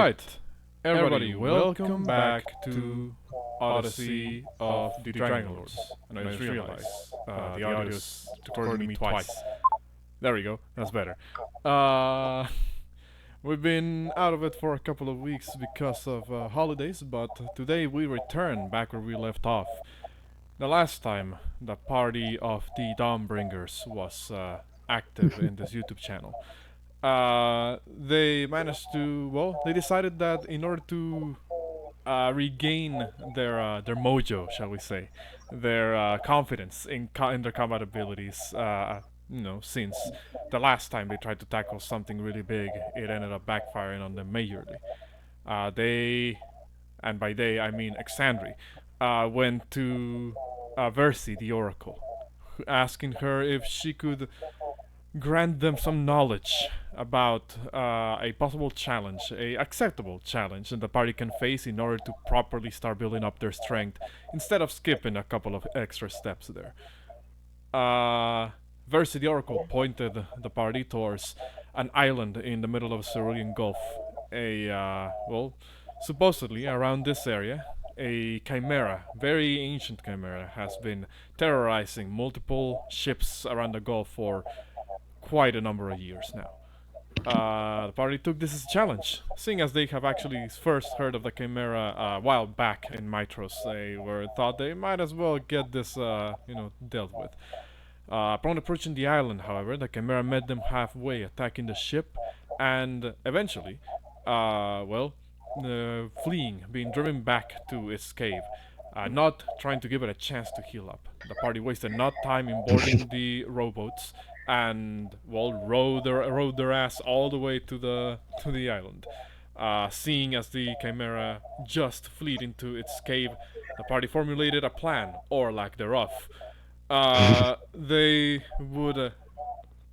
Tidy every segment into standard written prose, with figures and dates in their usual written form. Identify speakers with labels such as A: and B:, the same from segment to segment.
A: Alright, everybody, welcome back to Odyssey of the Dragonlords. And I just realized the audio's recording me twice. There we go, that's better. We've been out of it for a couple of weeks because of holidays, but today we return back where we left off. The last time the party of the Dawmbringers was active in this YouTube channel, they managed to, well, they decided that in order to regain their mojo, shall we say, their confidence in their combat abilities, since the last time they tried to tackle something really big, it ended up backfiring on them majorly. They, and by they I mean Exandri, went to Versi, the Oracle, asking her if she could grant them some knowledge about a possible challenge, a acceptable challenge that the party can face in order to properly start building up their strength, instead of skipping a couple of extra steps there. Versi the Oracle pointed the party towards an island in the middle of Cerulean Gulf. Supposedly around this area, a Chimera, very ancient Chimera, has been terrorizing multiple ships around the Gulf for quite a number of years now. The party took this as a challenge, seeing as they have actually first heard of the Chimera a while back in Mitros. They thought they might as well get this, dealt with. Upon approaching the island, however, the Chimera met them halfway, attacking the ship, and eventually, fleeing, being driven back to its cave, not trying to give it a chance to heal up. The party wasted not time in boarding the rowboats, and rode their ass all the way to the island. Seeing as the Chimera just fled into its cave, the party formulated a plan, or lack thereof. They would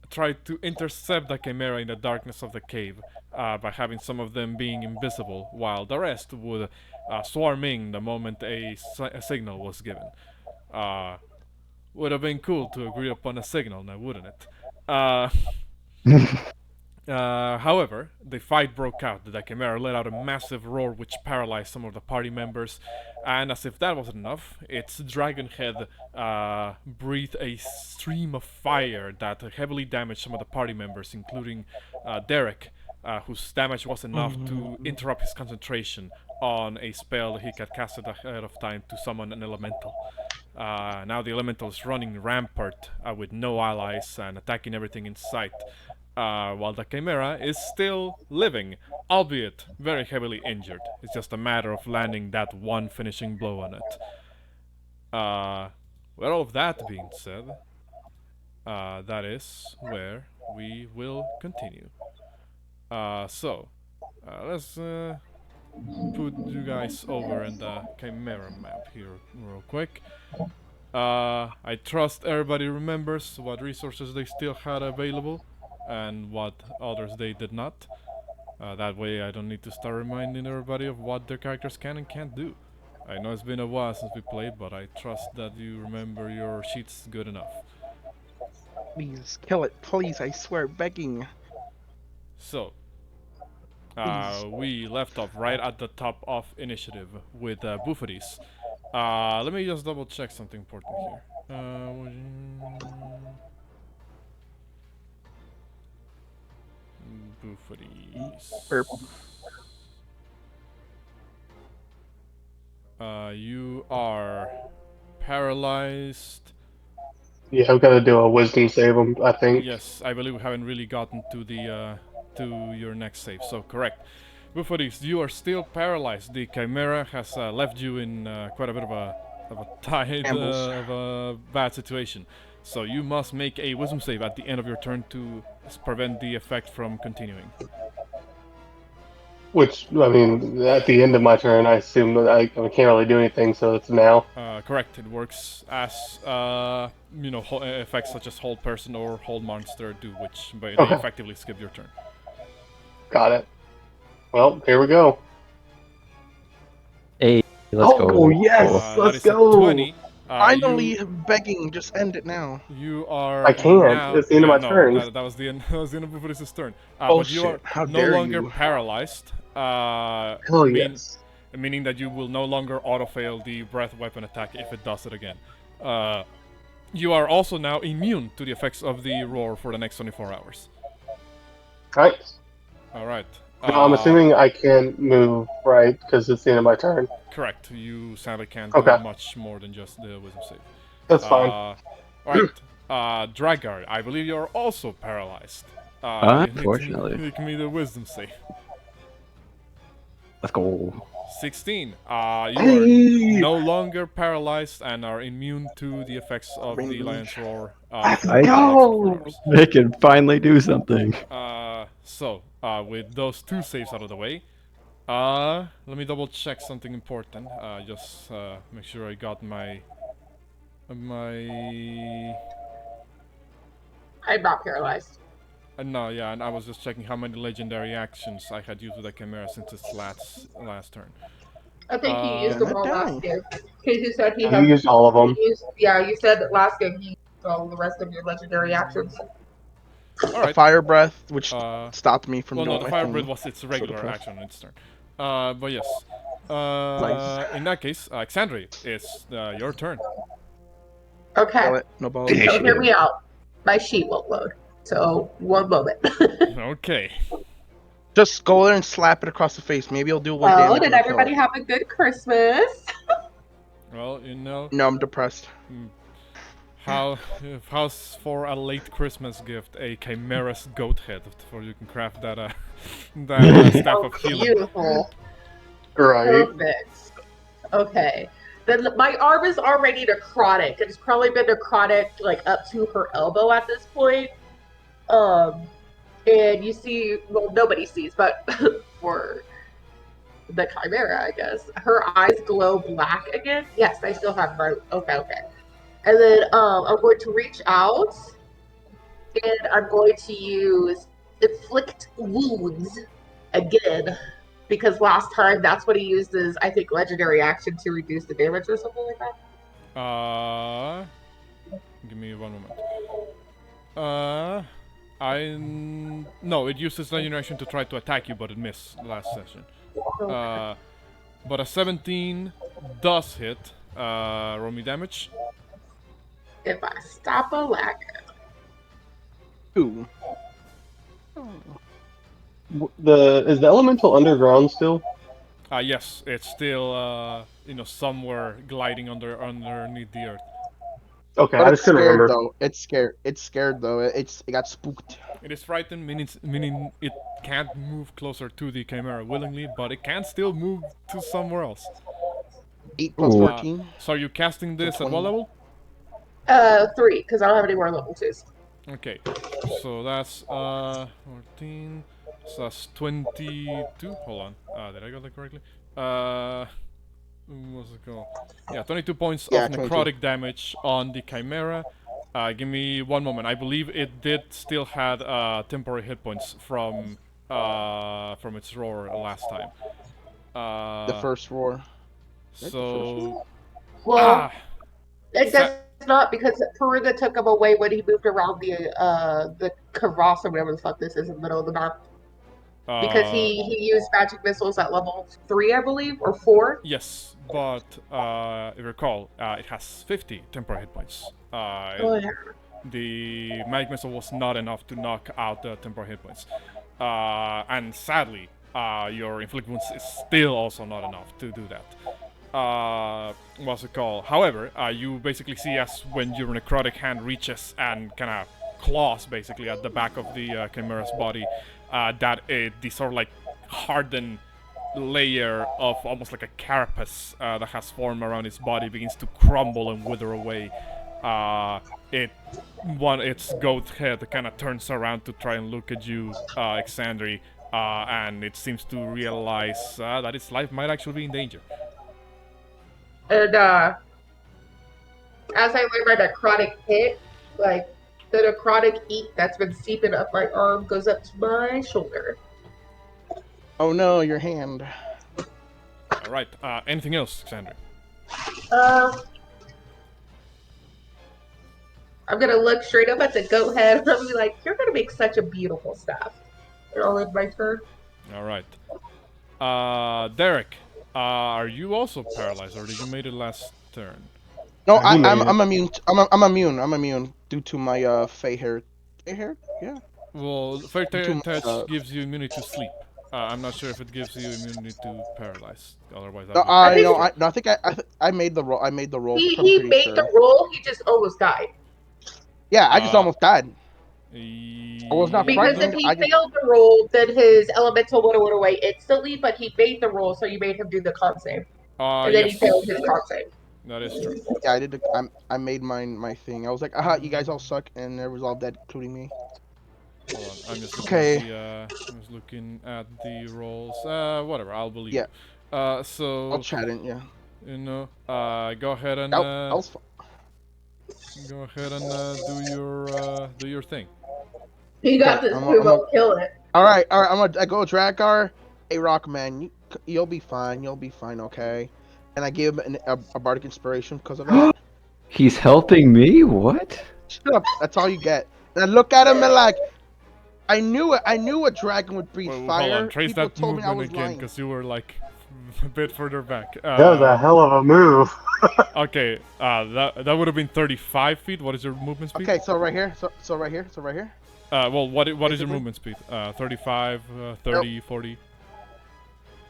A: try to intercept the Chimera in the darkness of the cave, by having some of them being invisible, while the rest would swarm in the moment a signal was given. Would have been cool to agree upon a signal now, wouldn't it? However, the fight broke out. The Chimera let out a massive roar which paralyzed some of the party members, and as if that wasn't enough, its dragon head breathed a stream of fire that heavily damaged some of the party members, including Derek, whose damage was enough to interrupt his concentration on a spell he had casted ahead of time to summon an elemental. Now the elemental is running rampart with no allies and attacking everything in sight, while the Chimera is still living, albeit very heavily injured. It's just a matter of landing that one finishing blow on it. With all of that being said, that is where we will continue. Let's put you guys over in the Chimera map here real quick. I trust everybody remembers what resources they still had available and what others they did not. That way I don't need to start reminding everybody of what their characters can and can't do. I know it's been a while since we played, but I trust that you remember your sheets good enough.
B: Please, kill it, please, I swear, begging.
A: So, we left off right at the top of initiative with Bouxfhades. Let me just double check something important here. Bouxfhades. You are paralyzed.
C: Yeah, I've got to do a wisdom save, I think.
A: Yes, I believe we haven't really gotten to the to your next save, so correct. Bouxfhades, you are still paralyzed. The Chimera has left you in quite a bit of a bad situation. So you must make a wisdom save at the end of your turn to prevent the effect from continuing.
C: Which, I mean, at the end of my turn, I assume that I can't really do anything, so it's now.
A: Correct. It works as, effects such as hold person or hold monster do, which they effectively skip your turn.
C: Got it. Well, here we go.
D: Hey, let's go.
C: Oh, yes! Let's go!
A: 20.
B: Finally, begging, just end it now.
A: You are.
C: I can't.
A: Now,
C: it's the end of my turn.
A: That was the end. That was the end of Bouxfhades' turn.
B: Oh
A: but you
B: shit!
A: are
B: How
A: no
B: dare
A: longer
B: you?
A: paralyzed.
C: Hell
A: mean,
C: yes.
A: meaning that you will no longer auto-fail the breath weapon attack if it does it again. You are also now immune to the effects of the roar for the next 24 hours.
C: Nice.
A: Alright.
C: I'm assuming I can't move, right? Because it's the end of my turn.
A: Correct. You sadly can't do
C: Okay.
A: much more than just the wisdom save.
C: That's fine.
A: Alright. Drakgar, I believe you're also paralyzed. You need to
D: Unfortunately.
A: make me the wisdom save.
D: Let's go.
A: 16. You
C: Hey!
A: are no longer paralyzed and are immune to the effects of the Lion's Roar
C: Let's
A: for the next
C: go!
A: 24 hours.
D: They can finally do something.
A: With those two saves out of the way, let me double check something important. Just make sure I got my
E: I'm not paralyzed.
A: no, yeah, and I was just checking how many legendary actions I had used with the Chimera since its last turn.
E: I think he used them all last game. Because you said he
C: You
E: had.
C: used all of them.
E: You said that last game he used all the rest of your legendary actions.
A: All right.
B: A fire breath, which
A: Uh,
B: stopped me from
A: Well, no,
B: doing
A: the
B: my
A: fire
B: thing.
A: breath was its regular
B: depressed.
A: action on its turn. But yes.
B: Nice.
A: In that case, Xandri, it's your turn.
E: Okay.
B: Kill it. No balls.
E: So hear me out. My sheet won't load. So one moment.
A: Okay.
B: Just go there and slap it across the face. Maybe it'll do one
E: Well,
B: damage.
E: did
B: and
E: everybody
B: kill it.
E: have a good Christmas?
A: Well, you know
B: No, I'm depressed.
A: how's for a late Christmas gift a Chimera's goat head, for you can craft that that staff of healing.
E: Beautiful.
C: Right.
E: Perfect. Okay. Then my arm is already necrotic. It's probably been necrotic like up to her elbow at this point. And you see, well, nobody sees, but for the Chimera, I guess, her eyes glow black again. Yes, I still have my. Okay. And then I'm going to reach out, and I'm going to use inflict wounds again. Because last time, that's what he used as, I think, legendary action to reduce the damage or something like that.
A: Give me one moment. No, it used its legendary action to try to attack you, but it missed last session. But a 17 does hit. Roll me damage.
E: If I stop a lag.
B: Ooh.
C: Is the elemental underground still?
A: Yes, it's still somewhere gliding underneath the earth.
C: Okay,
B: But
C: I
B: it's
C: just couldn't
B: scared
C: remember.
B: though. It's scared though. It got spooked.
A: It is frightened, meaning it can't move closer to the Chimera willingly, but it can still move to somewhere else.
B: 8 plus
D: Ooh.
B: 14.
A: So are you casting this at what
B: 20.
A: level?
E: 3, because I don't have any more level 2s.
A: Okay, so that's 14. So that's 22. Hold on. Did I get that correctly? What's it called? Yeah, 22 points
B: Yeah,
A: of
B: 22.
A: necrotic damage on the Chimera. Give me one moment. I believe it did still had temporary hit points from its roar last time.
B: The first roar.
A: So
E: Well, it
A: Sa-
E: does not, because Porunga took him away when he moved around the Kavass or whatever the fuck this is in the middle of the map. Because he used magic missiles at level 3, I believe, or 4.
A: Yes, but if you recall, it has 50 temporary hit points. The magic missile was not enough to knock out the temporary hit points. And sadly, your inflict wounds is still also not enough to do that. What's it called? However, you basically see as when your necrotic hand reaches and kind of claws basically at the back of the Chimera's body, that the sort of like hardened layer of almost like a carapace that has formed around its body begins to crumble and wither away. Its goat head kind of turns around to try and look at you, Xandri, and it seems to realize that its life might actually be in danger.
E: And as I learn my necrotic hit, like, the necrotic ink that's been seeping up my arm goes up to my shoulder.
B: Oh no, your hand.
A: Alright, anything else, Xandri?
E: I'm gonna look straight up at the goat head and I'll be like, you're gonna make such a beautiful staff. And I'll end my turn.
A: Alright. Derek, are you also paralyzed, or did you made it last turn?
B: No,
C: He made
B: I'm
C: it.
B: immune. I'm immune. I'm immune due to my Fey hair. Fey hair? Yeah.
A: Well, Fair
B: Due to my,
A: Touch gives you immunity to sleep. I'm not sure if it gives you immunity to paralyze. Otherwise, that
B: no,
A: would be
E: I
B: I
E: think
B: know.
A: extra.
B: I think I made the roll. I made the roll. I'm
E: he
B: pretty
E: made
B: sure.
E: the roll. He just almost died.
B: Yeah, I just almost died. I was not
E: Because if
B: frightened.
E: he
B: I just.
E: failed the roll, then his elemental would have went away instantly. But he made the roll, so you made him do the con save, and then he
A: Yes,
E: failed his con save.
A: that is true.
B: Yeah, I did. I made my thing. I was like, you guys all suck, and it was all dead, including me.
A: Hold on, I'm just looking
B: Okay.
A: at the. I'm just looking at the rolls. Whatever, I'll believe.
B: Yeah.
A: You. So
B: I'll chat in. Yeah.
A: you know, go ahead and
B: That was fun.
A: go ahead and do your thing.
E: You got
B: Okay,
E: this,
B: I'm
E: Pumo. Kill it.
B: all right. I'm gonna I go Drakgar. Hey, Rockman, you'll be fine. You'll be fine. Okay. And I gave him a bardic inspiration because of that.
D: He's helping me? What?
B: Shut up. That's all you get. And I look at him and like, I knew it. I knew a dragon would breathe
A: Well,
B: fire.
A: hold on, trace
B: People
A: that
B: told me I
A: movement
B: was
A: again,
B: lying.
A: because you were like a bit further back.
C: That was a hell of a move.
A: Okay, that would have been 35 feet. What is your movement speed?
B: Okay, so right here. So right here. So right here.
A: Well, what is your
B: Basically.
A: movement speed? 35, 30, 40.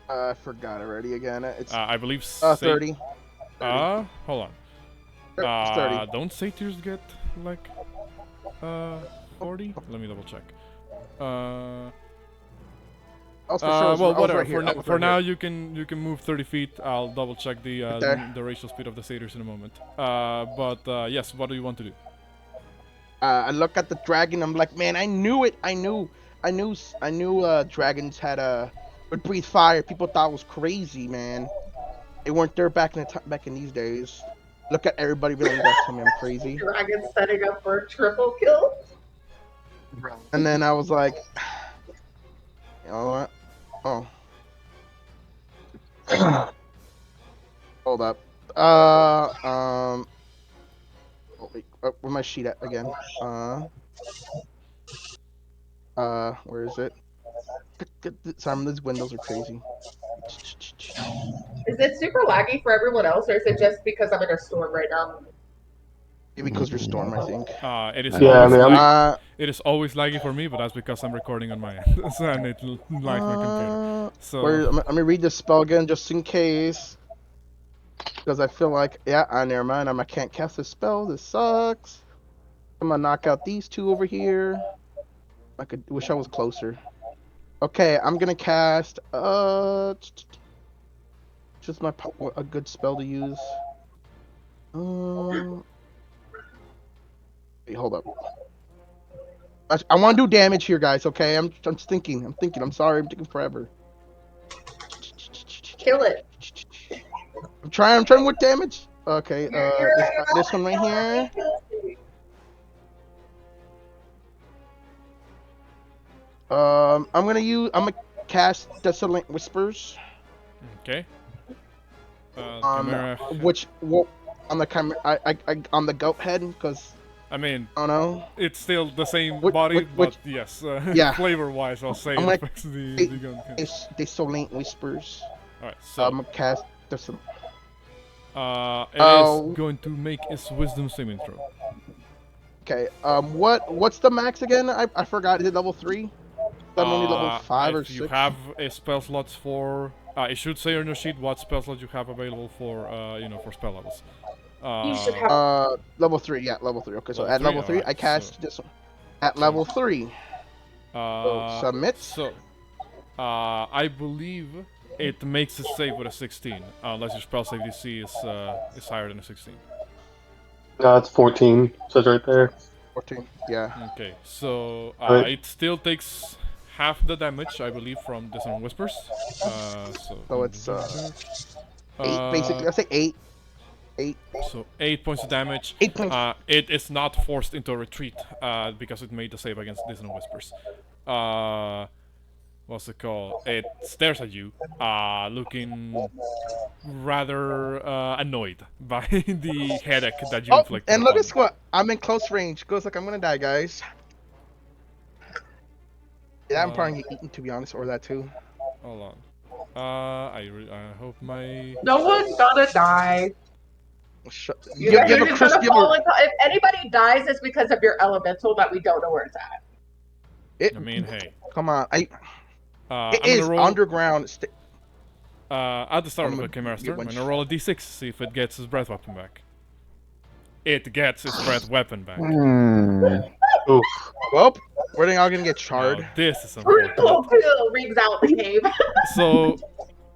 B: I forgot already again. It's
A: I believe
B: 30.
A: Hold on.
B: It's 30.
A: Don't satyrs get like 40? Let me double check.
B: I was for sure,
A: Well,
B: I was
A: whatever.
B: right here.
A: For now, you can move 30 feet. I'll double check
B: there.
A: the racial speed of the satyrs in a moment. But yes, what do you want to do?
B: I look at the dragon. I'm like, man, I knew it. I knew. Dragons had would breathe fire. People thought it was crazy, man. They weren't there back in these days. Look at everybody really got tell me I'm crazy.
E: Dragon setting up for a triple kill.
B: And then I was like, you know what? Oh. Hold up. Oh, wait, where's my sheet at again? Where is it? Simon, these windows are crazy.
E: Is it super laggy for everyone else, or is it just because I'm in a storm right now?
B: Maybe because you're Storm, I think.
A: It is
C: Yeah, I
A: always
C: mean,
A: laggy. It is always laggy for me, but that's because I'm recording on my end, and it lags my computer. So
B: Let me read the spell again, just in case. Because I feel like, never mind. I can't cast this spell. This sucks. I'm gonna knock out these two over here. I wish I was closer. Okay, I'm gonna cast just a good spell to use. Wait, hold up. I want to do damage here, guys. Okay, I'm thinking. I'm sorry. I'm taking forever.
E: Kill it.
B: I'm trying with damage. Okay, this one right here. I'm gonna cast Desolate Whispers.
A: okay. Chimera.
B: On the Chimera, on the goat head, because
A: I mean,
B: I don't know.
A: it's still the same body, but yes,
B: yeah.
A: flavor-wise, I'll say
B: I'm
A: it
B: gonna-
A: affects the gun.
B: Desolate Whispers.
A: All right, so
B: I'm gonna cast Desolate.
A: it is going to make its wisdom saving throw.
B: Okay. What's the max again? I forgot. Is it level 3? I'm only level 5 or 6.
A: If you have spell slots for, it should say on your sheet what spell slots you have available for, for spell levels.
E: You should have.
B: Level 3. Yeah, level 3. Okay, so
A: Level
B: at level
A: 3?
B: 3,
A: Alright,
B: I cast this one. At level 3. Submit.
A: So, I believe it makes it save with a 16, unless your spell save DC is higher than a 16.
C: No, it's 14. Says right there.
B: 14. Yeah.
A: Okay, so
C: Right.
A: it still takes half the damage, I believe, from Dissonant Whispers.
B: So it's 8 basically. I say 8. 8.
A: So 8 points of damage.
B: 8 points.
A: It is not forced into a retreat because it made the save against Dissonant Whispers. What's it called? It stares at you, looking rather annoyed by the headache that you inflicted.
B: And look
A: upon
B: at Squat. I'm in close range. Goes like I'm gonna die, guys. Yeah, I'm probably gonna get eaten, to be honest, or that too.
A: Hold on. I hope my.
E: No one's gonna die.
B: You have a
E: You're
B: crystal.
E: gonna fall into. If anybody dies, it's because of your elemental that we don't know where it's at.
A: I mean, hey.
B: Come on. It
A: I'm gonna
B: is
A: roll.
B: underground.
A: At the start
B: I'm
A: of the
B: gonna
A: Chimera's
B: get
A: turn, I'm
B: one
A: gonna roll a d6, see if it gets his breath weapon back. It gets its breath weapon back.
C: Oof.
B: Well, we're all gonna get charred.
A: Now, this is
E: Triple
A: unfortunate.
E: kill rings out the cave.
A: So,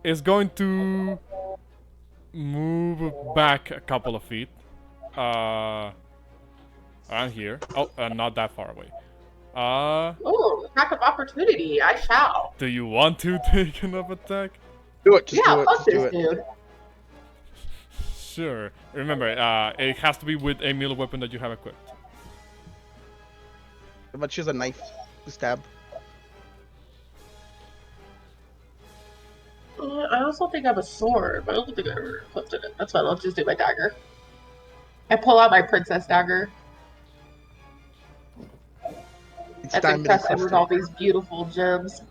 A: it's going to move back a couple of feet. Around here. Oh, not that far away.
E: Oh, attack of opportunity. I shall.
A: Do you want to take another attack?
B: Do it. Just
E: Yeah,
B: do it.
E: fuck
B: Just do
E: this
B: it.
E: dude.
A: Sure. Remember, it has to be with a melee weapon that you have equipped.
B: But she has a knife to stab.
E: I also think I have a sword, but I don't think I ever equipped it. That's fine. I'll just do my dagger. I pull out my princess dagger.
B: It's
E: That's
B: diamond
E: impressive with
B: encrusted.
E: all these beautiful gems.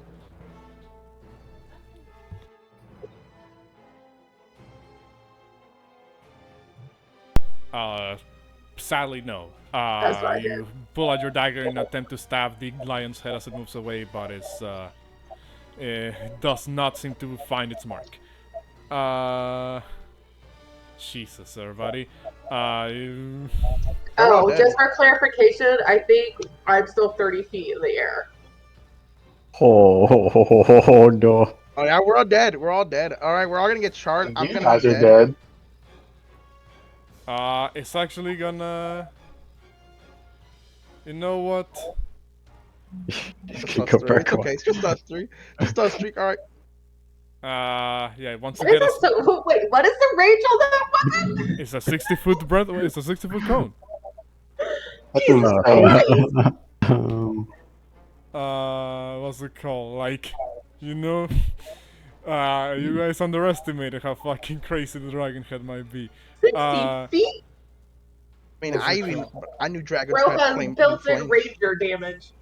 A: Sadly, no.
E: That's what I
A: You pull out your dagger in an attempt to stab the lion's head as it moves away, but it does not seem to find its mark. Jesus, everybody.
B: We're
E: Oh,
B: all dead.
E: just for clarification, I think I'm still 30 feet in the air.
D: Oh no.
B: Oh yeah, we're all dead. We're all dead. All right, we're all gonna get charred. I'm
C: You
B: gonna
C: guys
B: be
C: are
B: dead.
C: dead.
A: It's actually gonna. You know what?
B: It's
D: Just
B: us
D: go
B: three.
D: back
B: It's
D: on.
B: okay. It's just us three. Just us three. All right.
A: Yeah. Once you
E: What is
A: get
E: that so, wait, what is the range on that weapon?
A: it's a 60-foot breath. It's a 60-foot cone.
C: That's
E: Jesus
C: insane.
E: Christ.
A: What's it called? Like, you know, you guys underestimated how fucking crazy the dragon head might be.
E: 60 feet?
B: I mean, I knew dragons
E: Bro
B: had
E: has
B: flame
E: built-in
B: flames.
E: ranger damage.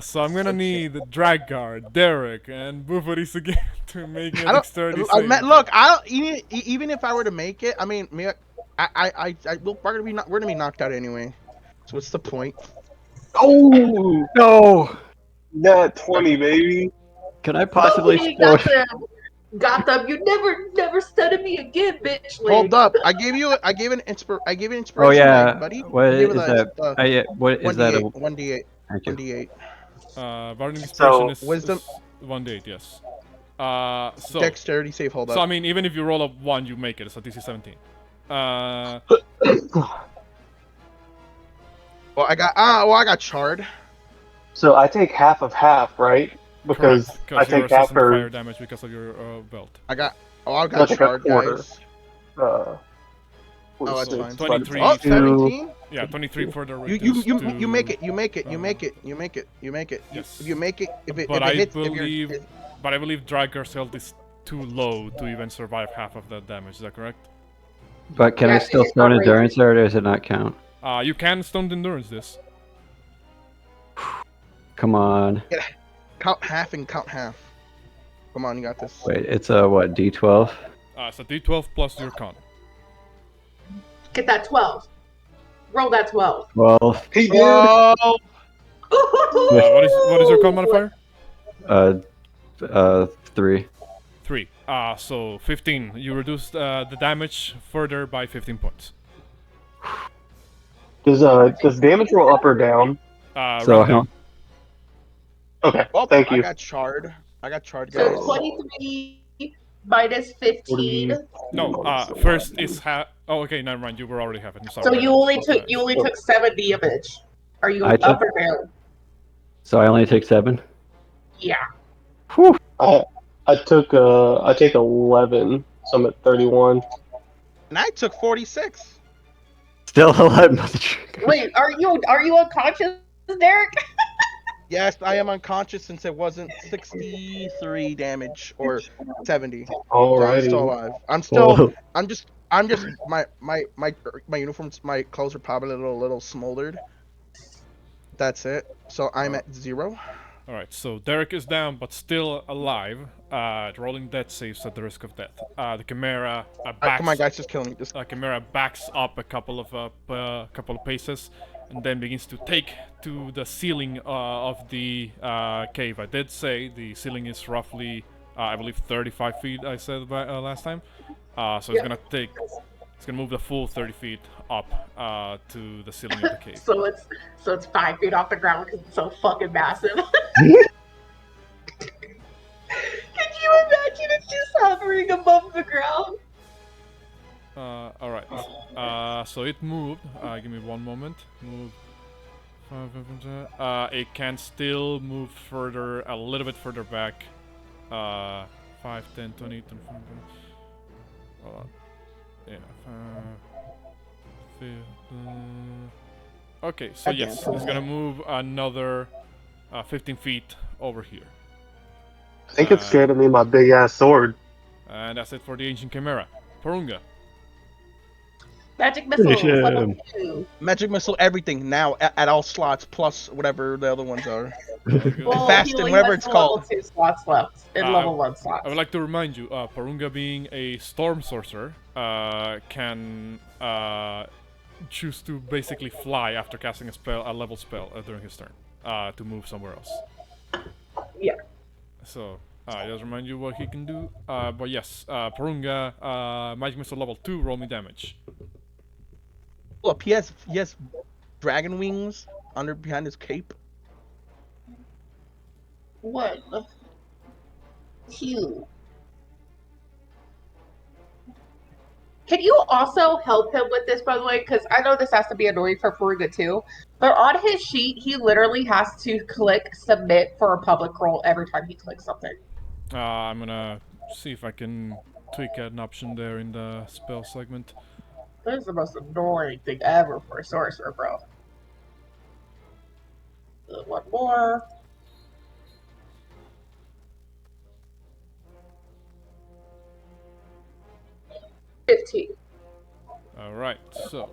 A: So I'm gonna need Drakgar, Derek, and Bouxfhades again to make a
B: I don't.
A: dexterity save.
B: Look, I don't. Even if I were to make it, I mean, we're gonna be knocked out anyway. So what's the point?
C: Oh,
D: No.
C: not 20, baby.
D: Can I possibly
E: He
D: still?
E: got them. Got them. You never study me again, bitch.
B: Hold up! I gave an inspiration,
D: Oh yeah.
B: buddy.
D: What
B: I gave
D: is that? What is that?
B: 1d8.
D: Thank you.
B: 1d8.
A: Bardic inspiration is
B: wisdom-
A: 1d8, yes. So
B: Dexterity save. Hold up.
A: So I mean, even if you roll a 1, you make it. So DC 17.
B: Well, I got charred.
C: So I take half of half, right? Because
A: Correct,
C: I
A: you're
C: take half
A: resistant to
C: for.
A: fire damage because of your belt.
B: I got
C: I take a
B: charred,
C: quarter.
B: guys.
C: Oh,
B: that's
C: 46,
B: fine.
A: 23.
B: Oh,
C: two-
B: 17.
A: Yeah, 23 for the
B: You make it. You make it. You make it. You make it. You make it.
A: Yes.
B: If you make it, if it
A: But
B: hits,
A: But I believe Drakgar's health is too low to even survive half of that damage. Is that correct?
D: But can I
E: Yeah,
D: still
E: it's
D: stone
E: not
D: endurance, or does it not count?
A: You can stoned endurance this.
D: Come on.
B: count half and count half. Come on, you got this.
D: Wait, it's a what? D12.
A: So D12 plus your con.
E: Get that 12. Roll that 12.
D: Well,
C: He did.
B: Oh,
A: What is your con modifier?
D: 3.
A: 3. So 15. You reduce the damage further by 15 points.
C: Does damage roll up or down?
D: So
A: Run down.
C: Okay,
B: well,
C: thank you.
B: I got charred, guys.
E: So 23 minus 15.
A: No. First is Oh, okay. Never mind. You were already having. I'm sorry.
E: So you only took 7 damage. Are you
D: I
E: up
D: took-
E: or down?
D: So I only take 7.
E: Yeah.
D: Whew.
C: I take 11, so I'm at 31.
B: And I took 46.
D: Still 11.
E: Wait, are you unconscious, Derek?
B: Yes, I am unconscious since it wasn't 63 damage or 70. So I'm still
C: Alrighty.
B: alive. I'm just my uniforms, my clothes are probably a little smoldered. That's it. So I'm at 0.
A: Alright, so Derek is down, but still alive. Rolling death saves at the risk of death. The Chimera backs.
B: Come on, guys, just kill me. Just
A: Chimera backs up a couple of paces, and then begins to take to the ceiling of the cave. I did say the ceiling is roughly, I believe, 35 feet. I said last time. So it's gonna take. It's gonna move the full 30 feet up to the ceiling of the cave.
E: So it's 5 feet off the ground because it's so fucking massive. Could you imagine it's just hovering above the ground?
A: Alright. So it moved. Give me one moment. Move. It can still move further, a little bit further back. 5, 10, 20, 25. Hold on. Yeah. Okay, so yes, it's gonna move another 15 feet over here.
C: I think it's scared of me, my big ass sword.
A: And that's it for the Ancient Chimera. Porunga.
E: Magic missiles, level 2.
B: magic missile, everything now at all slots plus whatever the other ones are.
E: Well,
B: Fast
E: he
B: and
E: only
B: whatever
E: has
B: it's
E: the
B: called.
E: level 2 slots left in level 1 slots.
A: I would like to remind you, Porunga being a storm sorcerer, can choose to basically fly after casting a level spell during his turn, to move somewhere else.
E: Yeah.
A: So, just remind you what he can do. But yes, Porunga, Magic Missile level 2, roll me damage.
B: Look, he has dragon wings behind his cape.
E: 1, 2. Can you also help him with this, by the way? Because I know this has to be annoying for Porunga too. But on his sheet, he literally has to click submit for a public roll every time he clicks something.
A: I'm gonna see if I can tweak an option there in the spell segment.
E: That is the most annoying thing ever for a sorcerer, bro. One more. $15.
A: Alright, so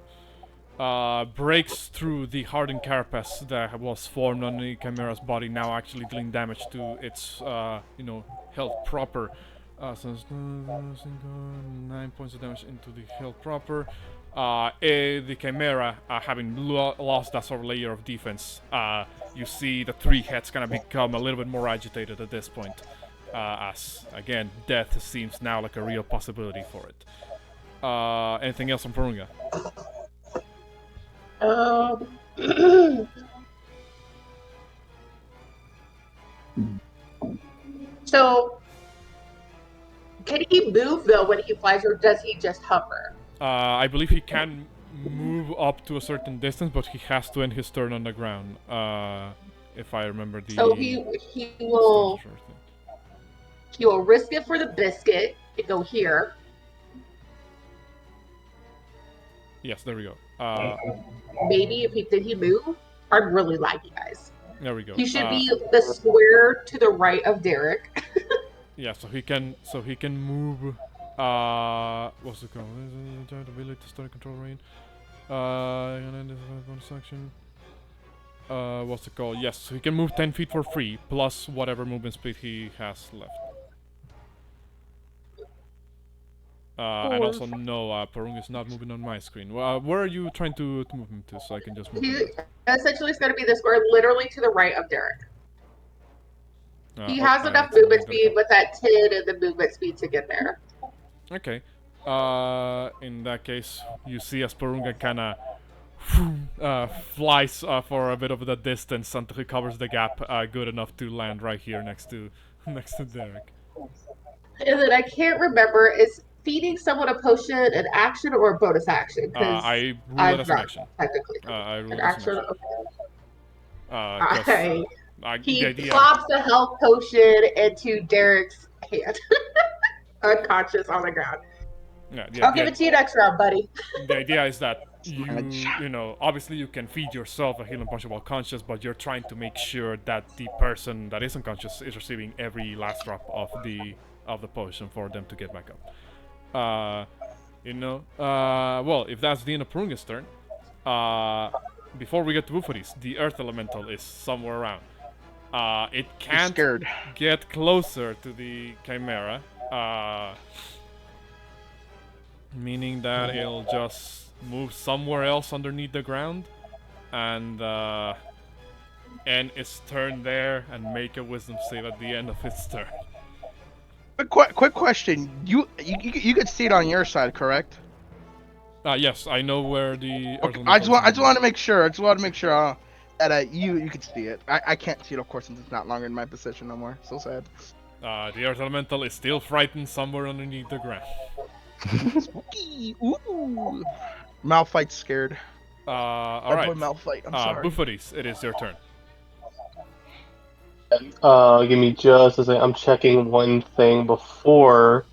A: breaks through the hardened carapace that was formed on the Chimera's body, now actually dealing damage to its, health proper. So it's 9 points of damage into the health proper. The Chimera, having lost that sort of layer of defense, you see the 3 heads kind of become a little bit more agitated at this point. As, again, death seems now like a real possibility for it. Anything else on Porunga?
E: So, can he move though when he flies, or does he just hover?
A: I believe he can move up to a certain distance, but he has to end his turn on the ground. If I remember the.
E: So he will risk it for the biscuit and go here.
A: Yes, there we go.
E: Maybe if he move? I'm really laggy, guys.
A: There we go.
E: He should be the square to the right of Derek.
A: Yeah, so he can move. What's it called? Ability to start control range. Bonus action. What's it called? Yes, so he can move 10 feet for free, plus whatever movement speed he has left. And also, no, Porunga is not moving on my screen. Where are you trying to move him to, so I can just move him?
E: Essentially, it's going to be the square literally to the right of Derek. He
A: Oh,
E: has enough movement speed with that 10 and the movement speed to get there.
A: Okay. In that case, you see as Porunga kind of flies for a bit of the distance until he covers the gap good enough to land right here next to Derek.
E: And then I can't remember, is feeding someone a potion an action or a bonus action?
A: I rule it as an action.
E: Technically.
A: I rule
E: An
A: it as an
E: action?
A: action.
E: He plops a health potion into Derek's hand. Unconscious on the ground.
A: Yeah,
E: I'll give it to you next round, buddy.
A: The idea is that obviously you can feed yourself a healing potion while conscious, but you're trying to make sure that the person that is unconscious is receiving every last drop of the potion for them to get back up. Well, if that's the end of Porunga's turn, before we get to Bouxfhades, the Earth Elemental is somewhere around. It
B: I'm
A: can't
B: scared.
A: get closer to the Chimera, meaning that it'll just move somewhere else underneath the ground and end its turn there and make a wisdom save at the end of its turn.
B: Quick question. You could see it on your side, correct?
A: Yes, I know where the
B: Okay.
A: Earth
B: I just
A: Elemental
B: want to make sure. That you could see it. I can't see it, of course, since it's not longer in my position no more. So sad.
A: The Earth Elemental is still frightened somewhere underneath the ground.
B: Spooky. Ooh. Malphite's scared.
A: Alright.
B: Boy Malphite. I'm sorry.
A: Bouxfhades, it is your turn.
C: Give me just a second. I'm checking one thing before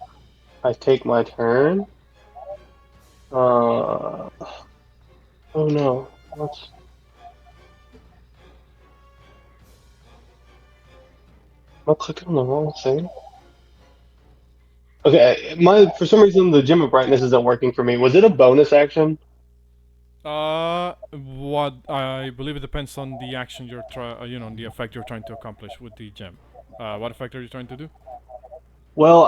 C: I take my turn. Oh no. What's... Am I clicking on the wrong thing? Okay, for some reason the Gem of Brightness isn't working for me. Was it a bonus action?
A: What I believe it depends on the action you're the effect you're trying to accomplish with the gem. What effect are you trying to do?
C: Well,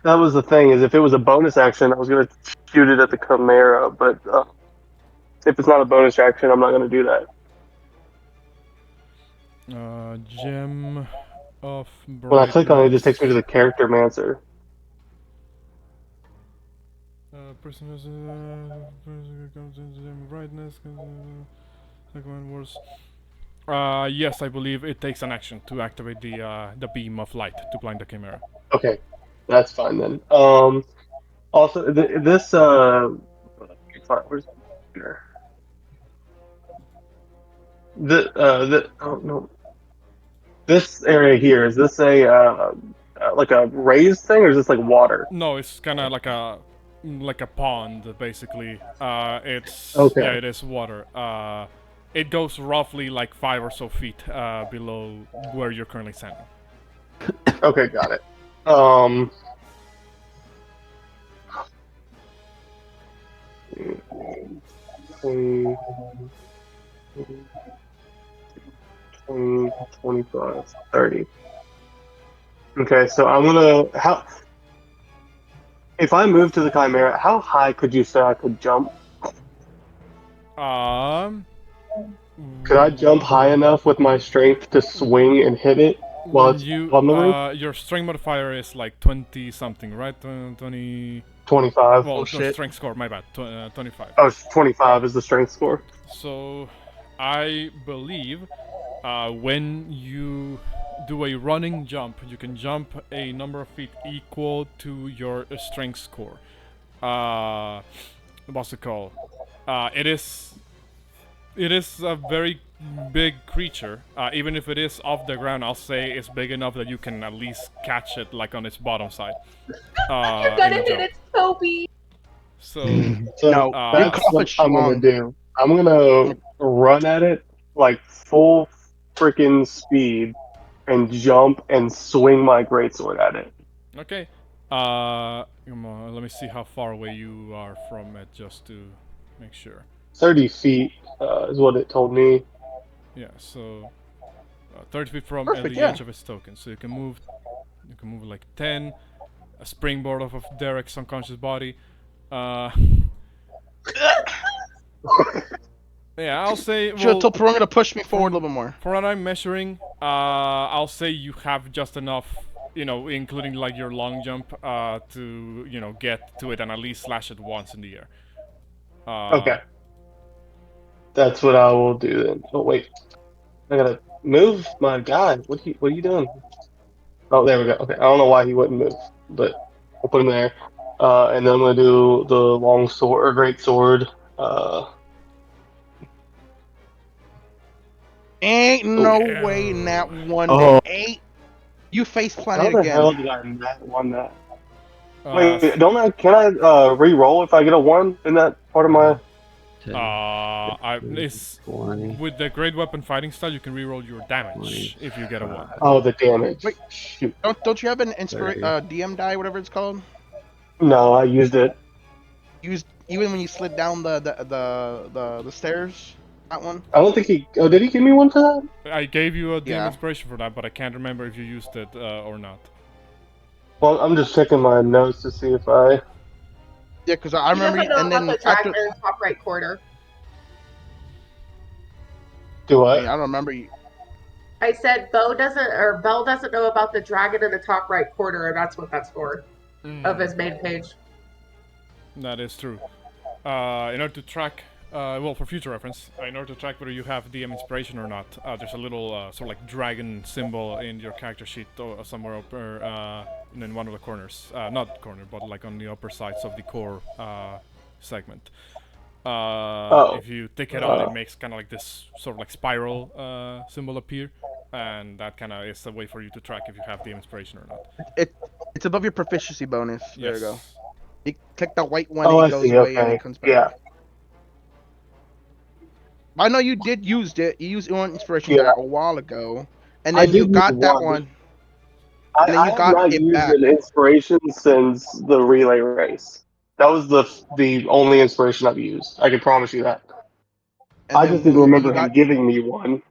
C: that was the thing, is if it was a bonus action, I was gonna shoot it at the Chimera, but if it's not a bonus action, I'm not gonna do that.
A: Gem of Brightness.
C: When I click on it, it just takes me to the Character Mancer.
A: Person has comes in the Gem of Brightness. Second words. Yes, I believe it takes an action to activate the beam of light to blind the Chimera.
C: Okay, that's fine then. Also, this where's here? Oh no, this area here, is this a like a raised thing, or is this like water?
A: No, it's kind of like a pond basically. It's
C: Okay.
A: yeah, it is water. It goes roughly like 5 or so feet below where you're currently standing.
C: Okay, got it. 20, 20, 25, 30. Okay, so I'm gonna if I move to the Chimera, how high could you say I could jump? Could I jump high enough with my strength to swing and hit it while
A: When
C: it's
A: you
C: on the roof?
A: your strength modifier is like 20 something, right? 20.
C: 25.
A: Well,
B: Oh,
A: no,
B: shit.
A: strength score. My bad. 25.
C: Oh, 25 is the strength score.
A: So, I believe when you do a running jump, you can jump a number of feet equal to your strength score. What's it called? It is a very big creature. Even if it is off the ground, I'll say it's big enough that you can at least catch it like on its bottom side.
E: You're
A: In
E: gonna
A: the
E: hit
A: jump.
E: its Toby.
A: So
C: So
B: No, you
C: that's
B: cut off
C: what
B: its
C: I'm gonna
B: schlong.
C: do. I'm gonna run at it like full freaking speed and jump and swing my greatsword at it.
A: okay. Come on, let me see how far away you are from it just to make sure.
C: 30 feet is what it told me.
A: Yeah, so 30 feet from
B: Perfect,
A: the
B: yeah.
A: edge of its token. So you can move like 10, a springboard off of Derek's unconscious body. Yeah, I'll say.
B: Should have
A: Well,
B: told Porunga to push me forward a little bit more.
A: for what I'm measuring, I'll say you have just enough, including like your long jump, to get to it and at least slash it once in the air.
C: Okay. That's what I will do then. Oh wait. I gotta move my guy. What are you doing? Oh, there we go. Okay. I don't know why he wouldn't move, but we'll put him there. And then I'm gonna do the long sword or great sword.
B: Ain't no
A: Yeah.
B: way in that one day.
D: Oh.
B: Ain't you face
C: How
B: planted
C: the
B: again?
C: hell did I not won that?
A: Uh,
C: Wait, don't I? Can I re-roll if I get a 1 in that part of my?
D: 10,
A: it's
D: 20,
A: with the great weapon fighting style, you can reroll your damage if you get a 1.
C: Oh, the damage.
B: Wait.
C: Shoot.
B: Don't you have an
D: 30.
B: DM die, whatever it's called?
C: No, I used it.
B: Used even when you slid down the stairs. That one.
C: I don't think he. Oh, did he give me one for that?
A: I gave you a DM
B: Yeah.
A: inspiration for that, but I can't remember if you used it or not.
C: Well, I'm just checking my notes to see if I
B: Yeah, because I
E: He
B: remember.
E: doesn't know
B: And
E: about
B: then
E: the
B: after,
E: dragon in the top right corner.
C: do
B: I
C: what.
B: mean, I don't remember. You.
E: I said Belle doesn't know about the dragon in the top right corner, and that's what that's for of his main page.
A: That is true. In order to track, well, for future reference, in order to track whether you have DM inspiration or not, there's a little sort of like dragon symbol in your character sheet or somewhere upper in one of the corners. Not corner, but like on the upper sides of the core segment. If you take it on, it makes kind of like this sort of like spiral symbol appear, and that kind of is a way for you to track if you have DM inspiration or not.
B: It's above your proficiency bonus. There you go.
A: Yes.
B: You click the white one,
C: Oh,
B: and
C: I
B: it goes
C: see.
B: away, and
C: Okay.
B: it comes back.
C: Yeah.
B: I know you did use it. You used one inspiration
C: Yeah.
B: die a while ago, and
C: I
B: then you
C: did use
B: got that
C: one.
B: one,
C: I,
B: and then you
C: I have
B: got
C: not
B: it
C: used
B: back.
C: an inspiration since the relay race. That was the only inspiration I've used. I can promise you that.
B: And
C: I just
B: then
C: didn't
B: when you
C: remember him
B: got,
C: giving me one.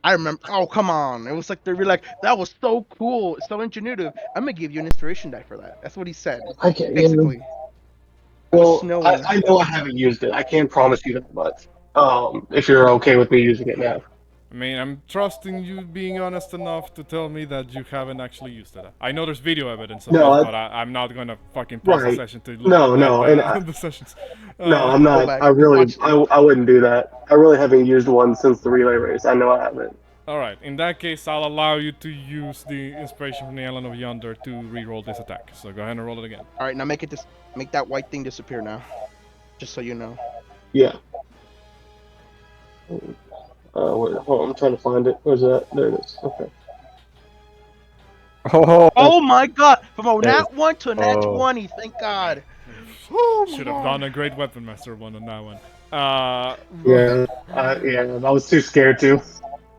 B: I remember. Oh come on! It was like they were like, that was so cool, so ingenuitive. I'm gonna give you an inspiration die for that. That's what he said,
C: I can't. Yeah.
B: basically. It was
C: Well,
B: snowing.
C: I know I haven't used it. I can't promise you that much. If you're okay with me using it now.
A: I mean, I'm trusting you being honest enough to tell me that you haven't actually used it. I know there's video evidence of
C: No,
A: this,
C: I,
A: but I'm not gonna fucking pause the
C: right.
A: session to
C: No,
A: look at
C: no, and I,
A: the sessions.
C: no,
A: Uh,
C: I'm
B: Go
C: not.
B: back,
C: I really,
B: watch it.
C: I wouldn't do that. I really haven't used one since the relay race. I know I haven't.
A: Alright, in that case, I'll allow you to use the inspiration from the Island of Yonder to reroll this attack. So go ahead and roll it again.
B: All right, now make that white thing disappear now, just so you know.
C: Yeah. Wait, hold on, I'm trying to find it. Where's that? There it is. Okay.
D: Oh,
B: Oh my God! From a
D: That is-
B: nat 1 to a nat
D: oh.
B: 20, thank God. Oh,
A: Should have done a great weapon master one on that one.
C: Yeah. Yeah. I was too scared to.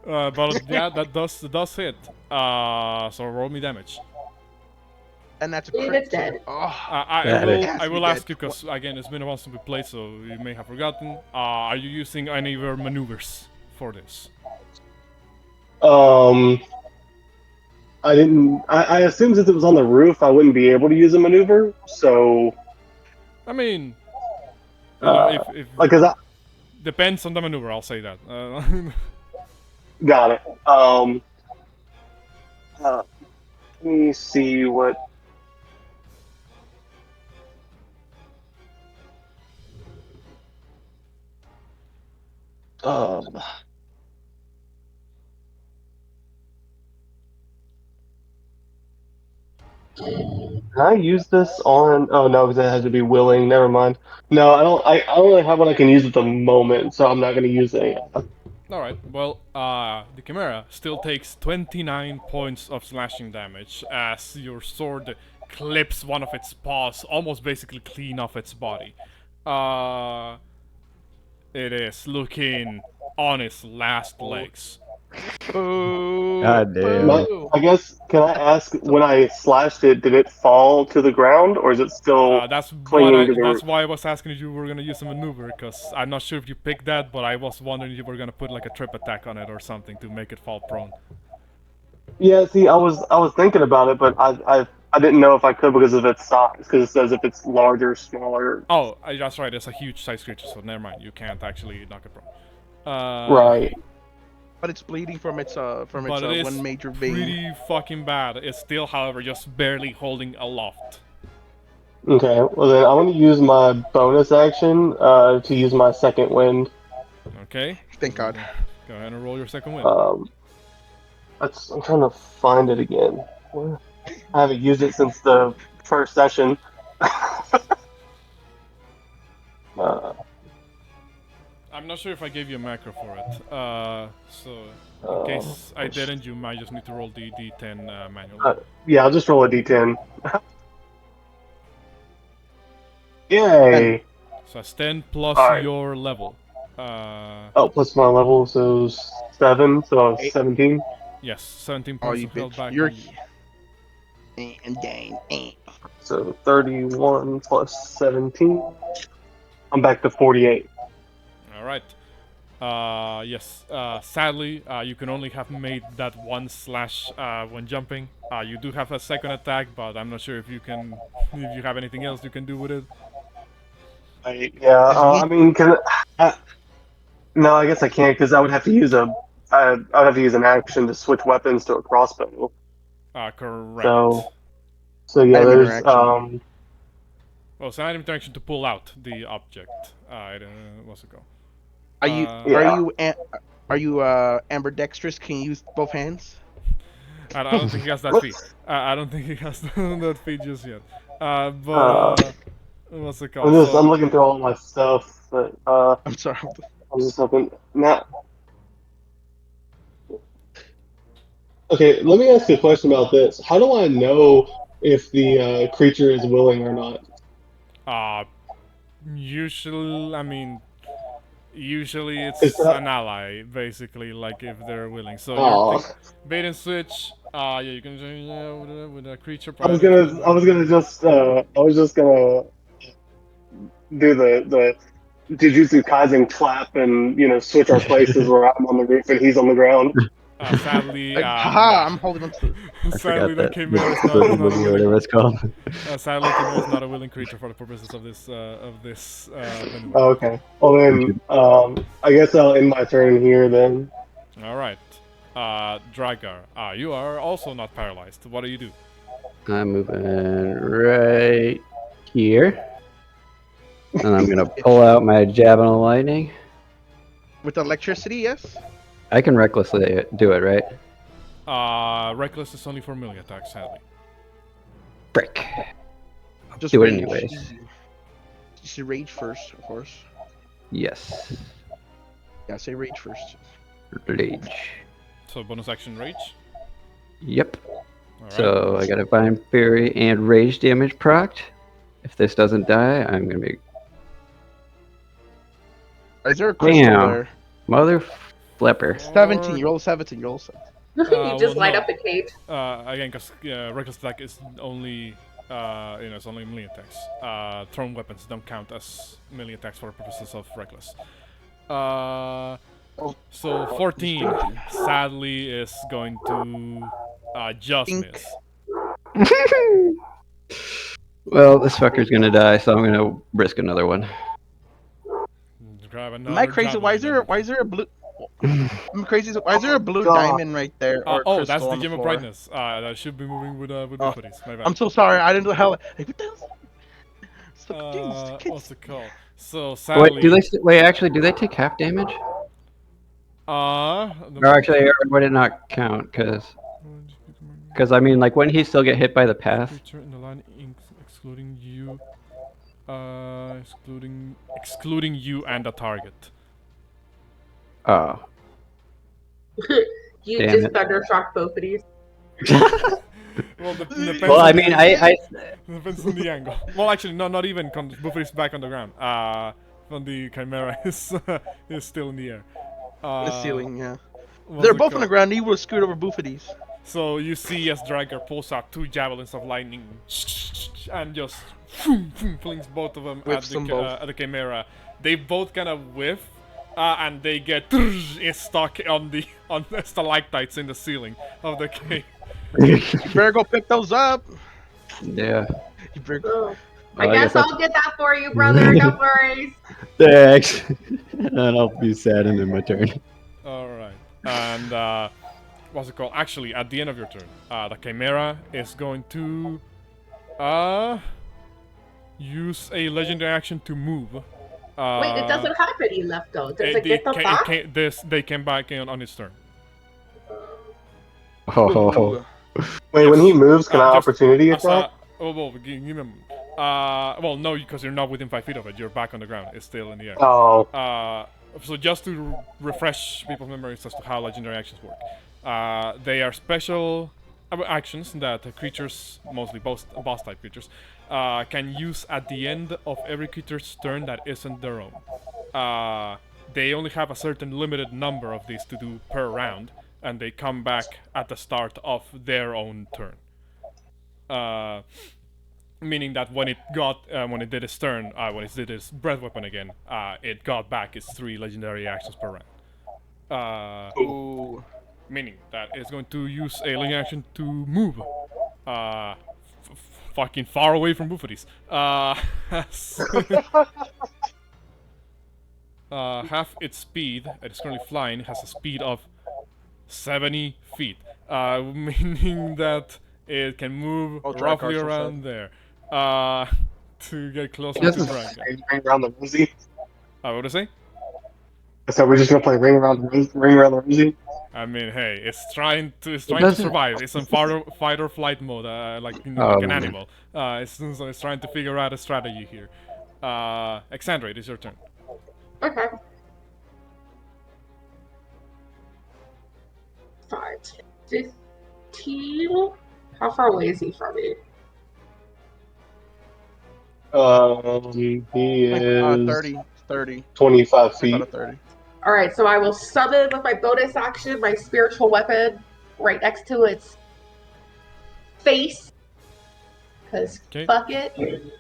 A: But yeah, that does hit. So roll me damage.
B: And that's a
E: Dude,
B: crit.
E: it's dead.
B: Oh,
A: I
D: That
A: will
D: is-
B: Has
A: I
B: to be
A: will
B: dead.
A: ask you because again it's been a while since we played, so you may have forgotten. Are you using any of your maneuvers for this?
C: I didn't. I assumed since it was on the roof, I wouldn't be able to use a maneuver. So,
A: I mean, you know, if
C: like, cause I
A: depends on the maneuver, I'll say that.
C: got it. Let me see what. Um, can I use this on? Oh no, because it has to be willing. Never mind. No, I don't. I don't really have one I can use at the moment, so I'm not going to use it.
A: Alright, well, the Chimera still takes 29 points of slashing damage as your sword clips one of its paws, almost basically clean off its body. It is looking on its last legs.
B: boo,
D: God damn.
B: boo.
C: I guess, can I ask, when I slashed it, did it fall to the ground, or is it still clinging to the
A: That's
C: roof?
A: why I was asking if you were gonna use a maneuver, because I'm not sure if you picked that, but I was wondering if you were gonna put like a trip attack on it or something to make it fall prone.
C: Yeah, see, I was thinking about it, but I didn't know if I could because of its size, because it says if it's larger, smaller.
A: Oh, that's right, it's a huge size creature, so never mind, you can't actually knock it prone.
C: Right.
B: But it's bleeding from its
A: But it is
B: one major vein.
A: pretty fucking bad. It's still, however, just barely holding aloft.
C: Okay, well then I want to use my bonus action to use my second wind.
A: Okay?
B: Thank God.
A: Go ahead and roll your second win.
C: I'm trying to find it again. Where- I haven't used it since the first session.
A: I'm not sure if I gave you a macro for it. So in case I didn't, you might just need to roll the d10 manually.
C: Yeah, I'll just roll a d10. Yay!
A: So that's 10 plus
C: Alright.
A: your level.
C: Oh, plus my level, so 7, so 17.
A: Yes, 17
B: Oh,
A: points
B: you
A: of health
B: bitch.
A: back.
B: You're.
A: on-
B: And dang.
C: So 31 plus 17. I'm back to 48.
A: Alright. Yes. Sadly, you can only have made that one slash when jumping. You do have a second attack, but I'm not sure if you can, if you have anything else you can do with it.
C: Yeah,
B: Does
C: I mean, no, I guess I can't because I would have to use I'd have to use an action to switch weapons to a crossbow.
A: Correct.
C: So, so yeah,
B: item
C: there's
B: interaction?
A: Well, it's an item interaction to pull out the object. What's it called?
B: Are you are
C: yeah.
B: you a- are you ambidextrous? Can you use both hands?
A: I don't think he has that feat. I don't think he has that feat just yet.
C: Uh,
A: What's it called? So,
C: I'm looking through all my stuff, but
B: I'm sorry.
C: I'm just hoping now. Okay, let me ask you a question about this. How do I know if the creature is willing or not?
A: uh, usually, I mean, usually
C: Is
A: it's
C: that?
A: an ally, basically, like if they're willing. So you're
C: Oh,
A: bait and switch. Yeah, you can say with a creature.
C: I was gonna just, I was just gonna do the Jujutsu Kaisen clap and switch our places where I'm on the roof and he's on the ground.
A: Sadly,
B: Haha! I'm holding on to.
D: I
A: sadly,
D: forgot
A: the
D: that.
A: Chimera is
D: Boogie
A: not a
D: Boogie,
A: willing.
D: whatever it's called.
A: Sadly, Chimera is not a willing creature for the purposes of this maneuver.
C: Oh, okay. Well then, I guess I'll end my turn here then.
A: All right, Drakgar. You are also not paralyzed. What do you do?
D: I'm moving right here. And I'm gonna pull out my Javelin of Lightning.
B: With electricity, yes.
D: I can recklessly do it, right?
A: Reckless is only for melee attacks, sadly.
D: Frick.
B: Just
D: Do it
B: rage.
D: anyways.
B: Easy. You should rage first, of course.
D: Yes.
B: Yeah, say rage first.
D: Rage.
A: So bonus action rage.
D: Yep.
A: All right.
D: So I got a Divine Fury and Rage damage procced. If this doesn't die, I'm gonna be.
B: Is there a crystal
D: Damn.
B: there?
D: Mother flipper.
B: 17. You roll a 17. You roll a 17.
E: You just light
A: no.
E: up the cage.
A: Again, because reckless attack is only it's only melee attacks. Thrown weapons don't count as melee attacks for purposes of reckless. So 14 sadly is going to just
B: Ink.
A: miss.
D: Well, this fucker's gonna die, so I'm gonna risk another one.
A: Grab
B: Am
A: another
B: I crazy? Why is
A: javelin.
B: there a blue? I'm crazy. Why is there a blue
C: God.
B: diamond right there? Or
A: Oh,
B: crystal
A: that's the
B: on
A: gem of
B: floor?
A: brightness. That should be moving with Bouxfhades. My bad.
B: I'm so sorry. I didn't know how. Like, what the hell? So confused.
A: What's it called? So sadly,
D: Wait, actually, do they take half damage? Or actually, or would it not count? Because I mean, like, wouldn't he still get hit by the path?
A: creature in the line excluding you, excluding you and the target.
D: Oh.
E: You
D: Damn
E: just
D: it.
E: thundershock both of these.
A: Well, depends
D: Well,
A: on
D: I mean, I
A: depends on the angle. Well, actually, no, not even. Buffer is back on the ground. From the Chimera is still in the air.
B: The ceiling, yeah.
A: What's
B: They're
A: it
B: both on
A: called?
B: the ground. You would scoot over Bouxfhades.
A: So you see as Drakgar pulls out 2 javelins of lightning and just flings both of them
B: Whiffs them both.
A: at the Chimera. They both kind of whiff, and they get stuck on the stalactites in the ceiling of the cave.
B: You better go pick those up.
D: yeah.
B: You better go.
E: Oh. I
D: I
E: guess
D: guess
E: I'll get that for you, brother. No worries.
D: Thanks. And I'll be sad and then my turn.
A: All right, and what's it called? Actually, at the end of your turn, the Chimera is going to use a legendary action to move.
E: Wait, it doesn't have any left though. Does it get them back?
A: They came back in on his turn.
D: Oh.
B: Ooh.
C: Wait, when he moves, can I
A: Just
C: opportunity
A: as
C: attack?
A: well, give me a moment. Well, no, because you're not within 5 feet of it. You're back on the ground. It's still in the air.
C: Oh,
A: So just to refresh people's memories as to how legendary actions work, they are special actions that creatures, mostly boss type creatures, can use at the end of every creature's turn that isn't their own. They only have a certain limited number of these to do per round, and they come back at the start of their own turn. Meaning that when it did its turn, when it did its breath weapon again, it got back its 3 legendary actions per round.
B: Ooh.
A: Meaning that it's going to use a legendary action to move. Fucking far away from Bouxfhades. Half its speed, it is currently flying, has a speed of 70 feet. Meaning that it can move
B: Oh,
A: roughly
B: Drakgar so
A: around
B: sad.
A: there. To get closer to
C: This is
A: Dragon.
C: ring around the rosy.
A: What would I say?
C: So we're just gonna play ring around the rosy.
A: I mean, hey, it's
D: It
A: trying to
D: doesn't.
A: survive. It's in fight or flight mode, like an
D: Okay.
A: animal. It's trying to figure out a strategy here. Exandra, it is your turn.
E: Okay. 5, 10, 15. How far away is he from me?
C: He
B: Like
C: is
B: 30. 30.
C: 25
B: Like about
C: feet.
B: a 30.
E: Alright, so I will summon with my bonus action my spiritual weapon right next to its face. Because
A: Okay.
E: fuck it.
A: You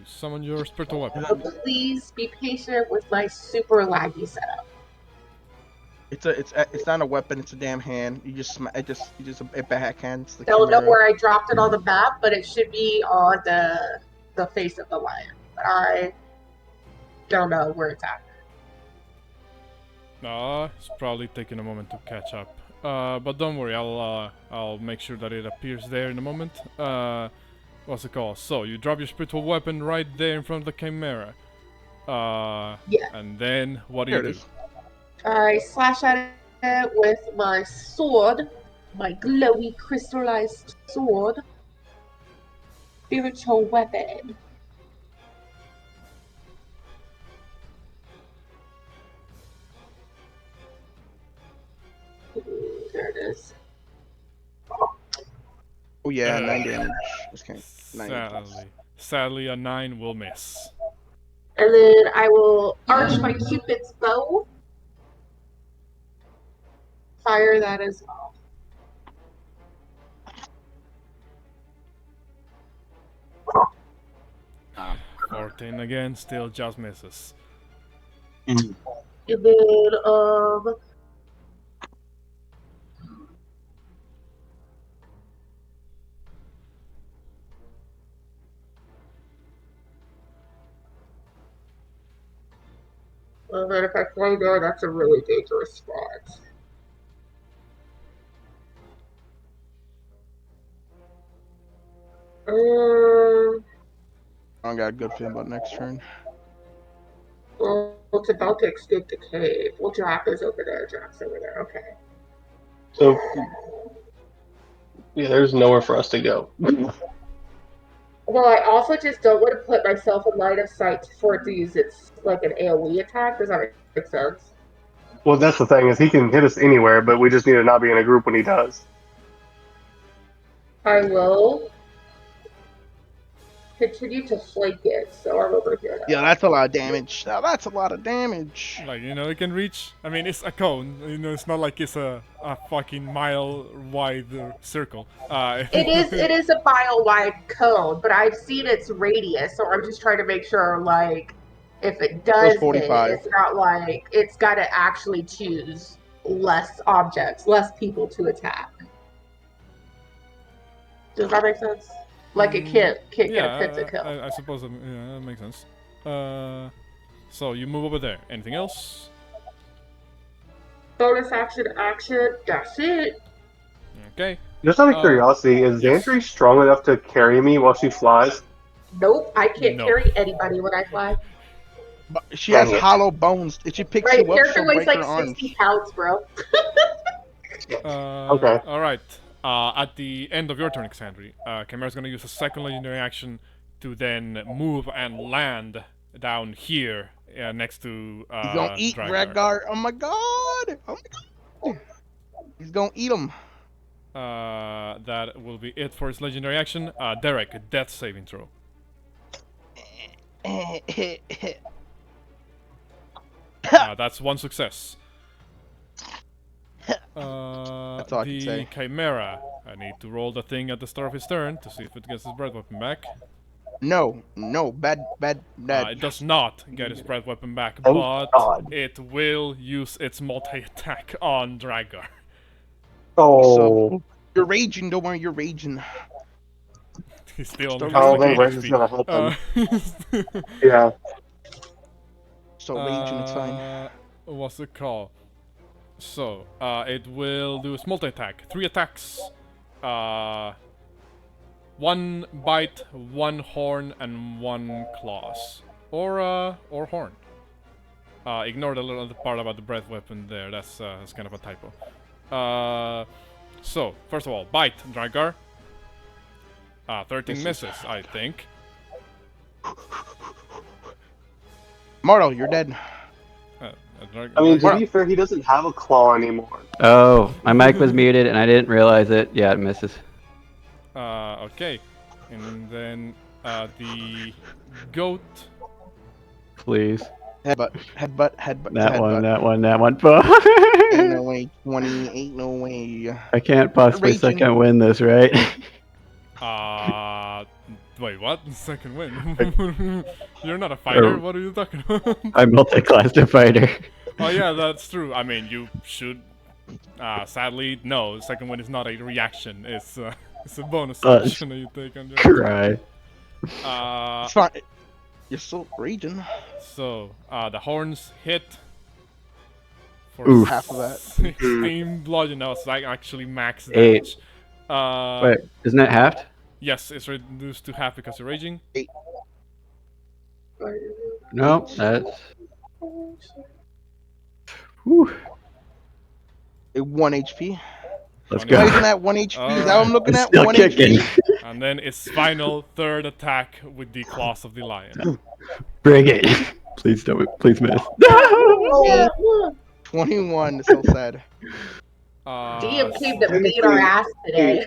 A: summon your spiritual weapon.
E: But please be patient with my super laggy setup.
B: It's not a weapon. It's a damn hand. You just it backhands the
E: Don't know
B: Chimera.
E: where I dropped it on the map, but it should be on the face of the lion. But I don't know where it's at.
A: It's probably taking a moment to catch up. But don't worry, I'll make sure that it appears there in a moment. What's it called? So you drop your spiritual weapon right there in front of the Chimera.
E: Yeah.
A: And then what do
B: Here
A: you
B: it
A: do?
B: is.
E: I slash at it with my sword, my glowy crystallized sword. Spiritual weapon. There it is.
B: Oh yeah, 9 damage. Just kidding. 9
A: Sadly, a 9 will miss.
E: And then I will arch my Cupid's bow. Fire that as well.
B: Ah.
A: 14 again, still just misses.
E: And then and then if I fly there, that's a really dangerous spot.
B: I don't got a good feeling about next turn.
E: Well, it's about to escape the cave. Well, Jack is over there. Jack's over there. Okay.
C: So yeah, there's nowhere for us to go.
E: Well, I also just don't want to put myself in line of sight for it to use its like an AoE attack. Does that make sense?
C: Well, that's the thing is he can hit us anywhere, but we just need to not be in a group when he does.
E: I will continue to flank it, so I'm over here now.
B: Yeah, that's a lot of damage. Now that's a lot of damage.
A: Like, it can reach. I mean, it's a cone. It's not like it's a fucking mile wide circle.
E: It is a mile wide cone, but I've seen its radius, so I'm just trying to make sure, like, if it does hit,
B: 45.
E: it's not like it's got to actually choose less objects, less people to attack. Does that make sense? Like it can't get a pit to kill.
A: I suppose that makes sense. So you move over there. Anything else?
E: Bonus action, that's it.
A: Okay.
C: Just out of curiosity, is
A: yes.
C: Xantri strong enough to carry me while she flies?
E: Nope, I can't
A: No.
E: carry anybody when I fly.
B: But she has
C: Dang it.
B: hollow bones. If she picks
E: Right,
B: you up,
E: character
B: she'll
E: weighs
B: break her
E: like
B: arms.
E: 60 pounds, bro.
C: Okay.
A: All right. At the end of your turn, Xandri, Chimera's gonna use a second legendary action to then move and land down here next to
B: He's gonna eat
A: Drakgar.
B: Drakgar. Oh my god! Oh my god! He's gonna eat him.
A: That will be it for his legendary action. Derek, a death saving throw. That's one success.
B: That's all I can
A: The
B: say.
A: Chimera. I need to roll the thing at the start of his turn to see if it gets his breath weapon back.
B: No, bad.
A: It does not get its breath weapon back,
C: Thank
A: but
C: God.
A: it will use its multi-attack on Drakgar.
C: Oh,
B: You're raging. Don't worry, you're raging.
A: He still only
B: Still
A: has
C: I don't
A: like
B: raging.
C: think
A: 8
C: Rage is
A: HP.
C: gonna help him.
A: Uh,
C: Yeah.
B: Still raging. It's fine.
A: What's it called? So, it will do its multi-attack. 3 attacks. 1 bite, 1 horn, and 1 claws. Or horn. Ignore the little part about the breath weapon there. That's kind of a typo. So, first of all, bite, Drakgar. 13 misses, I think.
B: Mortal, you're dead.
C: I mean, to
A: Drakgar.
C: be fair, he doesn't have a claw anymore.
D: Oh, my mic was muted and I didn't realize it. Yeah, it misses.
A: Okay. And then the goat.
D: Please.
B: Headbutt.
D: That one,
B: headbutt.
D: that one, that one.
B: Ain't no way. 20. Ain't no way.
D: I can't possibly
B: Raging.
D: second win this, right?
A: Wait, what? Second win? You're not a fighter. What are you talking about?
D: I'm multi-classed a fighter.
A: Oh yeah, that's true. I mean, you should. Sadly, no. Second win is not a reaction. It's a bonus action that you take on your.
D: Cry.
B: It's fine. You're still raging.
A: So the horns hit. For
D: Oof.
B: Half of that.
A: 16 bludgeon. No, it's like actually max
D: 8.
A: damage.
D: Wait, isn't it halved?
A: Yes, it's reduced to half because you're raging.
D: No, that's. Whew.
B: 1 HP.
D: Let's
A: Not
B: Not
D: go.
B: even at 1 HP. Is that what I'm
A: Alright.
B: looking
D: It's
B: at?
D: still
B: 1
D: kicking.
B: HP.
A: And then its final third attack with the claws of the lion.
D: Bring it. Please don't. Please miss.
E: Oh,
B: 21. So sad.
E: DM came to beat our ass today.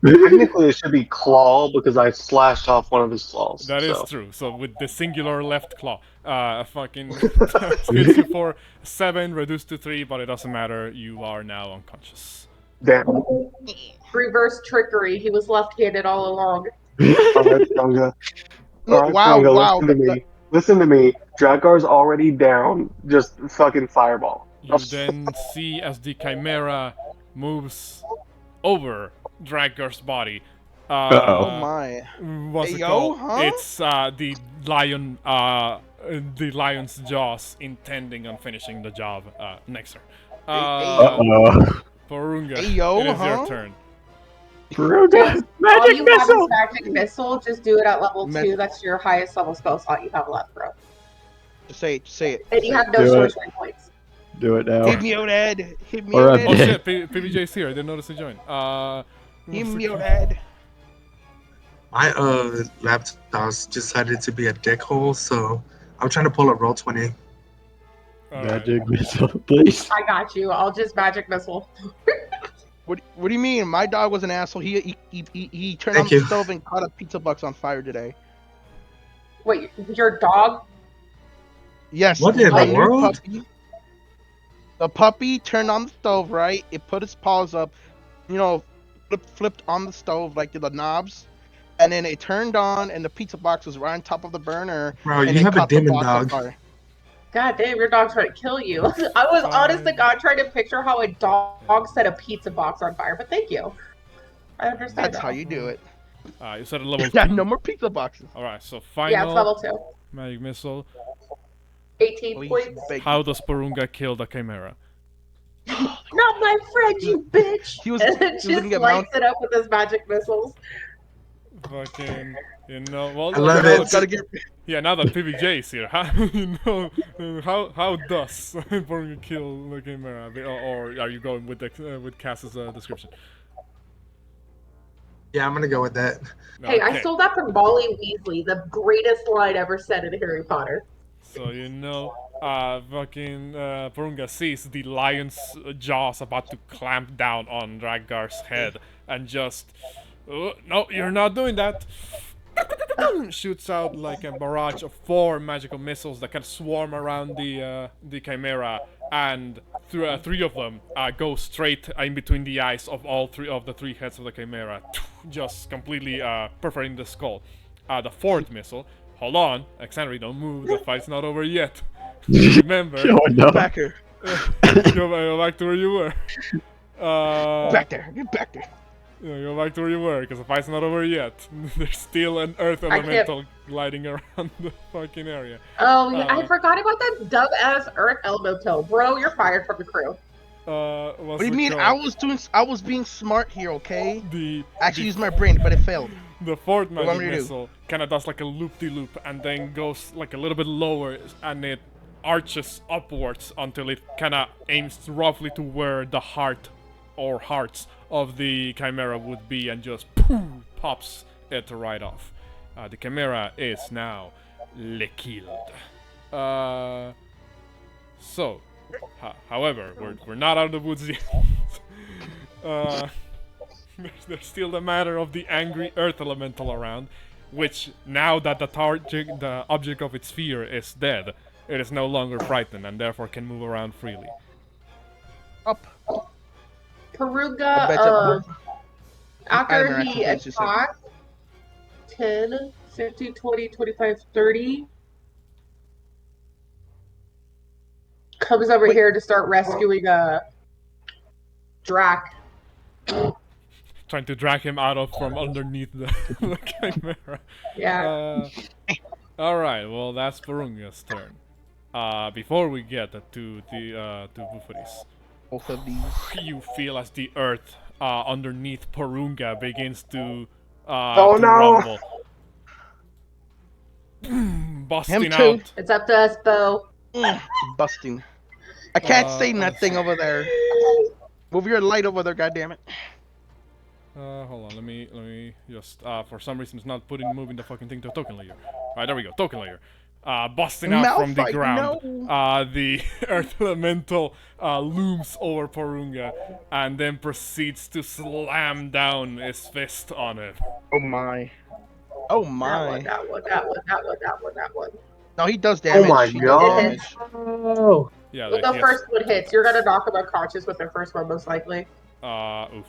C: Technically, it should be claw because I slashed off one of his claws.
A: That is
C: so.
A: true. So with the singular left claw, fucking hits you for 7, reduced to 3, but it doesn't matter. You are now unconscious.
C: Damn.
E: Reverse trickery. He was left-handed all along.
C: Alright, Porunga. Alright,
B: Wow,
C: Porunga,
B: wow.
C: listen to me. Listen to me. Drakgar's already down. Just fucking fireball.
A: You then see as the Chimera moves over Drakgar's body.
B: Oh my.
A: What's
B: Hey,
A: it
B: yo,
A: called?
B: huh?
A: It's the lion, the lion's jaws intending on finishing the job next turn.
D: Uh-oh.
A: Porunga,
B: Hey, yo,
A: it is your
B: huh?
A: turn.
D: Porunga.
E: All
D: Magic
E: you have is
D: missile.
E: magic missile. Just do it at level 2.
B: Magic-
E: That's your highest level spell slot you have left, bro.
B: Just say it. Say it.
E: And
B: say
E: you
B: it.
E: have no
D: Do it.
E: sorcery points.
D: Do it now.
B: Hit me out, Ed. Hit me
D: Or
B: out,
D: a
A: Oh
B: Ed.
A: shit, PBJ's here. I didn't notice he joined.
B: Hit
A: what's
B: me
A: it
B: out,
A: called?
B: Ed.
F: My laptop decided to be a dickhole, so I'm trying to pull a roll 20.
A: Alright.
D: Magic missile, please.
E: I got you. I'll just magic missile.
B: What do you mean? My dog was an asshole. He turned
F: Thank
B: on the
F: you.
B: stove and caught a pizza box on fire today.
E: Wait, your dog?
B: Yes.
F: What in
B: my
F: the
B: new
F: world?
B: Puppy, the puppy turned on the stove, right? It put its paws up, flipped on the stove like the knobs, and then it turned on, and the pizza box was right on top of the burner,
F: Bro,
B: and
F: you
B: it
F: have a
B: caught the
F: demon
B: box on
F: dog.
B: fire.
E: God damn, your dog's trying to kill you. I was honest to God trying to picture how a dog set a pizza box on fire, but thank you. I understand.
B: That's how you do it.
A: You said a level
B: Yeah,
A: 2.
B: no more pizza boxes.
A: Alright, so
E: Yeah, it's
A: final
E: level 2.
A: magic missile.
E: 18
B: Please,
E: points.
B: beg
A: How does Porunga kill the Chimera?
E: Not my friend, you bitch!
B: He was-
E: and then
B: he was
E: just
B: looking at
E: lights it up with his magic missiles.
A: Fucking, well,
F: I love
A: now
F: it.
A: that-
B: Gotta get
A: Yeah, now that PBJ is here, how does Porunga kill the Chimera? Or are you going with with Cass's description?
F: Yeah, I'm gonna go with that.
E: Hey, I
A: Okay.
E: stole that from Molly Weasley, the greatest line ever said in Harry Potter.
A: So Porunga sees the lion's jaws about to clamp down on Drakgar's head, and just, no, you're not doing that. Shoots out like a barrage of 4 magical missiles that can swarm around the Chimera, and 3 of them go straight in between the eyes of all 3 of the 3 heads of the Chimera, just completely perforating the skull. The fourth missile. Hold on, Alexander, don't move. The fight's not over yet. Remember.
D: Oh, no.
B: Back here.
A: Go back to where you were.
B: Back there. Get back there.
A: Go back to where you were, because the fight's not over yet. There's still an earth elemental gliding around the fucking area.
E: Oh, yeah, I forgot about that dumb-ass earth elemental. Bro, you're fired from the crew.
B: What do you mean? I was being smart here, okay? Actually
A: the,
B: used my brain, but it failed.
A: The fourth
B: What
A: magic
B: do you do?
A: missile kind of does like a loop-de-loop and then goes like a little bit lower and it arches upwards until it kind of aims roughly to where the heart or hearts of the Chimera would be and just poof, pops it right off. The Chimera is now killed. However, we're not out of the woods yet. There's still the matter of the angry earth elemental around, which now that the object of its fear is dead, it is no longer frightened and therefore can move around freely.
B: Up.
E: Porunga, after
B: Interaction
E: he
B: phase, you said.
E: attacks 10, 15, 20, 25, 30, comes over here to start rescuing Drak.
A: Trying to drag him out of from underneath the Chimera.
E: Yeah.
A: Alright, well that's Porunga's turn. Before we get to Bouxfhades,
B: Both of these.
A: you feel as the earth underneath Porunga begins to
C: Oh,
A: to
C: no.
A: rumble. Busting
B: Him too.
A: out.
E: It's up to us, Bo.
B: Busting. I can't say nothing over there. Move your light over there, goddammit.
A: Hold on, let me just for some reason it's not moving the fucking thing to token layer. Alright, there we go, token layer. Busting out from the
B: Malphite,
A: ground.
B: no.
A: The earth elemental looms over Porunga and then proceeds to slam down his fist on it.
B: Oh my. Oh my.
E: That one.
B: No, he does damage.
C: my
B: He does
C: God.
B: damage.
C: Oh.
A: Yeah,
E: When the first one hits, you're gonna knock him unconscious with the first one, most likely.
A: oof. Oh,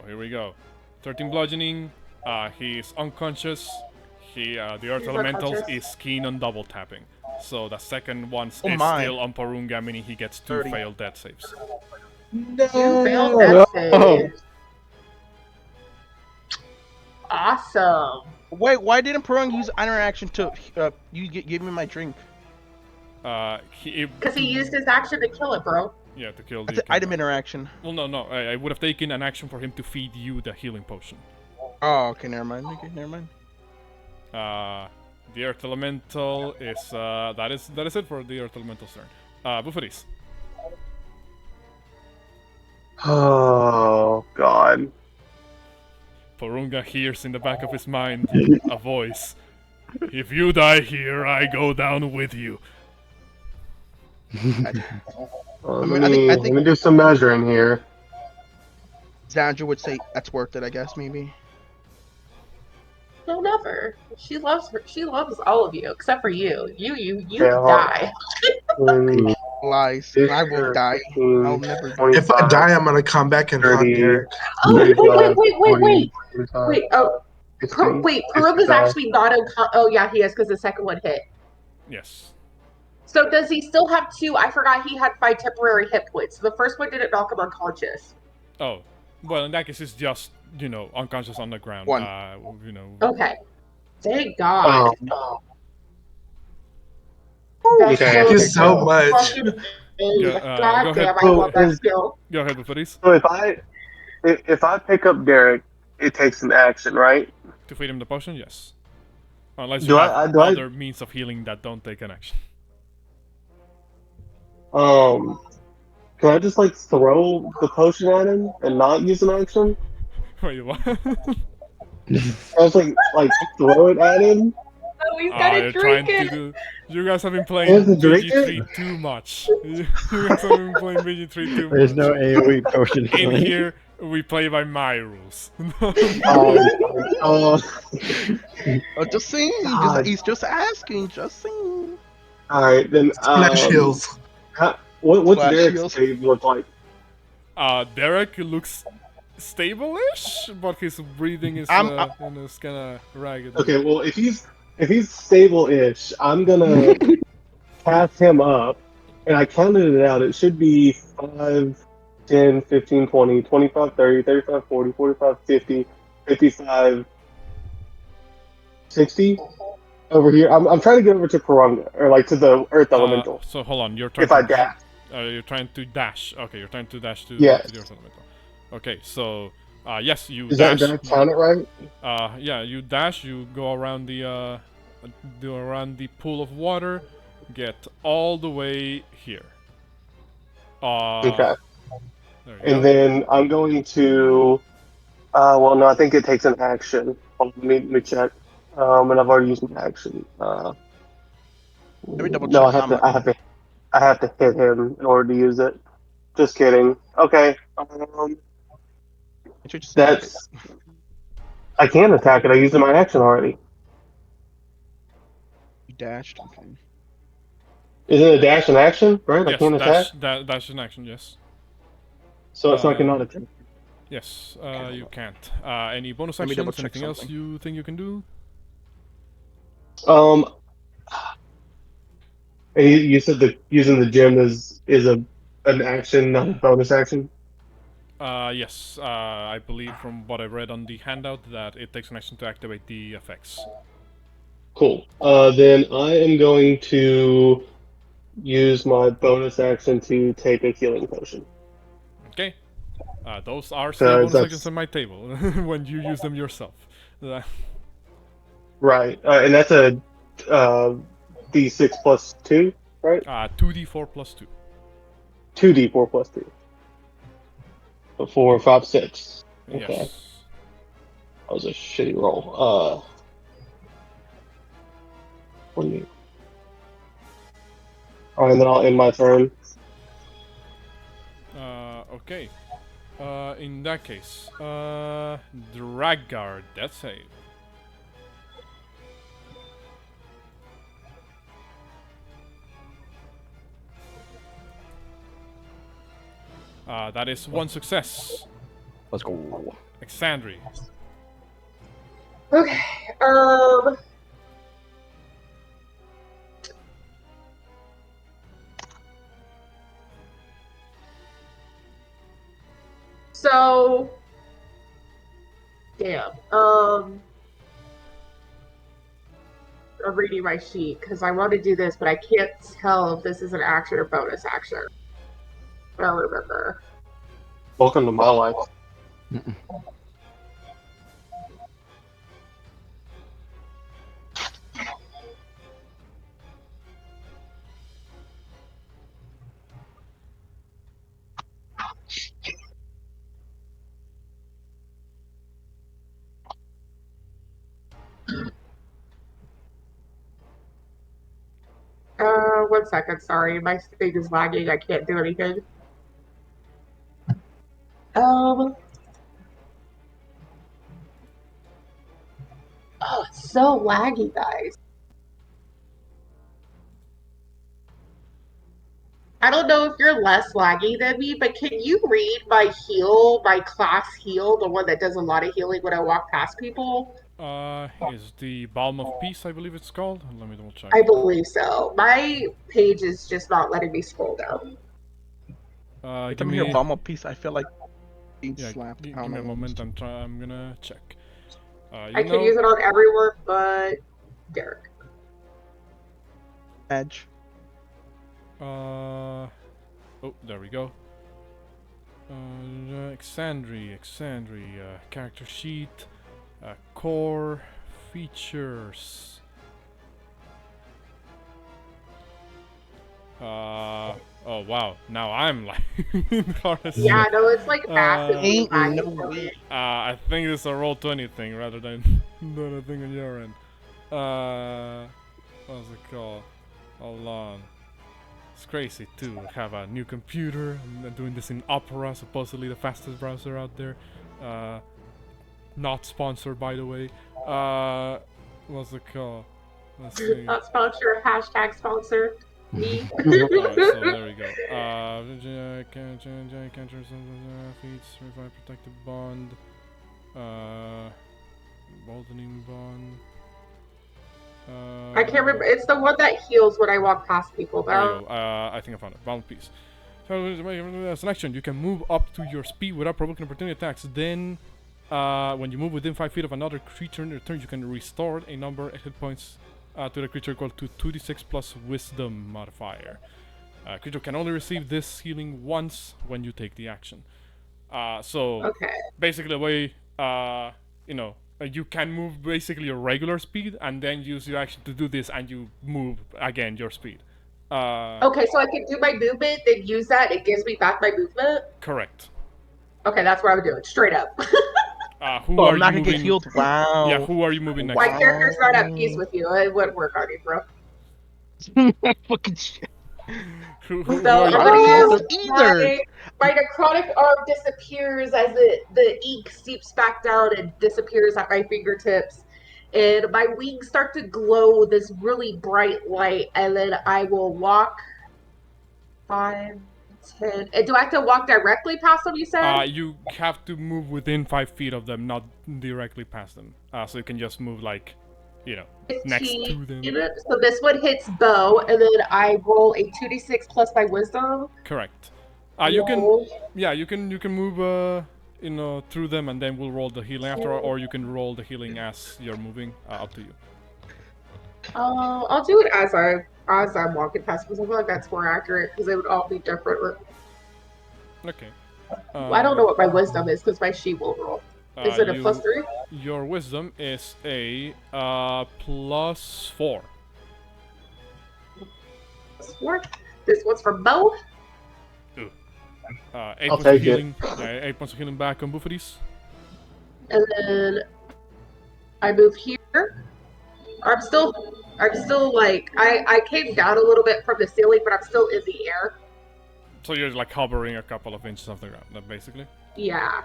A: here we go. 13 bludgeoning. He's unconscious. The earth
E: He's
A: elemental
E: unconscious.
A: is keen on double tapping. So the second one is
B: my.
A: still on Porunga, meaning he gets 2
B: 30.
A: failed death saves.
E: You failed that save. Awesome.
B: Wait, why didn't Porunga use interaction to give me my drink?
E: Because he used his action to kill it, bro.
A: Yeah, to kill
B: That's
A: the
B: an item interaction.
A: Well, no. I would have taken an action for him to feed you the healing potion.
B: Oh, okay, never mind. Okay, never mind.
A: The earth elemental is that is it for the earth elemental's turn. Bouxfhades.
C: Oh, God.
A: Porunga hears in the back of his mind a voice. If you die here, I go down with you.
C: Let me do some measuring here.
B: Xandra would say that's worth it, I guess, maybe.
E: No, never. She loves all of you, except for you. You
C: Yeah,
E: die.
B: Lies. I will die. I'll never die.
F: If I die, I'm gonna come back and haunt
C: 30.
F: Derek.
E: Oh, wait.
C: 45,
E: Wait, oh,
C: 50,
E: wait, Puruma's
C: 55.
E: actually not oh yeah, he is, because the second one hit.
A: Yes.
E: So does he still have 2? I forgot he had 5 temporary hit points. The first one didn't knock him unconscious.
A: Oh, well, in that case, it's just unconscious on the ground.
B: One.
E: Okay. Thank God. That's
C: Okay.
F: Thank you so much.
E: fucking
A: Go
E: God
A: ahead.
E: damn, I love that skill.
A: Go ahead, Bouxfhades.
C: So if I pick up Derek, it takes an action, right?
A: To feed him the potion, yes. Unless you
C: Do
A: have
C: I-
A: other means of healing that don't take an action.
C: Can I just throw the potion at him and not use an action?
A: Wait, what?
C: I was throw it at him.
E: Oh, he's gotta
A: You're
E: drink
A: trying
E: it.
A: to do... You guys have been
C: He has
A: playing
C: to drink it?
A: BG3 too much. You guys have been playing BG3 too much.
D: There's no AoE potion
A: In
D: healing.
A: here, we play by my rules.
B: Oh, just saying.
C: God.
B: He's just asking. Just saying.
C: All right, then.
F: Splash heals.
C: What's
B: Flash
C: Derek's
B: heals.
C: save look like?
A: Derek looks stable-ish, but his breathing is
B: I'm-
A: kind of ragged.
C: Okay, well, if he's stable-ish, I'm gonna cast him up, and I counted it out. It should be 5, 10, 15, 20, 25, 30, 35, 40, 45, 50, 55, 60 over here. I'm trying to get over to Porunga, or like to the Earth Elemental.
A: So hold on,
C: If I dash.
A: you're trying to dash. Okay, you're trying to dash to
C: Yes.
A: the Earth Elemental. Okay, so yes, you
C: Is
A: dash.
C: that, did I count it right?
A: Yeah, you dash. You go around the pool of water, get all the way here.
C: Okay.
A: There you
C: And
A: go.
C: then I'm going to. Well, no, I think it takes an action. Hold on, let me check. And I've already used my action.
B: Let me double
C: No,
B: check.
C: I have to hit him in order to use it. Just kidding. Okay.
B: Can't you just attack it?
C: That's. I can attack it. I used my action already.
B: You dashed. Okay.
C: Isn't it a dash in action? Right? I
A: Yes,
C: can't attack.
A: dash in action. Yes.
C: So I cannot attack.
A: Yes, you can't. Any bonus
B: Let me double
A: actions?
B: check
A: Anything else
B: something.
A: you think you can do?
C: And you said that using the gem is an action, not a bonus action.
A: Yes. I believe from what I read on the handout that it takes an action to activate the effects.
C: Cool. Then I am going to use my bonus action to take a healing potion.
A: Okay. Those are still
C: Because
A: bonus actions
C: that's
A: on my table when you use them yourself.
C: right, and that's a D6 plus 2, right?
A: 2d4 plus 2.
C: 2d4 plus 2. So 4, 5, 6. Okay,
A: Yes.
C: that was a shitty roll. What do you? All right, and then I'll end my turn.
A: Okay. In that case, Drakgar, death save. That is one success.
D: Let's go.
A: Exandri.
E: Okay. So, damn. I'm reading my sheet because I want to do this, but I can't tell if this is an action or bonus action. I don't remember.
C: Welcome to my life.
E: One second. Sorry, my thing is lagging. I can't do anything. Oh, it's so laggy, guys. I don't know if you're less laggy than me, but can you read my heal, my class heal, the one that does a lot of healing when I walk past people?
A: Is the Balm of Peace, I believe it's called? Let me double check.
E: I believe so. My page is just not letting me scroll down.
B: Every
A: Give
B: time I hear
A: me,
B: bomb up piece, I feel like being
A: yeah,
B: slapped. I
A: give
B: don't
A: me a
B: know.
A: moment. I'm gonna check.
E: I can use it on everyone but Derek.
B: Edge.
A: Oh, there we go. Exandri, character sheet, core features. Oh wow, now I'm like
E: Yeah, no, it's like massively
B: Ain't
E: laggy
B: no
E: for
B: way.
E: me.
A: I think this is a Roll20 thing rather than a thing on your end. What's it called? Hold on. It's crazy to have a new computer and doing this in Opera, supposedly the fastest browser out there. Not sponsored, by the way. What's it called? Let's see.
E: Not sponsor, hashtag sponsor. Me.
A: Alright, so there we go. Feats, revive, protective bond. Boldening bond.
E: I can't remember. It's the one that heals when I walk past people.
A: There you go. I think I found it. Bound piece. So as an action, you can move up to your speed without provoking opportunity attacks. Then, when you move within 5 feet of another creature in your turn, you can restore a number of hit points to the creature equal to 2d6 plus Wisdom modifier. Creature can only receive this healing once when you take the action. So basically, the way you can move basically your regular speed and then use your action to do this, and you move again your speed.
E: Okay, so I can do my movement, then use that. It gives me back my movement.
A: Correct.
E: Okay, that's what I would do. Straight up.
A: Who are
B: I'm not
A: you
B: gonna get
A: moving?
B: healed. Wow.
A: Yeah, who are you moving next?
E: My
A: to?
E: character's not at peace with you. It wouldn't work on you, bro.
B: Fucking shit.
A: Who
E: So
A: are
E: I'm
A: you?
E: gonna use
B: Either.
E: my necrotic arm disappears as the ink seeps back down and disappears at my fingertips. And my wings start to glow this really bright light, and then I will walk 5, 10. And do I have to walk directly past them, you said?
A: You have to move within 5 feet of them, not directly past them. So you can just move like, next to them.
E: So this one hits bow, and then I roll a 2d6 plus my wisdom.
A: Correct. You can move through them, and then we'll roll the healing after, or you can roll the healing as you're moving. Up to you.
E: I'll do it as I'm walking past, because I feel like that's more accurate, because they would all be different.
A: Okay.
E: I don't know what my wisdom is, because my sheet will roll. Is it a +3?
A: Your wisdom is a +4.
E: +4? This one's for bow?
A: 8
C: I'll
A: points of
C: take it.
A: healing. Yeah, 8 points of healing back on Bouxfhades.
E: And then I move here. I'm still like, I came down a little bit from the ceiling, but I'm still in the air.
A: So you're like hovering a couple of inches off the ground, basically.
E: Yeah.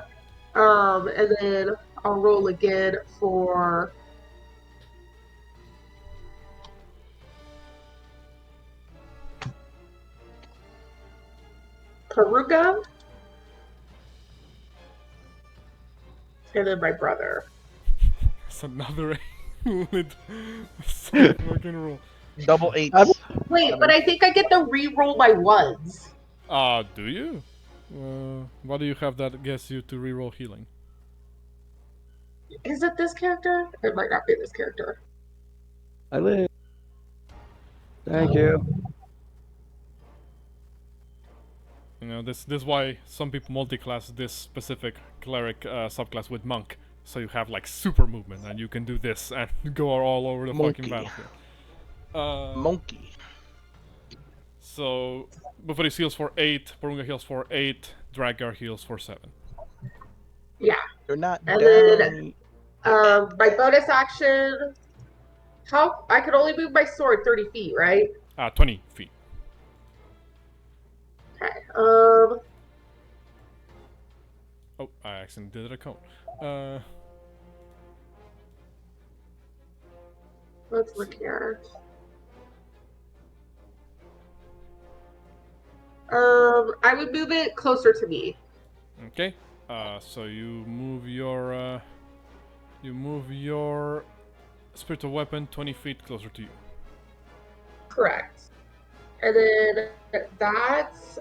E: And then I'll roll again for Porunga. And then my brother.
A: It's another with fucking roll.
B: Double 8.
E: Wait, but I think I get to re-roll my ones.
A: Do you? Why do you have that gets you to reroll healing?
E: Is it this character? It might not be this character.
D: I live. Thank you.
A: This is why some people multi-class this specific cleric subclass with monk. So you have like super movement, and you can do this and go all over the fucking battlefield.
B: Monkey.
A: So Bouxfhades heals for 8, Porunga heals for 8, Drakgar heals for 7.
E: Yeah.
B: You're not
E: And
B: down.
E: then, my bonus action. I could only move my sword 30 feet, right?
A: 20 feet.
E: Okay.
A: Oh, I accidentally did a cone.
E: Let's look here. I would move it closer to me.
A: Okay. So you move your spiritual weapon 20 feet closer to you.
E: Correct. And then that's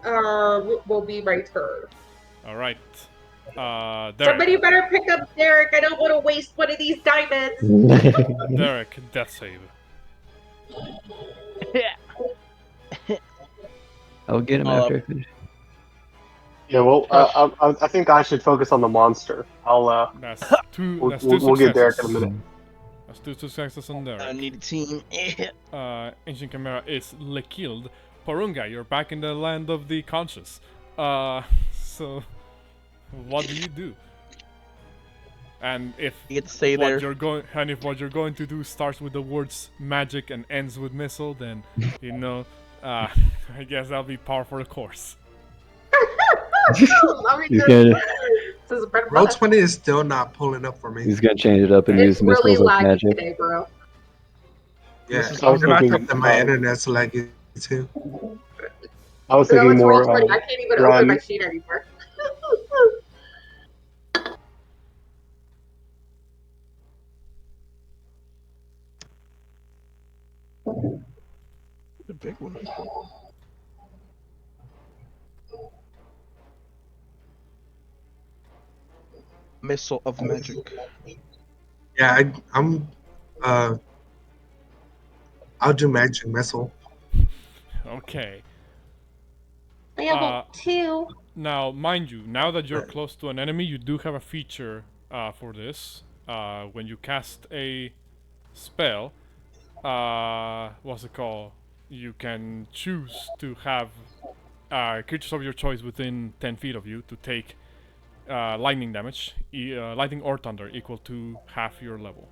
E: will be my turn.
A: All right. Derek.
E: Somebody better pick up Derek. I don't want to waste one of these diamonds.
A: Derek, death save.
D: I'll get him after I finish.
C: Yeah, well, I think I should focus on the monster.
A: That's two.
C: We'll,
A: That's 2
C: we'll,
A: successes.
C: we'll get Derek in a minute.
A: That's 2 successes on Derek.
B: I need a team.
A: Ancient Chimera is killed. Porunga, you're back in the land of the conscious. So what do you do? And if
B: You get to stay
A: what
B: there.
A: you're going to do starts with the words magic and ends with missile, then I guess that'll be par for the course.
F: Roll 20 is still not pulling up for me.
D: He's gonna change it up and
E: It's
D: use missiles
E: really
D: like
E: laggy
D: magic.
E: today, bro.
F: Yeah,
C: This is how
F: I'm not
C: thinking
F: up to my
C: about-
F: internet's laggy too.
C: I was
E: So now
C: thinking
E: it's roll
C: more
E: 20. I can't even open
C: run.
E: my sheet anymore.
B: The big one. Missile of magic.
F: Yeah, I'm. I'll do magic missile.
A: Okay.
E: Level 2.
A: Now, mind you, now that you're close to an enemy, you do have a feature for this. When you cast a spell, what's it called? You can choose to have creatures of your choice within 10 feet of you to take lightning damage, lightning or thunder, equal to half your level.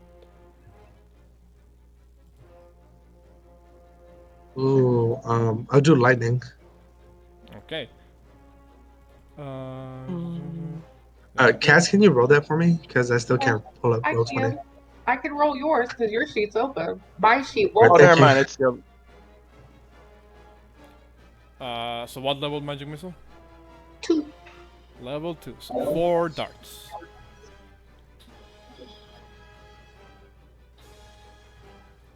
F: Ooh, I'll do lightning.
A: Okay.
F: Cass, can you roll that for me? Because I still can't pull up
E: I
F: roll 20.
E: can. I can roll yours because your sheet's open. My sheet
F: Right,
E: won't.
F: thank
B: never
F: you.
B: mind. It's the
A: So what level magic missile?
E: 2.
A: Level 2. So 4 darts.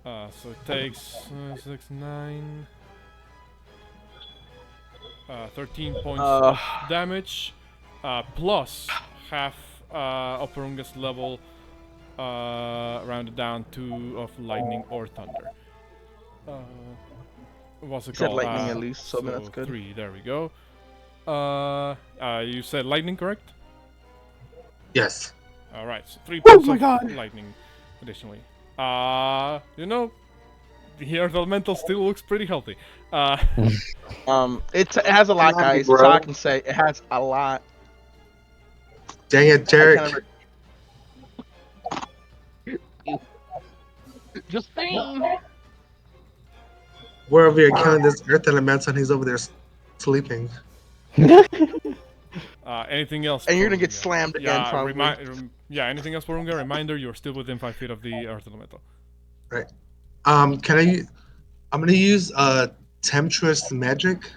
A: So it takes 6, 9, 13 points of damage, plus half of Porunga's level, rounded down to of lightning or thunder. What's it
B: You said
A: called?
B: lightning at least, so I mean, that's good.
A: 3. There we go. You said lightning, correct?
F: Yes.
A: All right. So 3 points of
B: God.
A: lightning, additionally. You know, the Earth Elemental still looks pretty healthy.
B: It has a lot,
C: Come on,
B: guys. That's
C: bro.
B: all I can say. It has a lot.
F: Dang it,
B: I
F: Jarek.
B: can't ever... Just saying.
F: We're over here killing this earth elemental and he's over there sleeping.
A: Anything else?
B: And you're gonna get
A: Porunga?
B: slammed again,
A: Yeah,
B: probably.
A: yeah. Anything else, Porunga? Reminder: you're still within 5 feet of the Earth Elemental.
F: Right. Can I'm gonna use temptress magic.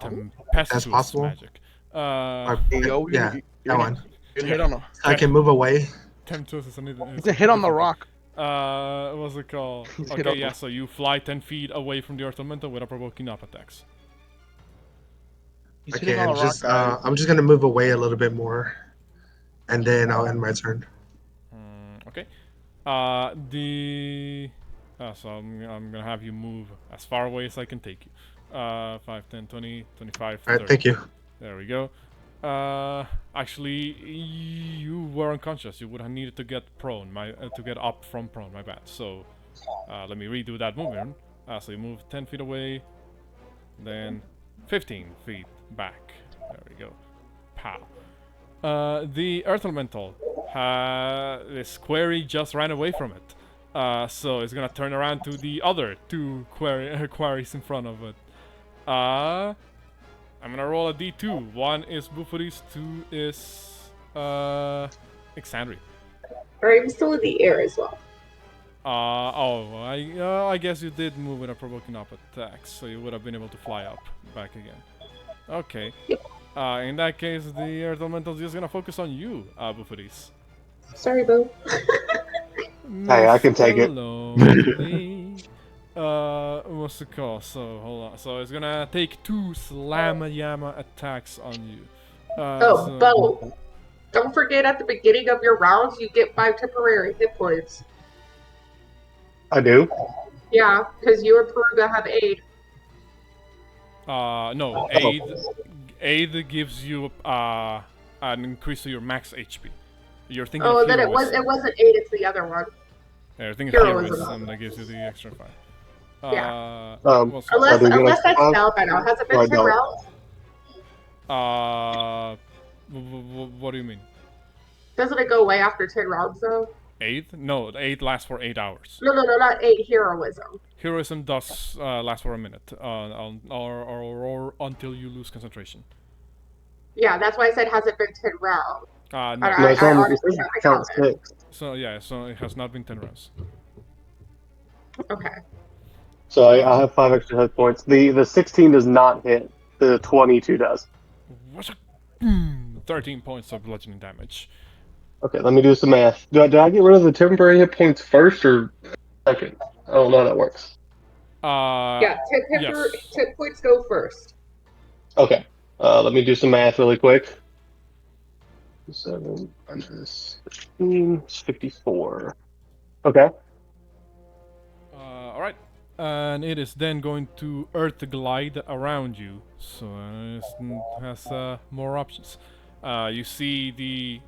A: Tempestuous
F: possible?
A: magic.
B: Hey, yo,
F: Yeah, that one.
B: You're gonna hit on a...
F: I can move away.
A: Tempestuous is
B: He's gonna hit on the rock.
A: What's it called?
B: He's hit
A: Okay,
B: on
A: yeah.
B: the...
A: So you fly 10 feet away from the Earth Elemental without provoking up attacks.
B: He's
F: Okay,
B: hitting on
F: and
B: the rock,
F: just
B: guys.
F: I'm just gonna move away a little bit more, and then I'll end my turn.
A: Okay. So I'm gonna have you move as far away as I can take you. 5, 10, 20, 25,
F: All
A: 30.
F: right, thank you.
A: There we go. Actually, you were unconscious. You would have needed to get prone. To get up from prone. My bad. So, let me redo that movement. So you move 10 feet away, then 15 feet back. There we go. Pow. The Earth Elemental. This query just ran away from it. So it's gonna turn around to the other two quarries in front of it. I'm gonna roll a d2. 1 is Bouxfhades, 2 is Exandria.
E: Or I'm still in the air as well.
A: I guess you did move with a provoking up attacks, so you would have been able to fly up back again. Okay.
E: Yep.
A: In that case, the Earth Elemental is just gonna focus on you, Bouxfhades.
E: Sorry, Boo.
C: Hey, I can take it.
A: What's the call? So hold on. So it's gonna take 2 Slamma-Yama attacks on you.
E: Bo. Don't forget at the beginning of your rounds, you get 5 temporary hit points.
C: I do.
E: Yeah, because you and Puruga have aid.
A: No. Aid gives you an increase to your max HP. You're thinking
E: Oh,
A: of
E: then
A: heroism.
E: it wasn't aid, it's the other one.
A: Yeah, you're thinking of
E: Heroism.
A: heroism that gives you the extra 5.
E: Yeah.
A: Well, so-
C: I do get
E: Unless
C: extra
E: that's
C: 5?
E: spell by now. Has it
C: No, I
E: been 10
C: don't.
E: rounds?
A: What do you mean?
E: Doesn't it go away after 10 rounds, though?
A: 8? No, 8 lasts for 8 hours.
E: No, not 8. Heroism.
A: Heroism does last for a minute, or until you lose concentration.
E: Yeah, that's why I said has it been 10 rounds.
A: No.
C: No, it's only it counts 6.
A: So yeah, so it has not been 10 rounds.
E: Okay.
C: So I have 5 extra hit points. The 16 does not hit. The 22 does.
A: What's a 13 points of bludgeoning damage.
C: Okay, let me do some math. Do I get rid of the temporary hit points first or second? I don't know how that works.
E: Yeah,
A: Yes.
E: tip points go first.
C: Okay, let me do some math really quick. 7 minus 15 is 54. Okay.
A: Alright. And it is then going to Earth Glide around you. So it has more options. You see the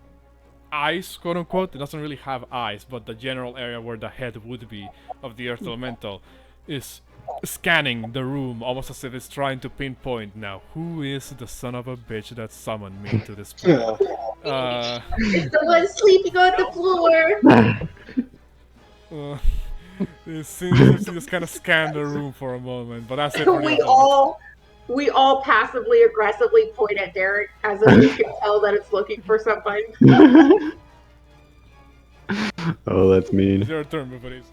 A: eyes, quote unquote. It doesn't really have eyes, but the general area where the head would be of the Earth Elemental is scanning the room almost as if it's trying to pinpoint now who is the son of a bitch that summoned me to this place.
E: It's the one sleeping on the floor.
A: It seems to just kind of scan the room for a moment, but that's it for the
E: we
A: Earth
E: we all passively aggressively point at Derek as if we can tell that it's looking for something.
D: Oh, that's mean.
A: It's your turn, buddies.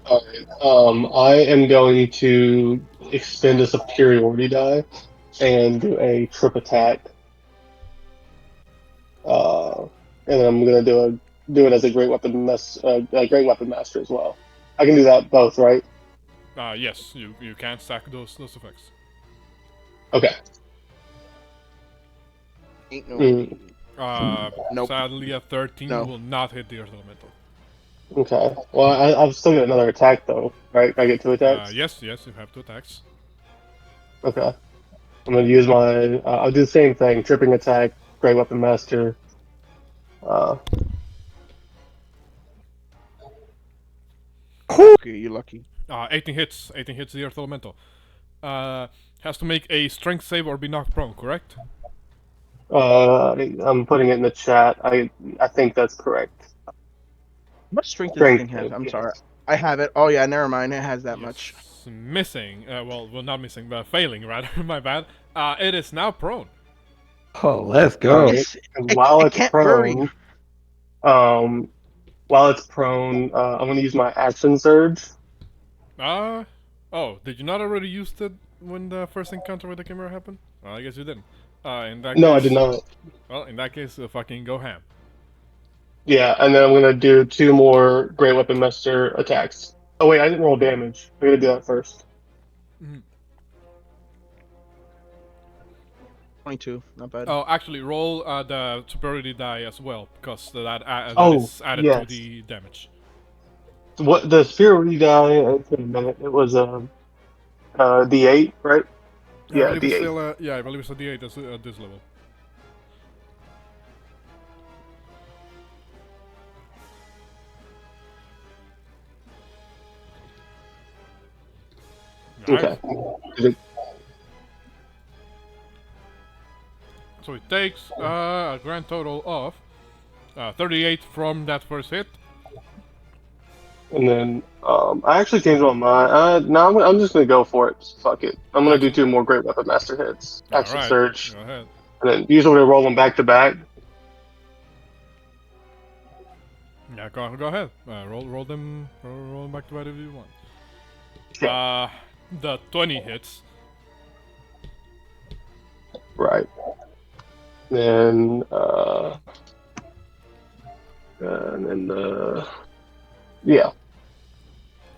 C: Alright, I am going to extend a superiority die and do a trip attack. And then I'm gonna do it as a great weapon master as well. I can do that both, right?
A: Yes, you can stack those effects.
C: Okay.
B: Ain't no way. Nope.
A: Sadly, a 13
B: No.
A: will not hit the Earth Elemental.
C: Okay. Well, I've still got another attack though, right? I get 2 attacks.
A: Yes, you have 2 attacks.
C: Okay. I'm gonna use my. I'll do the same thing: tripping attack, great weapon master.
B: Okay, you're lucky.
A: 18 hits. 18 hits the Earth Elemental. Has to make a strength save or be knocked prone, correct?
C: I'm putting it in the chat. I think that's correct.
B: How much strength does this
C: Strength
B: thing have?
C: save,
B: I'm
C: yes.
B: sorry. I have it. Oh yeah, never mind. It has that much.
A: Missing. Well, not missing, but failing, rather. My bad. It is now prone.
D: Oh, let's go.
B: It's-
C: And
B: it-
C: while
B: it
C: it's
B: can't
C: prone, I'm gonna use my action surge.
A: Oh, did you not already use it when the first encounter with the Chimera happened? Well, I guess you didn't. In that
C: No,
A: case,
C: I did not.
A: Well, in that case, fucking go ham.
C: Yeah, and then I'm gonna do 2 more great weapon master attacks. Oh wait, I didn't roll damage. I'm gonna do that first.
B: 22. Not bad.
A: Oh, actually, roll the superiority die as well, because that
C: Oh,
A: is added
C: yes.
A: to the damage.
C: What the superiority die? It's been a minute. It was D8, right?
A: I
C: Yeah,
A: believe it's
C: D8.
A: still I believe it's a D8 at this level.
C: Okay.
A: So it takes a grand total of 38 from that first hit.
C: And then I actually changed my mind. No, I'm just gonna go for it. Fuck it. I'm gonna do 2 more great weapon master hits. Action
A: Alright,
C: surge,
A: go ahead.
C: and then usually we roll them back to back.
A: Yeah, go ahead. Roll them back to whatever you want.
C: Yeah.
A: The 20 hits.
C: Right. Then and then yeah.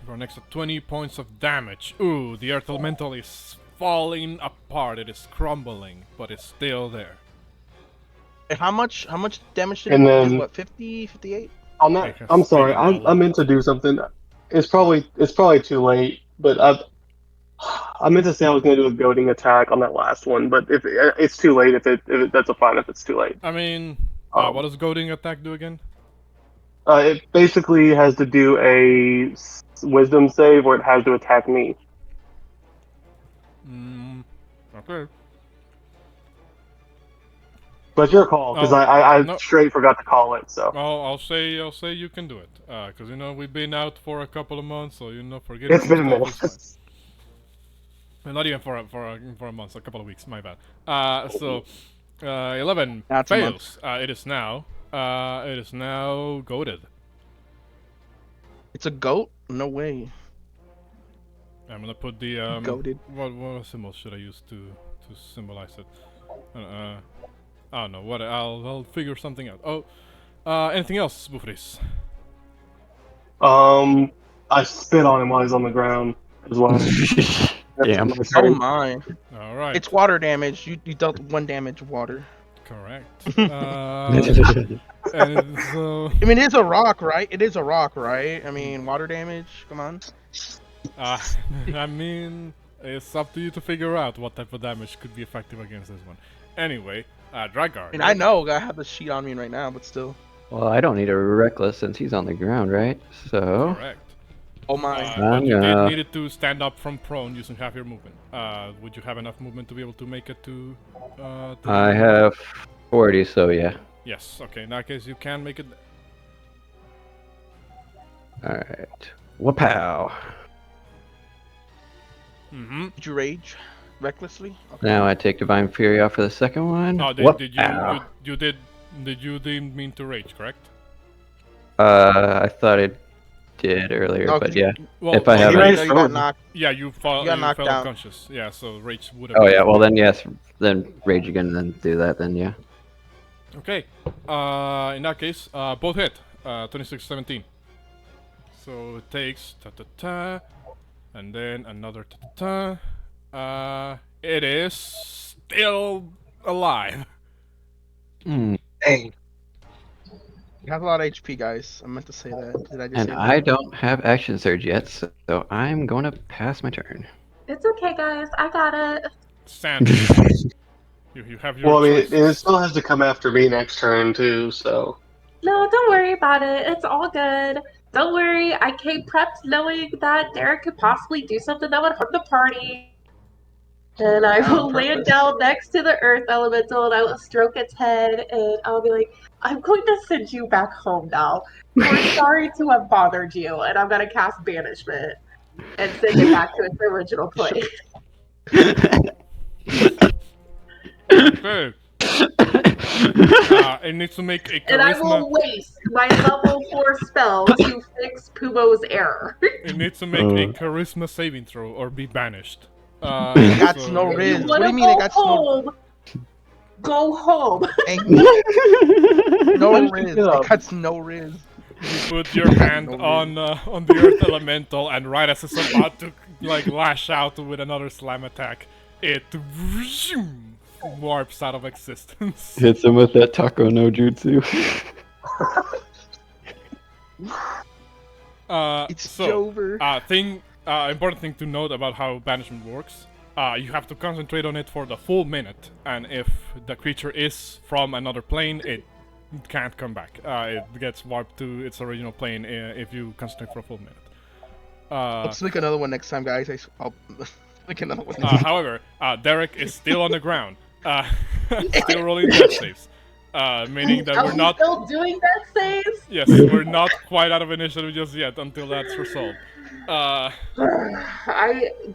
A: For next to 20 points of damage. Ooh, the Earth Elemental is falling apart. It is crumbling, but it's still there.
B: How much damage did
C: And
B: it
C: then-
B: do? What, 50, 58?
C: I'm sorry. I meant to do something. It's probably too late, but I meant to say I was going to do a goading attack on that last one, but if it's too late, if that's fine if it's too late.
A: I mean, what does goading attack do again?
C: It basically has to do a wisdom save, or it has to attack me.
A: Okay.
C: But it's your call, because I straight forgot to call it. So
A: I'll say you can do it, because we've been out for a couple of months, so forgetting
C: it's been a
A: some
C: minute.
A: stuff is fine. Not even for a month, a couple of weeks. My bad. 11
B: That's a
A: fails. It is now goaded.
B: It's a goat? No way.
A: I'm gonna put the
B: Goated.
A: what symbols should I use to symbolize it? I don't know. What I'll figure something out. Oh, anything else, Bouxfhades?
C: I spit on him while he's on the ground as well.
D: Damn.
C: My
B: Oh
C: turn.
B: my.
A: All right.
B: It's water damage. You dealt 1 damage of water.
A: Correct. And so,
B: I mean, it is a rock, right? It is a rock, right? I mean, water damage. Come on.
A: I mean, it's up to you to figure out what type of damage could be effective against this one. Anyway, Drakgar.
B: I mean, I know I have the sheet on me right now, but still.
D: Well, I don't need a reckless since he's on the ground, right? So
A: Correct.
B: Oh my.
A: But you did
D: gonna-
A: needed to stand up from prone using half your movement. Would you have enough movement to be able to make it to
D: I have 40, so yeah.
A: Yes, okay, in that case you can make it.
D: Alright. Wapow.
A: Mm-hmm.
B: Did you rage recklessly? Okay.
D: Now I take Divine Fury off for the second one.
A: Oh, did you
D: Wapow.
A: you didn't mean to rage, correct?
D: I thought it did earlier,
B: No,
D: but yeah.
A: Well,
D: If I have
C: you
D: a...
C: raised
B: you got
C: forward.
B: knocked.
A: yeah, you
B: You got knocked
A: fell
B: down.
A: unconscious. Yeah, so rage would have.
D: Oh yeah, well then yes, then rage again and then do that then, yeah.
A: Okay. In that case, both hit. 26-17. So it takes ta-ta-ta, and then another ta-ta-ta. It is still alive.
D: Hmm.
C: Dang.
B: You have a lot of HP, guys. I meant to say that. Did I just
D: And
B: say
D: I
B: that?
D: don't have Action Surge yet, so I'm going to pass my turn.
E: It's okay, guys. I got it.
A: Sand. you have your
C: Well, I mean,
A: choices.
C: it still has to come after me next turn too. So
E: No, don't worry about it. It's all good. Don't worry. I came prepped knowing that Derek could possibly do something that would hurt the party. And I
B: On
E: will land
B: purpose.
E: down next to the earth elemental and I will stroke its head and I'll be like, I'm going to send you back home now. We're sorry to have bothered you. And I'm going to cast banishment and send it back to its original place.
A: Okay. It needs to make a
E: And I
A: charisma.
E: will waste my level 4 spell to fix Pumo's error.
A: It needs to make a
D: Uh.
A: charisma saving throw or be banished.
B: That's
A: so
B: no
E: If
B: riz.
E: you
B: What
E: want
B: do
E: to
B: you mean it
E: go
B: got no-
E: home, go home.
B: Ain't no
C: What
B: riz.
C: did you do?
B: It cuts no riz.
A: You put your hand on the earth elemental, and right as it's about to like lash out with another slam attack, it warps out of existence.
D: Hits him with that taco no jutsu.
B: It's
A: So,
B: Jover.
A: important thing to note about how banishment works. You have to concentrate on it for the full minute, and if the creature is from another plane, it can't come back. It gets warped to its original plane if you concentrate for a full minute.
B: Let's make another one next time, guys. I'll make another one. Next time.
A: However, Derek is still on the ground, still rolling death saves, meaning that
E: Are
A: we're
E: we
A: not.
E: still doing that saves?
A: Yes, we're not quite out of initiative just yet until that's resolved.
E: I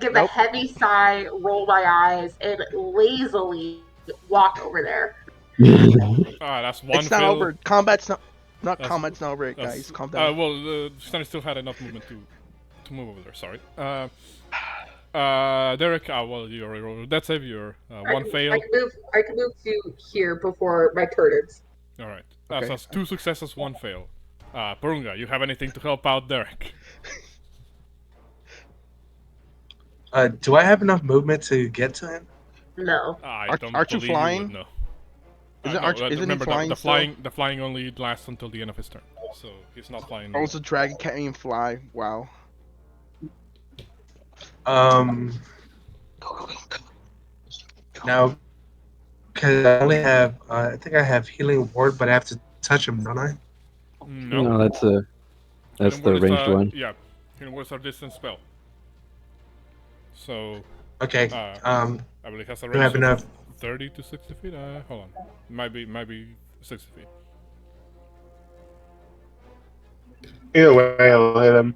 E: give a
B: Nope.
E: heavy sigh, roll my eyes, and lazily walk over there.
A: That's one
B: It's not
A: fail.
B: over. Combat's not.
A: That's-
B: Combat's not over,
A: That's-
B: guys. Calm down.
A: Well, Sunny still had enough movement to move over there. Sorry. Derek. Well, you already rolled that save. You're one fail.
E: I can move to here before my turn ends.
A: All right.
B: Okay.
A: So that's 2 successes, 1 fail. Porunga, you have anything to help out Derek?
F: Do I have enough movement to get to him?
E: No.
A: I
B: Aren't-
A: don't
B: aren't you
A: believe
B: flying?
A: would know.
B: Isn't-
A: No,
B: aren't- isn't he
A: remember
B: flying
A: the
B: still?
A: flying. The flying only lasts until the end of his turn, so he's not flying.
B: Oh, the dragon can't even fly. Wow.
F: Now, because I only have, I think I have healing ward, but I have to touch him, don't I?
A: No,
D: No, that's the
A: Healing
D: the
A: word is,
D: ranged one.
A: Yeah, healing words are distance spell. So
F: Okay.
A: I believe it has a
F: Do I have
A: range of
F: enough?
A: 30 to 60 feet. Hold on, might be 60 feet.
C: either way, I'll hit him.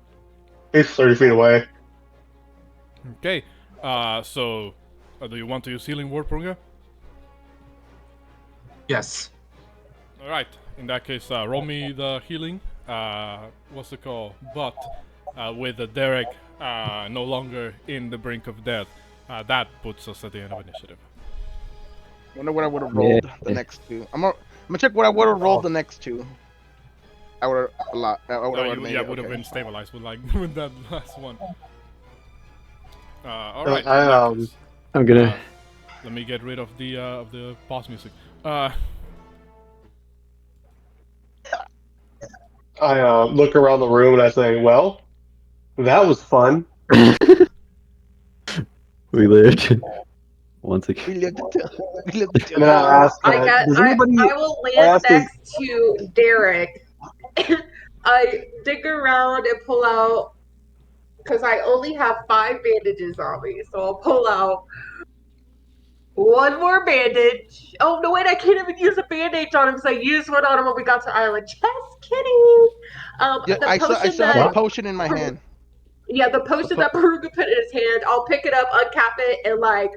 C: He's 30 feet away.
A: Okay. So do you want to use healing word, Porunga?
F: Yes.
A: All right. In that case, roll me the healing. What's it called? But with Derek no longer in the brink of death, that puts us at the end of initiative.
B: Wonder what I would have rolled the next two. I'm gonna check what I would have rolled the next two. I would have a lot. I would have made it.
A: Would have
B: Okay.
A: been stabilized with with that last one. All right.
D: I'm gonna.
A: Let me get rid of the pause music.
C: I look around the room and I say, "Well, that was fun."
D: We lived once
B: We
D: again.
B: lived to
C: And then I ask,
E: I got.
C: "Does anybody?"
E: I will
C: I
E: land
C: asked, "Does
E: next to Derek. I dig around and pull out because I only have 5 bandages on me, so I'll pull out one more bandage. Oh no, wait! I can't even use a bandage on him because I used one on him when we got to Ireland. Just kidding.
B: Yeah,
E: The
B: I
E: potion
B: still have
E: that
B: the potion in my hand.
E: yeah, the potion that Porunga put in his hand. I'll pick it up, uncap it, and like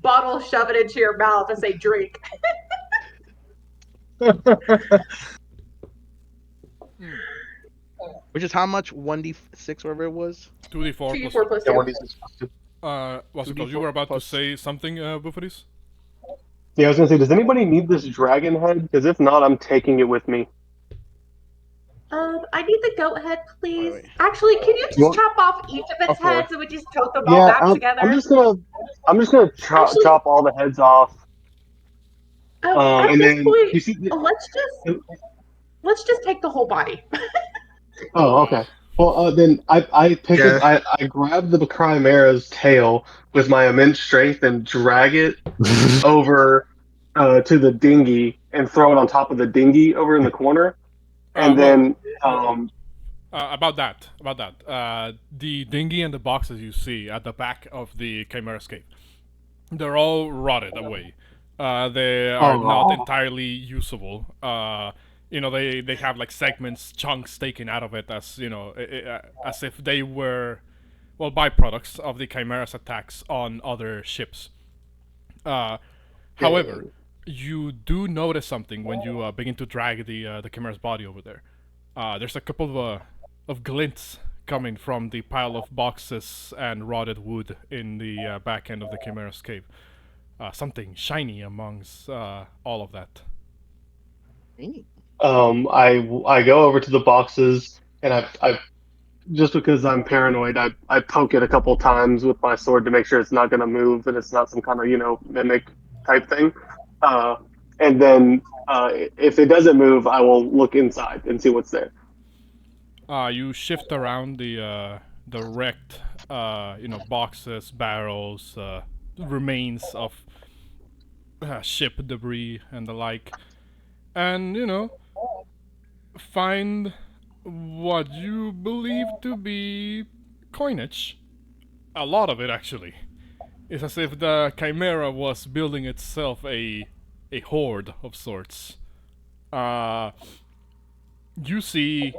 E: bottle shove it into your mouth and say drink.
B: Which is how much? 1d6, whatever it was.
A: 2d4
E: 2d4 plus
C: yeah,
E: 2.
C: what is this?
A: what's it called? You were about to say something, Bouxfhades?
C: Yeah, I was gonna say, does anybody need this dragon head? Because if not, I'm taking it with me.
E: I need the goat head, please.
B: Wait.
E: Actually, can you
C: You
E: just
C: want-
E: chop off each of its
B: Four.
E: heads and we just tote them all
C: Yeah,
E: back together?
C: I'm just gonna
E: Actually-
C: chop all the heads off.
E: At
C: And
E: this
C: then
E: point,
C: you see.
E: let's just take the whole body.
C: Oh, okay. Well, then I pick
F: Yeah.
C: it. I grab the Chimera's tail with my immense strength and drag it over to the dinghy and throw it on top of the dinghy over in the corner. And then
A: About that. The dinghy and the boxes you see at the back of the Chimera escape, they're all rotted away. They are not entirely usable. They have like segments, chunks taken out of it as as if they were, well, byproducts of the Chimera's attacks on other ships. However, you do notice something when you begin to drag the Chimera's body over there. There's a couple of glints coming from the pile of boxes and rotted wood in the back end of the Chimera's cave. Something shiny amongst all of that.
C: I go over to the boxes and I just because I'm paranoid, I poke it a couple times with my sword to make sure it's not going to move and it's not some kind of mimic type thing. And then if it doesn't move, I will look inside and see what's there.
A: You shift around the wrecked boxes, barrels, remains of ship debris and the like, and find what you believe to be coinage. A lot of it, actually. It's as if the Chimera was building itself a hoard of sorts. You see,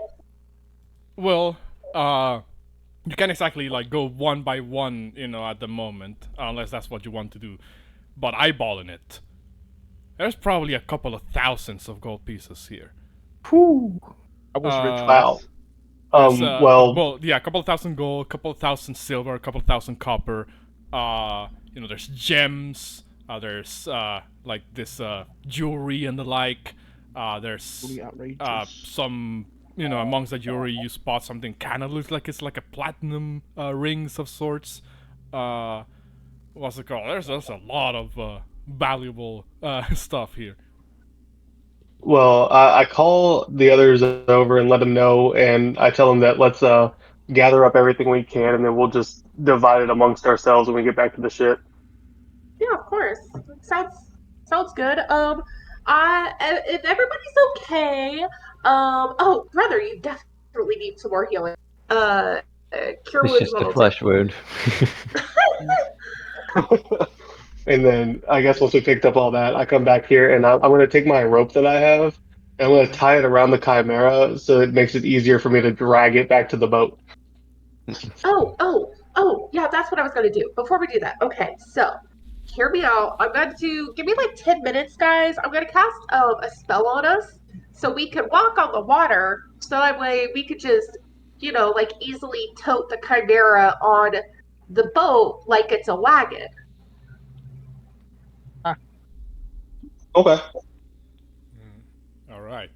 A: well, you can't exactly like go one by one, at the moment, unless that's what you want to do. But eyeballing it, there's probably a couple of thousands of gold pieces here.
B: I was rich.
C: Wow.
A: A couple of thousand gold, a couple of thousand silver, a couple of thousand copper. There's gems. There's like this jewelry and the like. There's some, amongst the jewelry you spot something kind of looks like it's like a platinum rings of sorts. What's it called? There's a lot of valuable stuff here.
C: Well, I call the others over and let them know, and I tell them that let's gather up everything we can, and then we'll just divide it amongst ourselves when we get back to the ship.
E: Yeah, of course. Sounds good. If everybody's okay, oh, brother, you definitely need some more healing. Cure
D: It's
E: wounds
D: just a
E: level
D: flesh wound.
C: And then I guess once we picked up all that, I come back here and I'm going to take my rope that I have and I'm going to tie it around the Chimera so it makes it easier for me to drag it back to the boat.
E: Oh, yeah, that's what I was going to do. Before we do that, okay, so hear me out. I'm going to give me like 10 minutes, guys. I'm going to cast a spell on us so we can walk on the water. So that way we could just like easily tote the Chimera on the boat like it's a wagon.
C: Okay.
A: All right.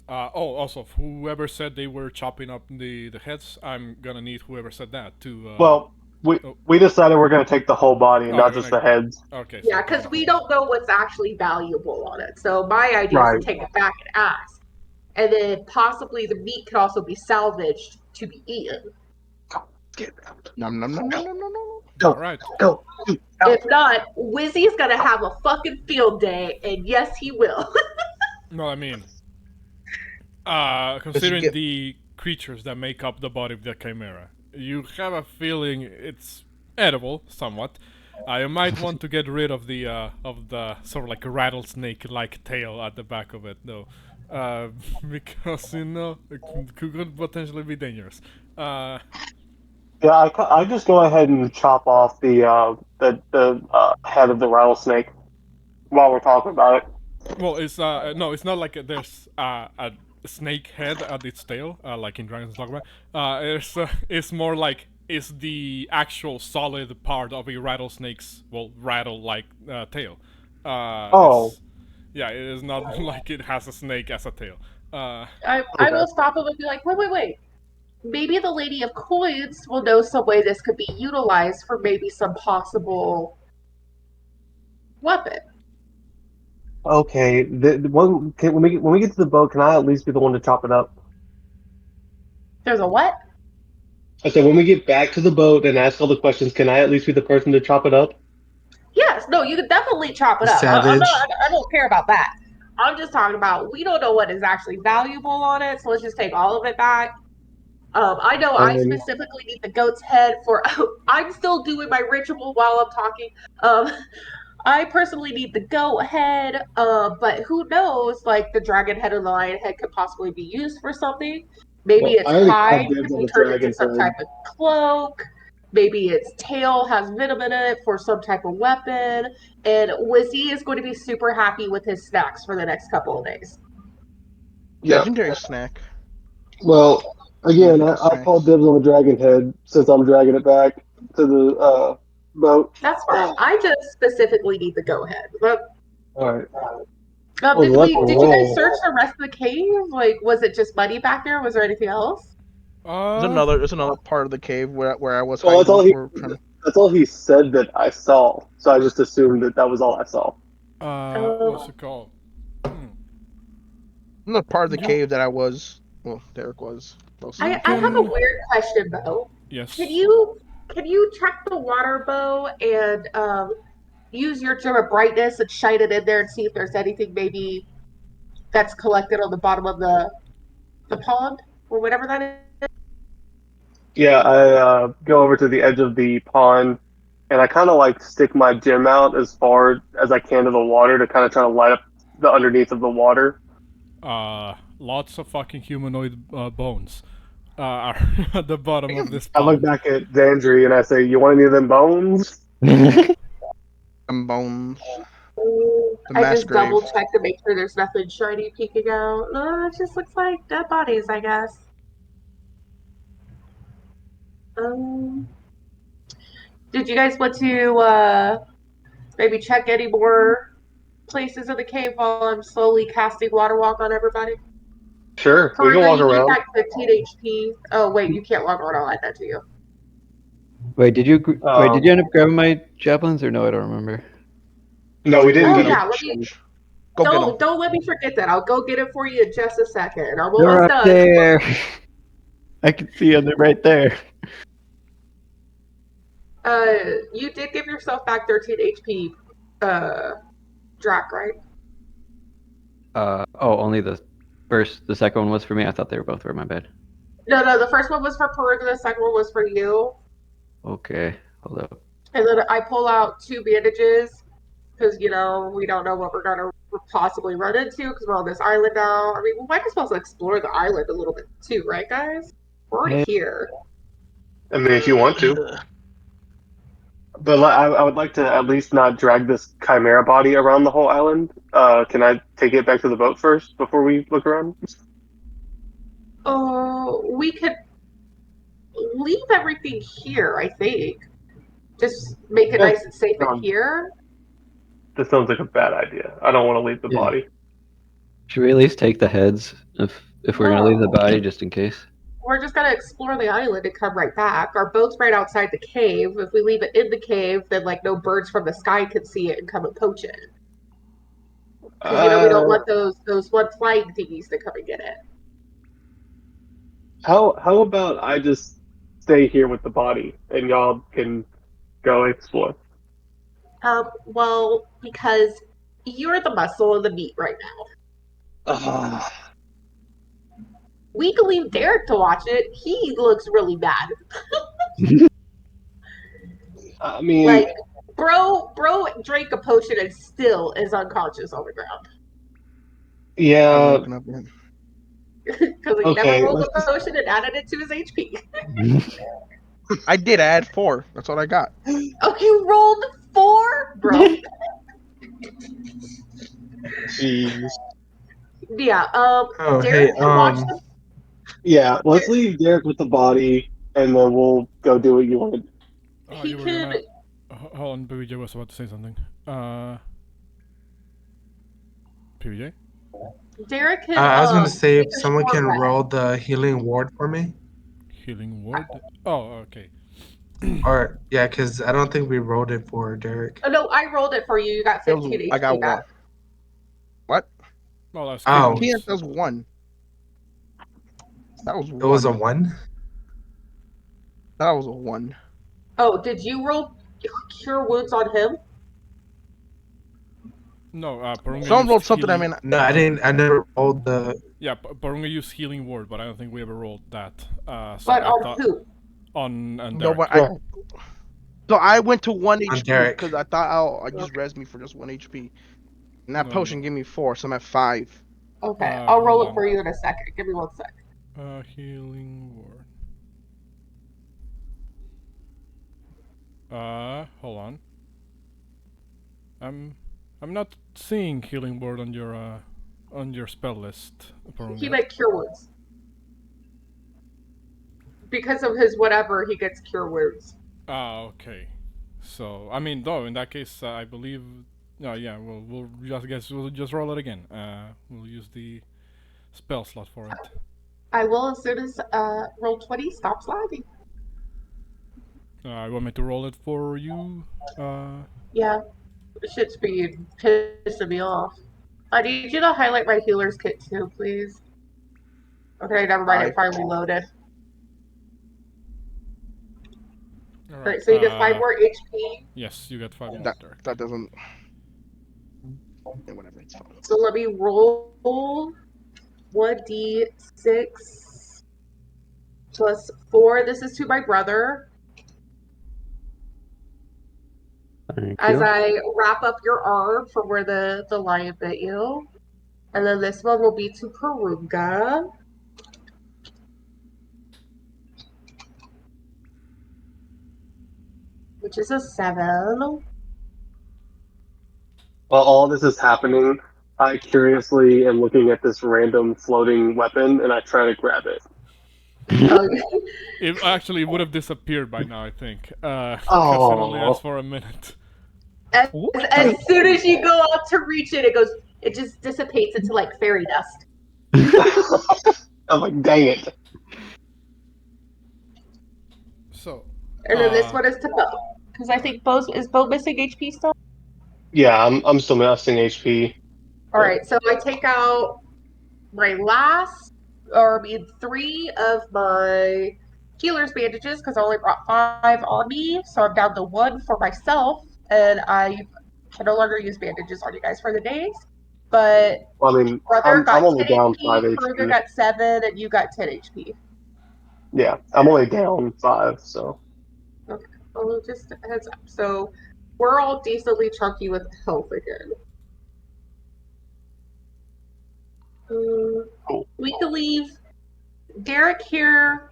A: Also, whoever said they were chopping up the heads, I'm gonna need whoever said that to.
C: Well,
A: Oh,
C: we decided we're gonna take the whole body and
A: oh,
C: not
A: you're
C: just
A: gonna.
C: the heads.
A: Okay, so
E: Yeah,
A: you're taking
E: because
A: the
E: we
A: whole
E: don't know what's actually valuable on it. So my idea is to
C: Right.
E: take it back and ask. And then possibly the meat could also be salvaged to be eaten.
C: Get out.
B: Nom nom nom nom nom nom nom.
A: All
C: Go.
A: right.
C: Go.
E: If not, Wizzy's gonna have a fucking field day, and yes, he will.
A: No, I mean,
B: Does he
A: considering
B: get?
A: the creatures that make up the body of the Chimera, you have a feeling it's edible, somewhat. You might want to get rid of the sort of like rattlesnake-like tail at the back of it, though, because it could potentially be dangerous.
C: Yeah, I just go ahead and chop off the head of the rattlesnake while we're talking about it.
A: Well, it's no, it's not like there's a snake head at its tail, like in Dragon's Dogma. It's more like it's the actual solid part of a rattlesnake's rattle like tail.
C: Oh,
A: Yeah, it is not like it has a snake as a tail.
E: I
C: okay.
E: will stop him and be like, wait. Maybe the Lady of Coins will know some way this could be utilized for maybe some possible weapon.
C: Okay. When we get to the boat, can I at least be the one to chop it up?
E: There's a what?
C: I said when we get back to the boat and ask all the questions, can I at least be the person to chop it up?
E: Yes, no, you can definitely chop it up.
F: Savage.
E: I don't care about that. I'm just talking about we don't know what is actually valuable on it, so let's just take all of it back. I know I
C: Um,
E: specifically need the goat's head for. I'm still doing my ritual while I'm talking. Um, I personally need the goat head, but who knows? Like the dragon head or the lion head could possibly be used for something. Maybe
C: well,
E: its
C: I already called
E: hide
C: dibs
E: could
C: on
E: be
C: the
E: turned into
C: dragon
E: some type
C: head.
E: of cloak. Maybe its tail has venom in it for some type of weapon. And Wizzy is going to be super happy with his snacks for the next couple of days.
C: Yeah.
B: Legendary snack.
C: Well, again,
B: Magical
C: I'll call
B: snacks.
C: dibs on the dragon head since I'm dragging it back to the boat.
E: That's fine. I just specifically need the goat head.
C: All right. Oh,
E: Did
C: lucky
E: Did you guys
C: roll.
E: search the rest of the cave? Like, was it just muddy back there? Was there anything else?
A: uh,
B: There's another part of the cave where I was
C: Well,
B: hiding before trying to.
C: that's all he said that I saw. So I just assumed that that was all I saw.
A: what's it called?
B: Another part of the
A: You
B: cave that I was. Well, Derek was. Mostly.
E: I have a
A: can
E: weird question though.
A: yes.
E: Can you track the water bow and use your gem of brightness and shine it in there and see if there's anything maybe that's collected on the bottom of the pond or whatever that is?
C: Yeah, I go over to the edge of the pond and I kind of like stick my gem out as far as I can to the water to kind of try to light up the underneath of the water.
A: Lots of fucking humanoid bones are at the bottom of this
C: I look
A: pond.
C: back at Dandry and I say, "You want any of them bones?"
B: And bones. The
E: I
B: mass
E: just
B: grave.
E: double check to make sure there's nothing shiny peeking out. No, it just looks like dead bodies, I guess. Um, did you guys want to maybe check any more places in the cave while I'm slowly casting water walk on everybody?
C: Sure, we can
E: Porunga,
C: walk
E: you gain
C: around.
E: back 15 HP. Oh wait, you can't walk around. I'll add that to you.
D: Wait, did you
C: Um,
D: end up grabbing my javelins or no? I don't remember.
C: no, we didn't
E: Oh
C: get them.
E: yeah, let me
B: Go get them.
E: don't let me forget that. I'll go get it for you in just a second. I'm
D: They're
E: almost
D: up
E: done.
D: there. I can see them. They're right there.
E: You did give yourself back 13 HP, Drac, right?
D: Only the second one was for me. I thought they were both for my bed.
E: No, the first one was for Porunga, the second one was for you.
D: Okay, hold up.
E: And then I pull out 2 bandages because, we don't know what we're going to possibly run into because we're on this island now. I mean, we might as well explore the island a little bit too, right, guys? We're already
D: Yeah.
E: here.
C: I mean, if you want to. But I would like to at least not drag this chimera body around the whole island. Can I take it back to the boat first before we look around?
E: Oh, we could leave everything here, I think. Just make it nice and safe in here.
C: This sounds like a bad idea. I don't want to leave the
D: Yeah.
C: body.
D: Should we at least take the heads if we're gonna leave the body, just in case?
E: We're just gonna explore the island and come right back. Our boat's right outside the cave. If we leave it in the cave, then like no birds from the sky could see it and come and poach it. Because we don't want those one flying thingies to come and get it.
C: How about I just stay here with the body and y'all can go explore?
E: Well, because you're the muscle and the meat right now. We can leave Derek to watch it. He looks really bad.
C: I mean,
E: like, bro drank a potion and still is unconscious on the ground.
C: Yeah.
E: Because he never rolled a potion and added it to his HP.
B: I did add 4. That's what I got.
E: Oh, you rolled 4? Bro.
C: Jeez.
E: Yeah,
F: Derek,
E: watch the...
C: Yeah, let's leave Derek with the body, and then we'll go do what you want to do.
E: He could...
A: Hold on, PBJ was about to say something. PBJ?
E: Derek can...
F: I was going to say if someone can roll the healing ward for me.
A: Healing ward? Oh, okay.
F: Or, yeah, because I don't think we rolled it for Derek.
E: Oh, no, I rolled it for you. You got 15 HP
B: I got
E: back.
B: 1. What?
A: Well, that's
B: That was 1. That was 1.
F: It was a 1?
B: That was a 1.
E: Oh, did you roll cure wounds on him?
A: No, Porunga
B: Someone rolled something,
A: healing...
F: No, I didn't. I never rolled the...
A: Yeah, Porunga used healing ward, but I don't think we ever rolled that. So
E: but on who?
A: On Derek.
B: No, but so I went to 1 HP
F: Derek.
B: because I thought I just res me for just 1 HP. And that potion gave me 4, so I'm at 5.
E: Okay, I'll roll it for you in a second. Give me 1 sec.
A: Healing ward. Hold on. I'm not seeing healing ward on your spell list. Porunga.
E: He meant cure wounds. Because of his whatever, he gets cure wounds.
A: Okay. So I mean, though, in that case, I believe. No, yeah. We'll just roll it again. We'll use the spell slot for it.
E: I will as soon as roll 20 stops lagging.
A: You want me to roll it for you?
E: Yeah. Shit's being pissing me off. I need you to highlight my healer's kit too, please. Okay, never mind. It finally loaded. Alright, so you get 5 more HP.
A: Yes, you get 5 more.
B: That doesn't. Yeah, whatever, it's fine.
E: So let me roll 1d6 plus 4. This is to my brother. As I wrap up your arm from where the lion bit you. And then this one will be to Porunga. Which is a 7.
C: While all this is happening, I curiously am looking at this random floating weapon, and I try to grab it.
A: It actually would have disappeared by now, I think. Because it only lasts for a minute.
E: As soon as you go out to reach it, it just dissipates into like fairy dust.
C: I'm like, dang it.
A: So.
E: And then this one is to Bo. Because I think is Bo missing HP still?
C: Yeah, I'm still missing HP.
E: Alright, so I take out my last, 3 of my healer's bandages because I only brought 5 on me. So I'm down to 1 for myself. And I can no longer use bandages on you guys for the days. But
C: well, I mean,
E: brother got
C: I'm only
E: 10
C: down
E: HP,
C: 5 HP.
E: Porunga got 7, and you got 10 HP.
C: Yeah, I'm only down 5, so.
E: Okay, well, just a heads up. So we're all decently chunky with health again. We can leave Derek here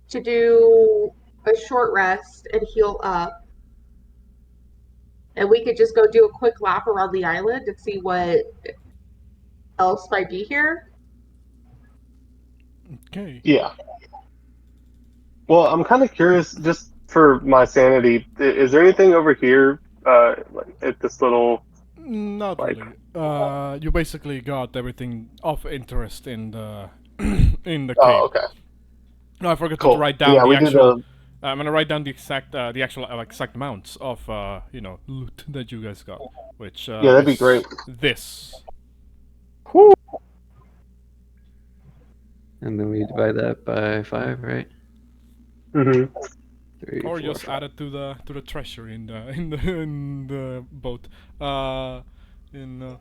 E: to do a short rest and heal up. And we could just go do a quick lap around the island and see what else might be here.
A: Okay.
C: Yeah. Well, I'm kind of curious, just for my sanity. Is there anything over here, like at this little,
A: Not
C: like?
A: really. You basically got everything of interest in the in the
C: Oh,
A: cave.
C: okay,
A: No, I forgot to
C: cool.
A: write down
C: Yeah,
A: the
C: we did
A: actual.
C: a.
A: I'm gonna write down the actual exact amounts of loot that you guys got, which
C: Yeah, that'd be
A: is
C: great.
A: this.
D: And then we divide that by 5, right?
C: Hmm.
D: 3,
A: Or
D: 4,
A: just
D: 5.
A: add it to the treasure in the in the boat. In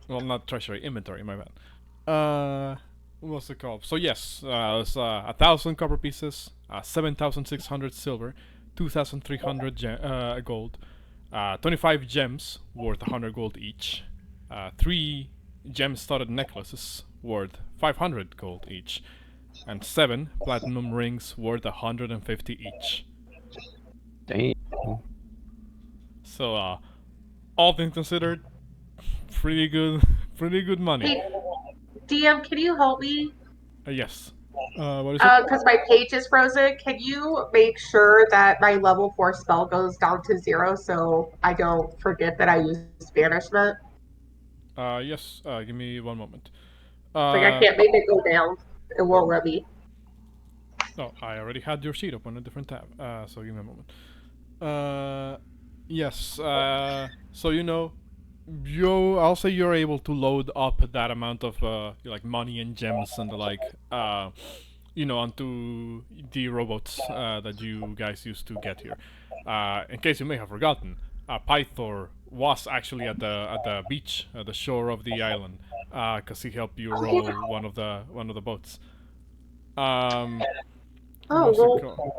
A: well, not treasury, inventory. My bad. What's it called? So yes, it's 1,000 copper pieces, 7,600 silver, 2,300 gold, 25 gems worth 100 gold each, 3 gem-studded necklaces worth 500 gold each, and 7 platinum rings worth 150 each.
D: Dang.
A: So, all things considered, pretty good, pretty good money.
E: Hey, DM, can you help me?
A: Yes. What is it?
E: Because my page is frozen. Can you make sure that my level 4 spell goes down to 0 so I don't forget that I used banishment?
A: Yes. Give me one moment.
E: Like, I can't make it go down. It won't let me.
A: No, I already had your sheet up on a different tab. So give me a moment. Yes. So I'll say you're able to load up that amount of like money and gems and the like, onto the robots that you guys used to get here. In case you may have forgotten, Pythor was actually at the beach, at the shore of the island, because he helped you roll one of the boats.
E: Oh,
A: What's it
E: well,
A: called?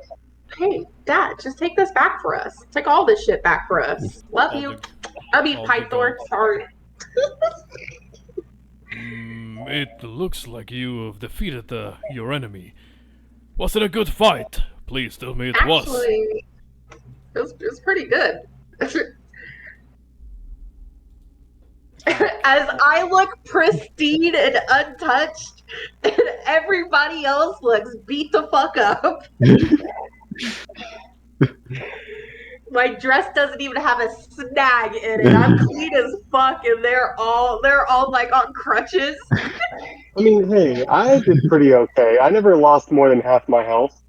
E: hey, Dad, just take this back for us. Take all this shit back for us. Love
A: All
E: you.
A: the
E: I mean,
A: all the
E: Pythor,
A: gold.
E: sorry.
A: It looks like you have defeated your enemy. Was it a good fight? Please tell me it was.
E: Actually, it was pretty good. As I look pristine and untouched, and everybody else looks beat the fuck up. My dress doesn't even have a snag in it. I'm clean as fuck, and they're all like on crutches.
C: I mean, hey, I did pretty okay. I never lost more than half my health.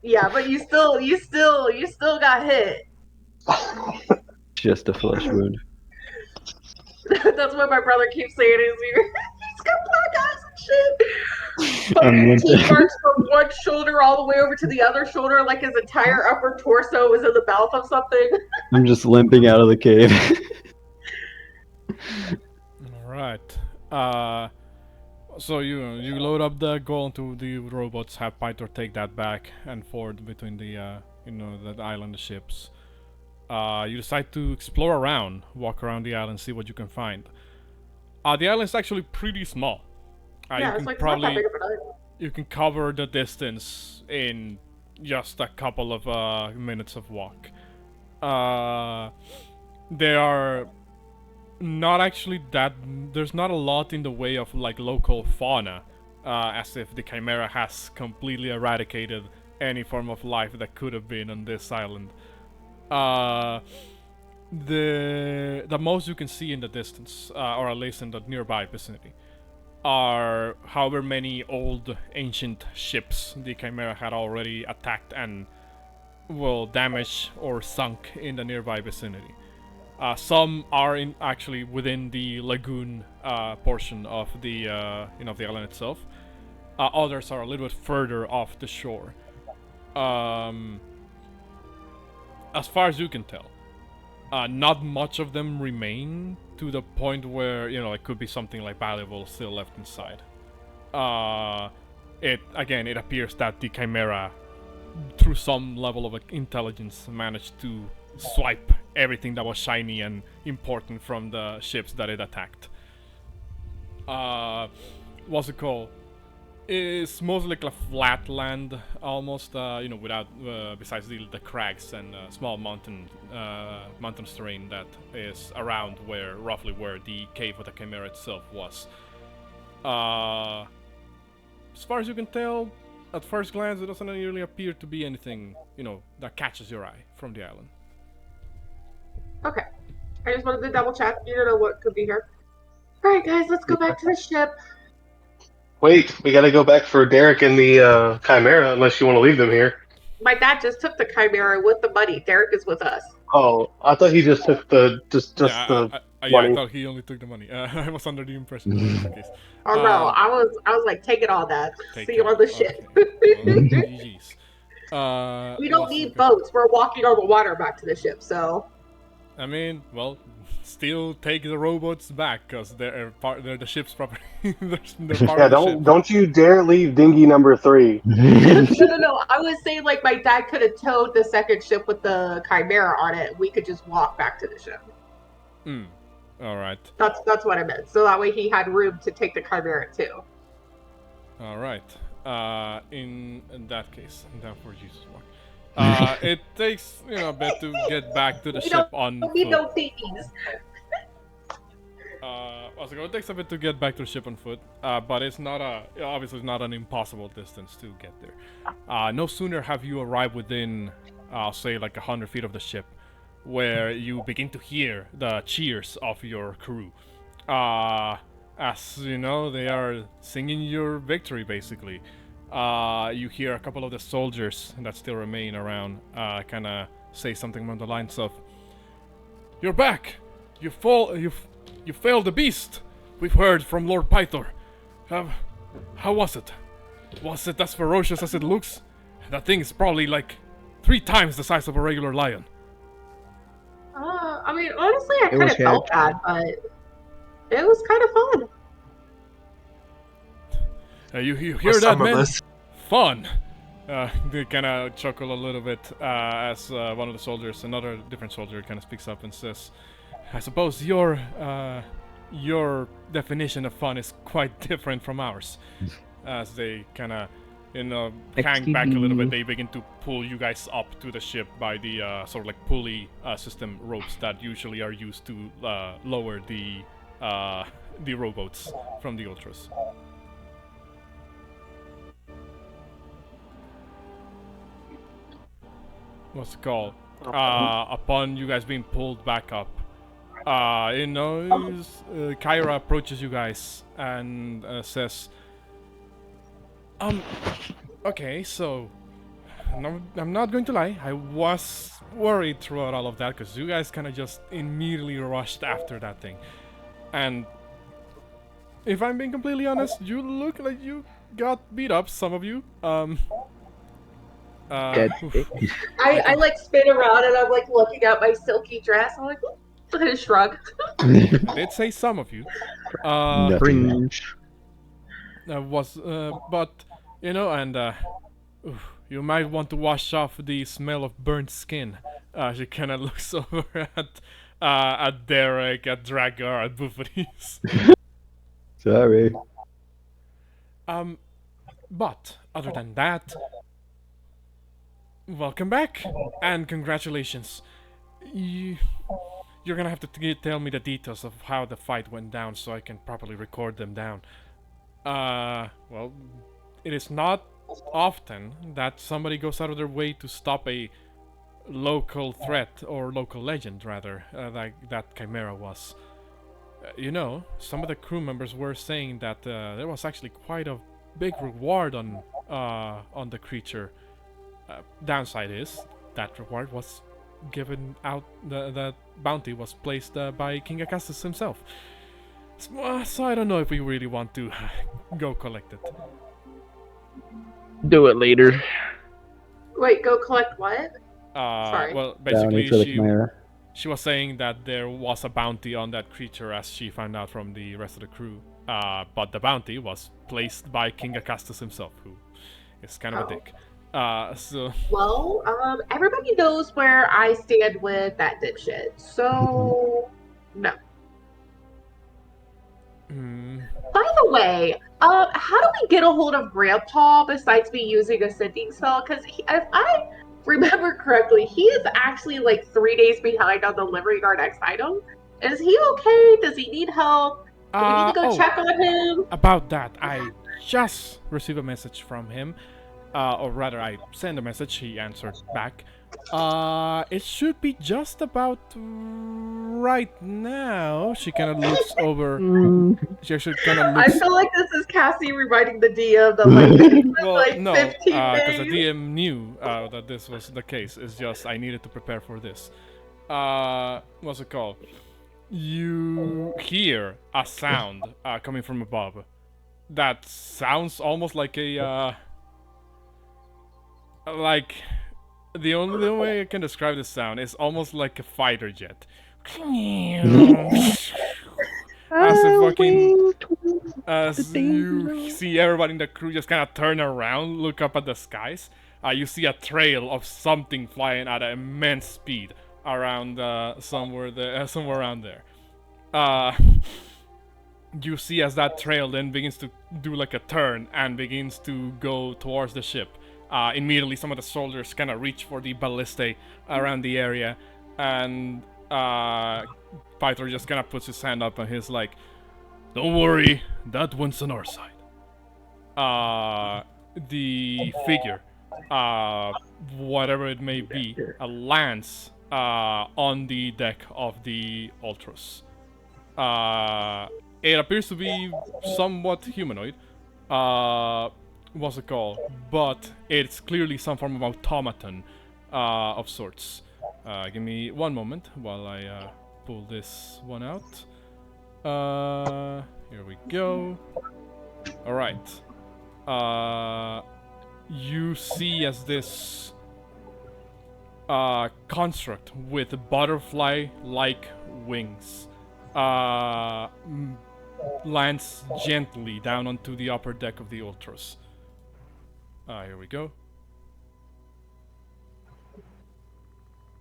E: Yeah, but you still got hit.
D: Just a flesh wound.
E: That's what my brother keeps saying. He's got black eyes and shit.
D: I'm
E: Fucking teeth
D: limping.
E: marks from one shoulder all the way over to the other shoulder, like his entire upper torso was in the mouth of something.
D: I'm just limping out of the cave.
A: All right. So you load up the gold into the robots, have Pythor take that back and forth between the the island ships. You decide to explore around, walk around the island, see what you can find. The island's actually pretty small. You
E: Yeah,
A: can
E: it's like not that
A: probably
E: big of an island.
A: you can cover the distance in just a couple of minutes of walk. There are not actually that. There's not a lot in the way of like local fauna, as if the Chimera has completely eradicated any form of life that could have been on this island. Uh, the most you can see in the distance, or at least in the nearby vicinity, are however many old ancient ships the Chimera had already attacked and damaged or sunk in the nearby vicinity. Some are actually within the lagoon portion of the the island itself. Others are a little bit further off the shore. As far as you can tell, not much of them remain to the point where it could be something like valuable still left inside. It appears that the Chimera, through some level of intelligence, managed to swipe everything that was shiny and important from the ships that it attacked. What's it called? It's mostly like a flat land, almost. Without besides the crags and small mountainous terrain that is around roughly where the cave of the Chimera itself was. As far as you can tell, at first glance, it doesn't really appear to be anything, that catches your eye from the island.
E: Okay. I just wanted to double check. You don't know what could be here. Alright, guys, let's go back to the ship.
C: Wait, we gotta go back for Derek and the Chimera, unless you want to leave them here.
E: My dad just took the Chimera with the money. Derek is with us.
C: Oh, I thought he just took the
A: I
C: money.
A: thought he only took the money. I was under the impression that was the case.
E: Oh no, I was like, take it all, Dad. See you on the ship.
A: Okay.
E: We don't need boats. We're walking on the water back to the ship, so.
A: I mean, well, still take the robots back because they're the ship's property. they're part
C: Yeah,
A: of the ship.
C: don't you dare leave dinghy number 3.
E: No. I was saying like my dad could have towed the second ship with the Chimera on it. We could just walk back to the ship.
A: All right.
E: That's what I meant. So that way he had room to take the Chimera too.
A: All right. In that case, down for Jesus walk. It takes a bit to get back to the ship on foot.
E: We need no babies.
A: It takes a bit to get back to the ship on foot, but it's not obviously it's not an impossible distance to get there. No sooner have you arrived within, say, like 100 feet of the ship, where you begin to hear the cheers of your crew. As they are singing your victory, basically. You hear a couple of the soldiers that still remain around kind of say something along the lines of, "You're back! You failed the beast! We've heard from Lord Pythor. How was it? Was it as ferocious as it looks? That thing is probably like 3 times the size of a regular lion."
E: I mean, honestly, I kind of felt bad, but it was kind of fun.
A: You hear that, man? Fun! They kind of chuckle a little bit as one of the soldiers, another different soldier, kind of speaks up and says, "I suppose your definition of fun is quite different from ours." As they kind of, hang back a little bit, they begin to pull you guys up to the ship by the sort of like pulley system ropes that usually are used to lower the rowboats from the Ultras. What's it called? Upon you guys being pulled back up, Kyra approaches you guys and says, okay, so I'm not going to lie, I was worried throughout all of that because you guys kind of just immediately rushed after that thing. And if I'm being completely honest, you look like you got beat up, some of you.
D: Dead.
E: I like spin around and I'm like looking at my silky dress. I'm like, I shrug.
A: I did say some of you.
B: Fringe.
A: But you might want to wash off the smell of burnt skin. She kind of looks over at Derek, at Drakgar, at Bouxfhades.
D: Sorry.
A: But other than that, welcome back and congratulations. You're gonna have to tell me the details of how the fight went down so I can properly record them down. Well, it is not often that somebody goes out of their way to stop a local threat, or local legend rather, like that Chimera was. Some of the crew members were saying that there was actually quite a big reward on the creature. Downside is that reward was given out. The bounty was placed by King Augustus himself. So I don't know if we really want to go collect it.
B: Do it later.
E: Wait, go collect what? Sorry.
A: Well, basically,
D: Bounty
A: she was saying that there was a bounty on that creature, as she found out from the rest of the crew. But the bounty was placed by King Augustus himself, who is kind of a dick.
E: Well, everybody knows where I stand with that dipshit, so no. By the way, how do we get a hold of Grandpa besides me using a sending spell? Because if I remember correctly, he is actually like 3 days behind on delivering our next item. Is he okay? Does he need help? Do we need to go check on him?
A: About that, I just received a message from him. or rather, I sent a message. He answered back. It should be just about right now. She kind of looks over. She actually kind of
E: I
A: looks.
E: feel like this is Cassie reminding the DM that like it's been
A: Well,
E: like
A: no,
E: 15
A: because the
E: days.
A: DM knew that this was the case. It's just I needed to prepare for this. What's it called? You hear a sound coming from above. That sounds almost like a like the only way I can describe this sound is almost like a fighter jet. As if fucking as you see everybody in the crew just kind of turn around, look up at the skies, you see a trail of something flying at an immense speed around somewhere around there. You see as that trail then begins to do like a turn and begins to go towards the ship. Immediately, some of the soldiers kind of reach for the ballistae around the area, and Pythor just kind of puts his hand up and he's like, "Don't worry, that one's on our side." The figure, whatever it may be, lands on the deck of the Ultros. It appears to be somewhat humanoid. What's it called? But it's clearly some form of automaton of sorts. Give me one moment while I pull this one out. Here we go. Alright. You see as this construct with butterfly-like wings lands gently down onto the upper deck of the Ultros. Here we go.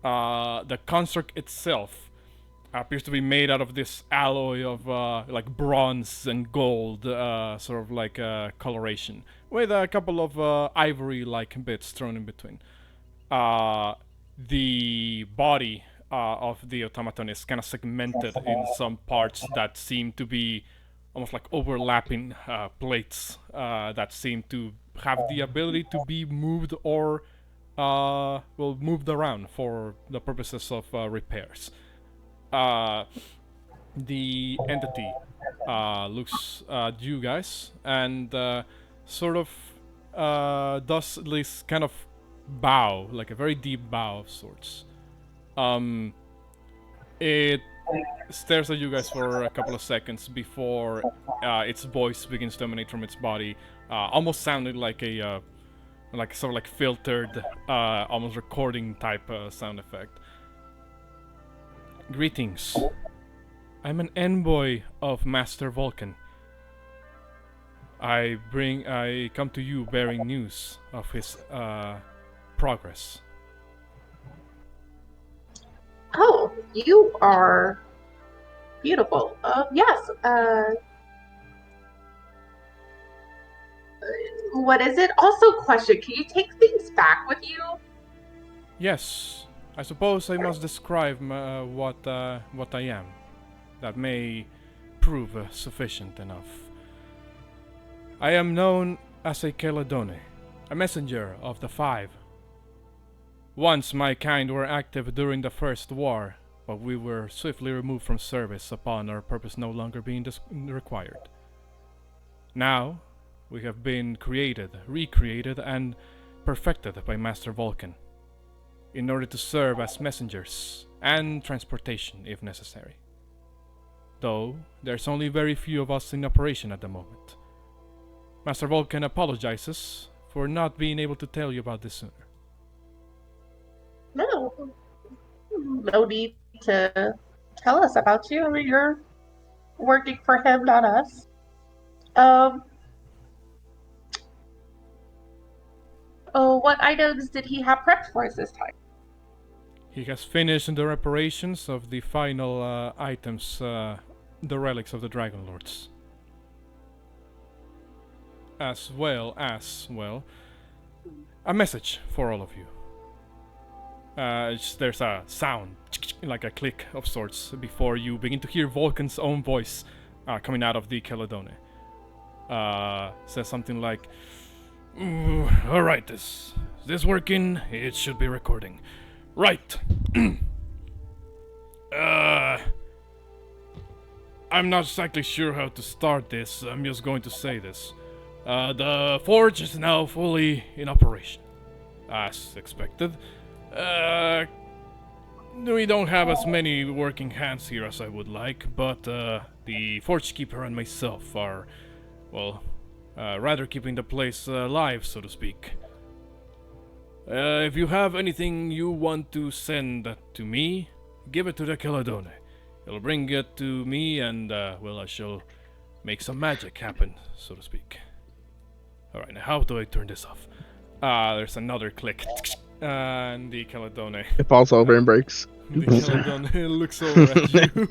A: The construct itself appears to be made out of this alloy of like bronze and gold, sort of like coloration, with a couple of ivory-like bits thrown in between. The body of the automaton is kind of segmented in some parts that seem to be almost like overlapping plates that seem to have the ability to be moved or moved around for the purposes of repairs. The entity looks at you guys and sort of does this kind of bow, like a very deep bow of sorts. It stares at you guys for a couple of seconds before its voice begins to emanate from its body, almost sounding like a like sort of like filtered, almost recording type sound effect. Greetings. I'm an envoy of Master Vulcan. I come to you bearing news of his progress.
E: Oh, you are beautiful. Yes. What is it? Also, question: can you take things back with you?
A: Yes. I suppose I must describe what I am. That may prove sufficient enough. I am known as a Keladone, a messenger of the Five. Once my kind were active during the First War, but we were swiftly removed from service upon our purpose no longer being required. Now, we have been created, recreated, and perfected by Master Vulcan, in order to serve as messengers and transportation if necessary. Though, there's only very few of us in operation at the moment. Master Vulcan apologizes for not being able to tell you about this sooner.
E: No need to tell us about you. I mean, you're working for him, not us. What items did he have prepped for us this time?
A: He has finished the reparations of the final items, the relics of the Dragonlords. As well as, a message for all of you. There's a sound, like a click of sorts, before you begin to hear Vulcan's own voice coming out of the Keladone. Says something like, Alright, is this working? It should be recording. Right. I'm not exactly sure how to start this. I'm just going to say this. The forge is now fully in operation. As expected. We don't have as many working hands here as I would like, but the forge keeper and myself are, well, rather keeping the place alive, so to speak. If you have anything you want to send to me, give it to the Caledone. He'll bring it to me and, well, I shall make some magic happen, so to speak. Alright, now how do I turn this off? There's another click. And the Caledone.
B: It falls over and breaks.
A: The Caledone looks over at you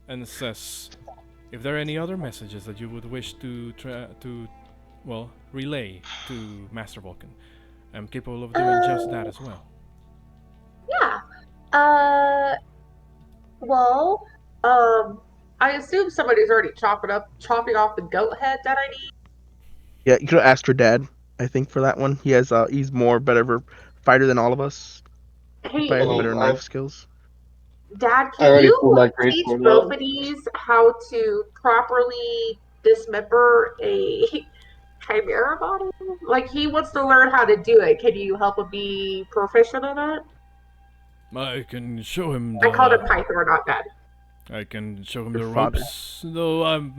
A: and says, if there are any other messages that you would wish to relay to Master Vulcan, I'm capable of doing just that as well.
E: Yeah. Well, I assume somebody's already chopping off the goat head that I need.
B: Yeah, you could have asked her dad, I think, for that one. He's more better fighter than all of us.
E: Hey,
B: Probably has
C: Oh,
B: better knife skills.
E: Dad,
C: I
E: can
C: already
E: you
C: pulled my
E: teach
C: greatsword
E: both
C: out.
E: of these how to properly dismember a chimera body? Like, he wants to learn how to do it. Can you help him be proficient in it?
A: I can show him
E: I called him Pythor, not Dad.
A: I can show him
B: Your
A: the
B: father.
A: ropes, though I'm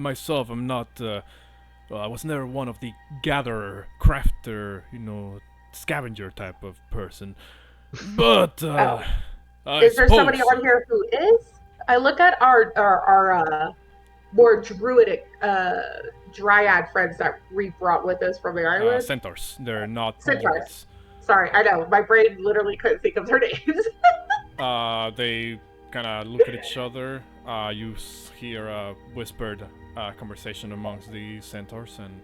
A: not, well, I was never one of the gatherer, crafter, scavenger type of person. But, I
E: Is there somebody
A: suppose-
E: on here who is? I look at our more druidic dryad friends that we brought with us from the island.
A: centaurs. They're not
E: Centaurs.
A: druids.
E: Sorry, I know. My brain literally couldn't think of their names.
A: They kind of look at each other. You hear a whispered conversation amongst the centaurs, and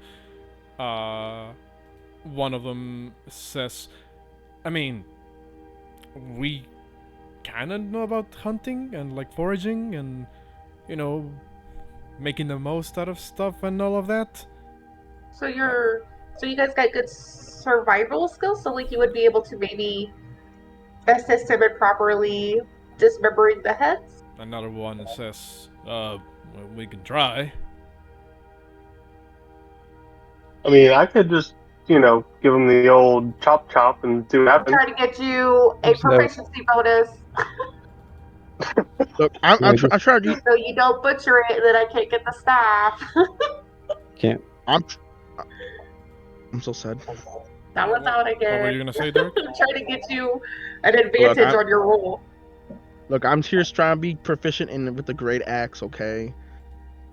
A: one of them says, I mean, we kind of know about hunting and like foraging and, making the most out of stuff and all of that.
E: So you guys got good survival skills, so like you would be able to maybe assist him in properly dismembering the heads?
A: Another one says, well, we can try.
C: I mean, I could just, give him the old chop and see what
E: I'm
C: happens.
E: trying to get you a
D: So-
E: proficiency bonus,
B: Look, I'm trying to.
E: so you don't butcher it, and then I can't get the staff.
D: Can't.
B: I'm so sad.
E: That was out
A: What were you
E: again.
A: gonna say, Derek?
E: I'm trying to get you an advantage on your roll.
B: Look, I'm here trying to be proficient with the great axe. Okay.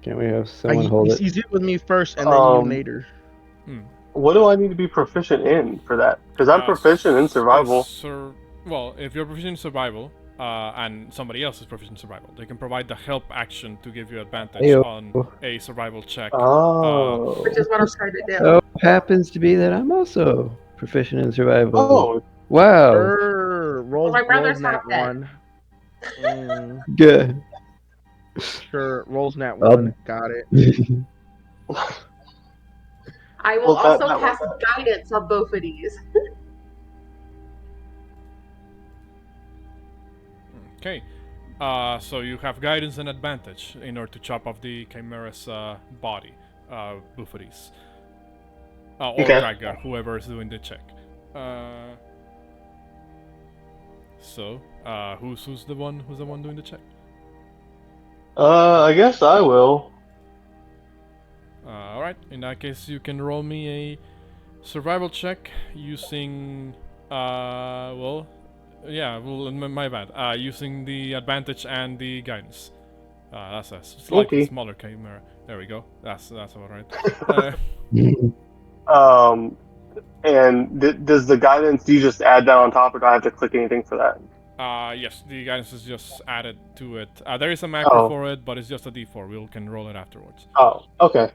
D: Can't we have someone hold it?
B: He's it with me first, and then you later.
C: What do I need to be proficient in for that? Because I'm proficient in survival.
A: Well, if you're proficient in survival, and somebody else is proficient in survival, they can provide the help action to give you advantage
D: Ayo.
A: on a survival check.
C: Oh.
E: Which is what I'm trying to do.
D: So happens to be that I'm also proficient in survival.
C: Oh,
D: Wow.
B: Sure, rolls
E: My brother's
B: nat
E: half dead.
B: one. Mm,
D: Good.
B: sure, rolls nat
D: Well-
B: one. Got it.
E: I will
C: Well, that-
E: also
C: that
E: cast guidance on both of these.
A: Okay. So you have guidance and advantage in order to chop off the Chimera's body, Bouxfhades. Or
C: Okay.
A: Drakgar, whoever is doing the check. Who's the one doing the check?
C: I guess I will.
A: Alright, in that case you can roll me a survival check using my bad. Using the advantage and the guidance. That's a slightly
C: Okay.
A: smaller Chimera. There we go. That's alright.
C: And does the guidance, do you just add that on top, or do I have to click anything for that?
A: Yes, the guidance is just added to it. There is a macro
C: Oh.
A: for it, but it's just a D4. We can roll it afterwards.
C: Oh, okay.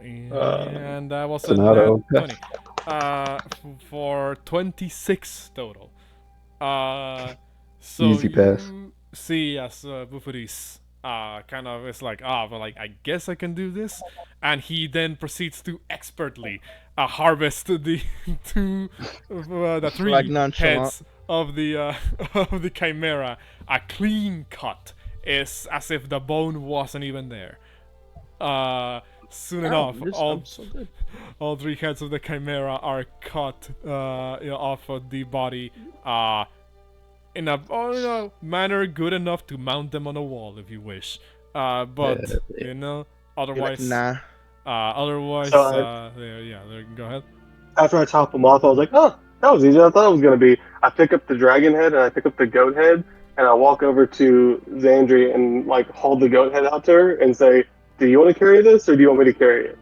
A: And that was
D: It's an
A: a
D: auto.
A: nat 20. For 26 total. So
D: Easy pass.
A: you see as Bouxfhades kind of is like, but like I guess I can do this, and he then proceeds to expertly harvest the the
B: Like
A: three
B: nonchalant.
A: heads of the of the chimera. A clean cut is as if the bone wasn't even there. Soon enough,
B: I'm so good.
A: all three heads of the chimera are cut off of the body in a manner good enough to mount them on a wall if you wish. But
B: You're like,
A: otherwise,
B: nah.
C: So
A: go ahead.
C: after I top them off, I was like, oh, that was easy. I thought it was gonna be. I pick up the dragon head and I pick up the goat head and I walk over to Xandri and like hold the goat head out to her and say, "Do you want to carry this or do you want me to carry it?"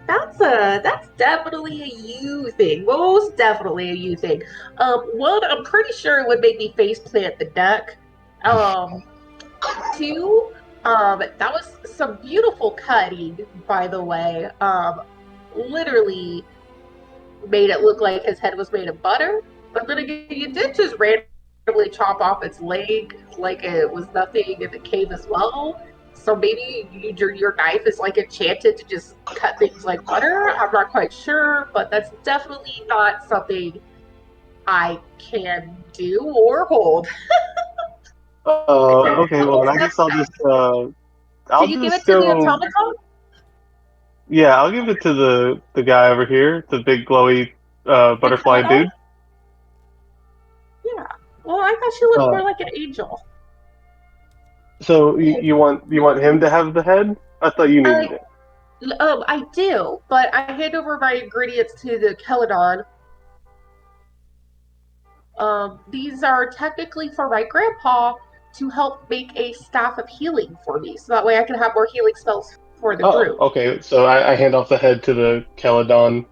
E: That's definitely a you thing. Most definitely a you thing. One, I'm pretty sure it would make me face plant the duck. Um, Two, that was some beautiful cutting, by the way. Literally made it look like his head was made of butter. But then again, you did just randomly chop off its leg like it was nothing in the cave as well. So maybe your knife is like enchanted to just cut things like butter. I'm not quite sure, but that's definitely not something I can do or hold.
C: Okay. Well, then I guess I'll just
E: Can
C: I'll
E: you give it
C: just
E: to the
C: go.
E: automaton?
C: Yeah, I'll give it to the guy over here, the big glowy
E: The
C: butterfly
E: Caledon?
C: dude.
E: Yeah. Well, I thought she looked
C: Uh,
E: more like an angel.
C: so you want him to have the head? I thought you
E: I
C: needed it.
E: I do, but I hand over my ingredients to the Caledon. These are technically for my grandpa to help make a staff of healing for me, so that way I can have more healing spells for the
C: Oh,
E: group.
C: okay. So I hand off the head to the Caledon.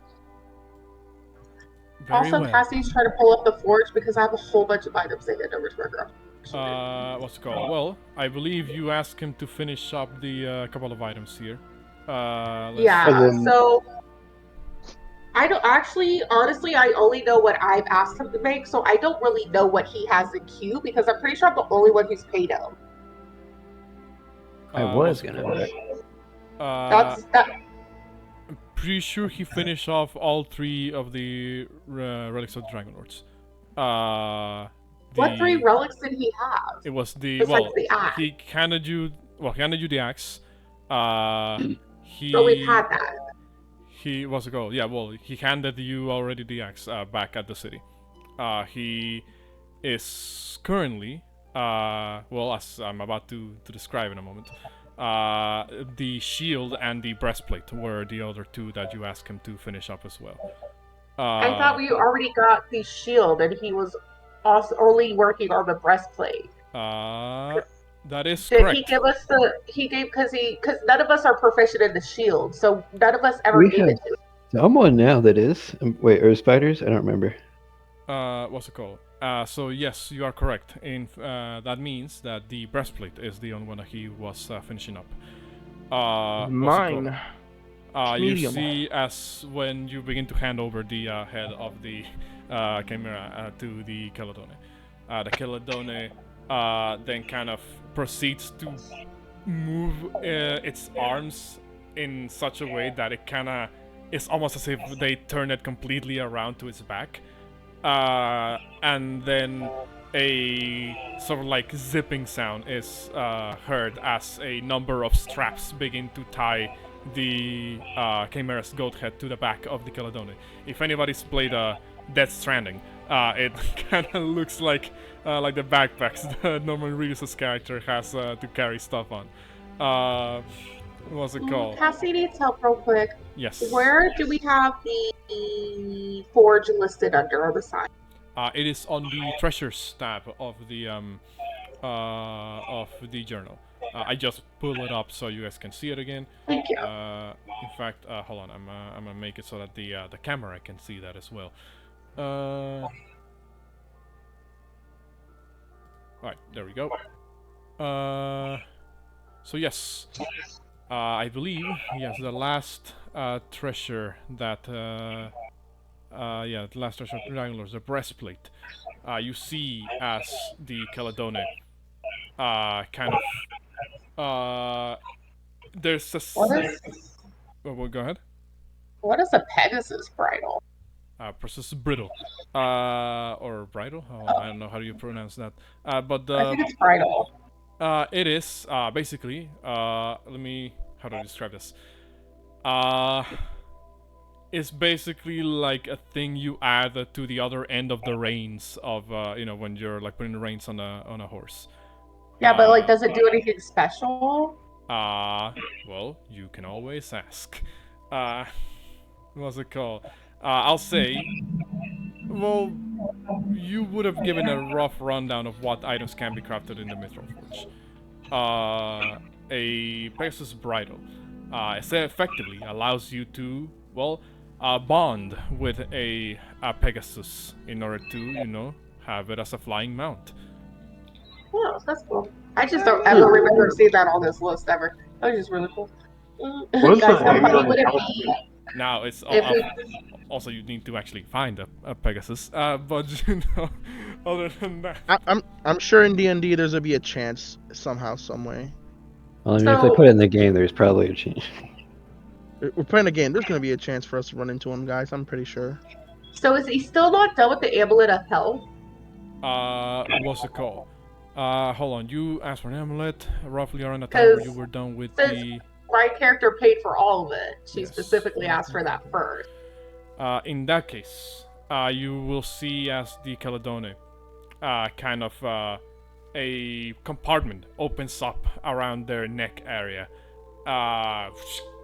A: Very
E: Also,
A: well.
E: Cassie's trying to pull up the forge because I have a whole bunch of items to hand over to my grandpa.
A: What's it called? Well, I believe you asked him to finish up the couple of items here. Let's see.
C: And
E: Yeah,
C: then
E: so I don't actually, honestly, I only know what I've asked him to make, so I don't really know what he has in queue because I'm pretty sure I'm the only one who's paid him.
D: I
A: What's
D: was
A: it
D: gonna
A: called?
D: do it.
A: Uh,
E: That's that.
A: pretty sure he finished off all three of the relics of the Dragonlords.
E: What three
A: The
E: relics did he have
A: it was the
E: besides
A: well
E: the axe?
A: he handed you the axe.
E: So we've
A: He
E: had that.
A: he what's it called? Yeah, well, he handed you already the axe back at the city. He is currently well, as I'm about to describe in a moment. The shield and the breastplate were the other two that you asked him to finish up as well.
E: I thought we already got the shield, and he was also only working on the breastplate.
A: That is
E: Did he
A: correct.
E: give us the? He gave because none of us are proficient in the shield, so none of us ever
D: We
E: gave
D: have
E: it to him.
D: someone now that is. Wait, are spiders? I don't remember.
A: What's it called? So yes, you are correct. That means that the breastplate is the only one that he was finishing up. What's it called?
B: Mine.
A: You
B: Medium.
A: see, as when you begin to hand over the head of the chimera to the Caledone, the Caledone then kind of proceeds to move its arms in such a way that it kind of it's almost as if they turn it completely around to its back, and then a sort of like zipping sound is heard as a number of straps begin to tie the Chimera's goat head to the back of the Caledone. If anybody's played Death Stranding, it kind of looks like the backpacks that Norman Reedus' character has to carry stuff on. What's it called?
E: Cassie needs help real quick.
A: Yes.
E: Where do we have the forge listed under on the side?
A: It is on the treasures tab of the journal. I just pull it up so you guys can see it again.
E: Thank you.
A: In fact, hold on. I'm gonna make it so that the camera can see that as well. Alright, there we go. So yes, I believe yes the last treasure that the last treasure of Dragonlords, the breastplate. You see as the Caledone kind of there's a well, go ahead.
E: What is a Pegasus bridle?
A: Process brittle, or bridle. Oh, I don't know how do you pronounce that. But
E: I think it's bridle.
A: it is basically. Let me. How do I describe this? It's basically like a thing you add to the other end of the reins of when you're like putting the reins on a horse.
E: Yeah, but like, does it do anything special?
A: Well, you can always ask. What's it called? I'll say. Well, you would have given a rough rundown of what items can be crafted in the Mithril Forge. A Pegasus bridle. It effectively allows you to, well, bond with a Pegasus in order to, have it as a flying mount.
E: Oh, that's cool. I just don't ever remember seeing that on this list ever. That was just really cool.
C: What's
E: Guys,
C: the
E: how
C: name
E: funny
C: of
E: would
C: the
E: it
C: house?
E: be
A: Now it's
E: if we
A: also you need to actually find a Pegasus. But other than that,
B: I'm sure in D&D there's gonna be a chance somehow, some way.
D: Well, I mean, if they put it in the game, there's probably a chance.
B: We're playing a game. There's gonna be a chance for us to run into him, guys. I'm pretty sure.
E: So is he still not done with the amulet of health?
A: what's it called? Hold on. You asked for an amulet roughly around the time where you were done with the.
E: My character paid for all of it. She
A: Yes.
E: specifically asked for that first.
A: In that case, you will see as the Caledone, kind of a compartment opens up around their neck area,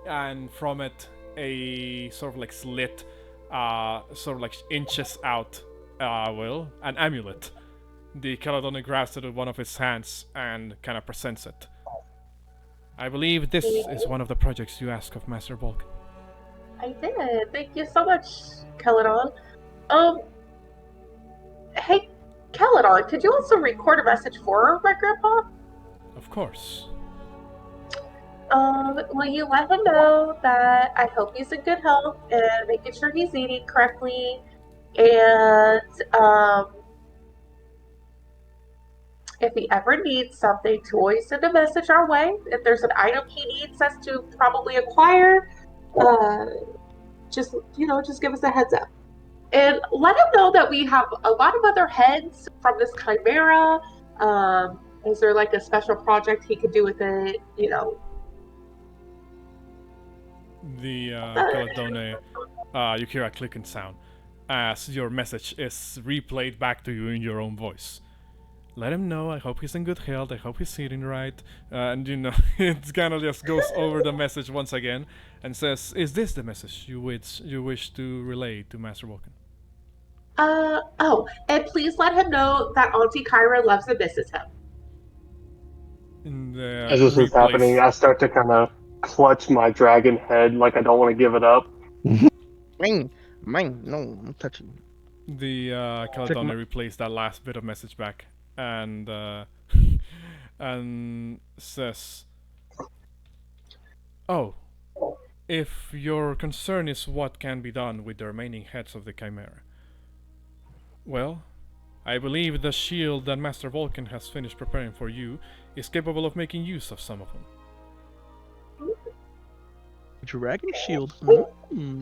A: and from it a sort of like slit, sort of like inches out, an amulet. The Caledone grabs it with one of his hands and kind of presents it. I believe this is one of the projects you asked of Master Vulcan.
E: I did. Thank you so much, Celadon. Hey, Celadon, could you also record a message for my grandpa?
A: Of course.
E: Will you let him know that I hope he's in good health and making sure he's eating correctly, and if he ever needs something, to always send a message our way. If there's an item he needs us to probably acquire, just give us a heads up. And let him know that we have a lot of other heads from this Chimera. Is there like a special project he could do with it?
A: The Caledone, you hear a clicking sound as your message is replayed back to you in your own voice. Let him know, I hope he's in good health, I hope he's eating right, and it kind of just goes over the message once again and says, is this the message you wish to relay to Master Vulcan?
E: And please let him know that Auntie Kyra loves and misses him.
C: As this is happening, I start to kind of clutch my dragon head like I don't want to give it up.
B: Mine, no, I'm touching.
A: The Caledone replays that last bit of message back and and says, "Oh, if your concern is what can be done with the remaining heads of the Chimera, well, I believe the shield that Master Vulcan has finished preparing for you is capable of making use of some of them."
B: Dragon shield.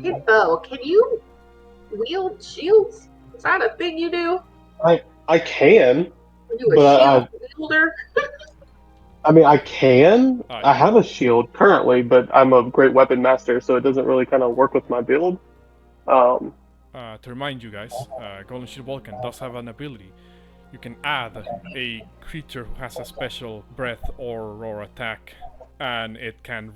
E: Hey, Bo, can you wield shields? Is that a thing you do?
C: I can.
E: Are you a shield wielder?
C: I mean, I can.
A: Oh,
C: I have a shield currently, but I'm a great weapon master, so it doesn't really kind of work with my build.
A: To remind you guys, Golden Shield Vulcan does have an ability. You can add a creature who has a special breath or attack, and it can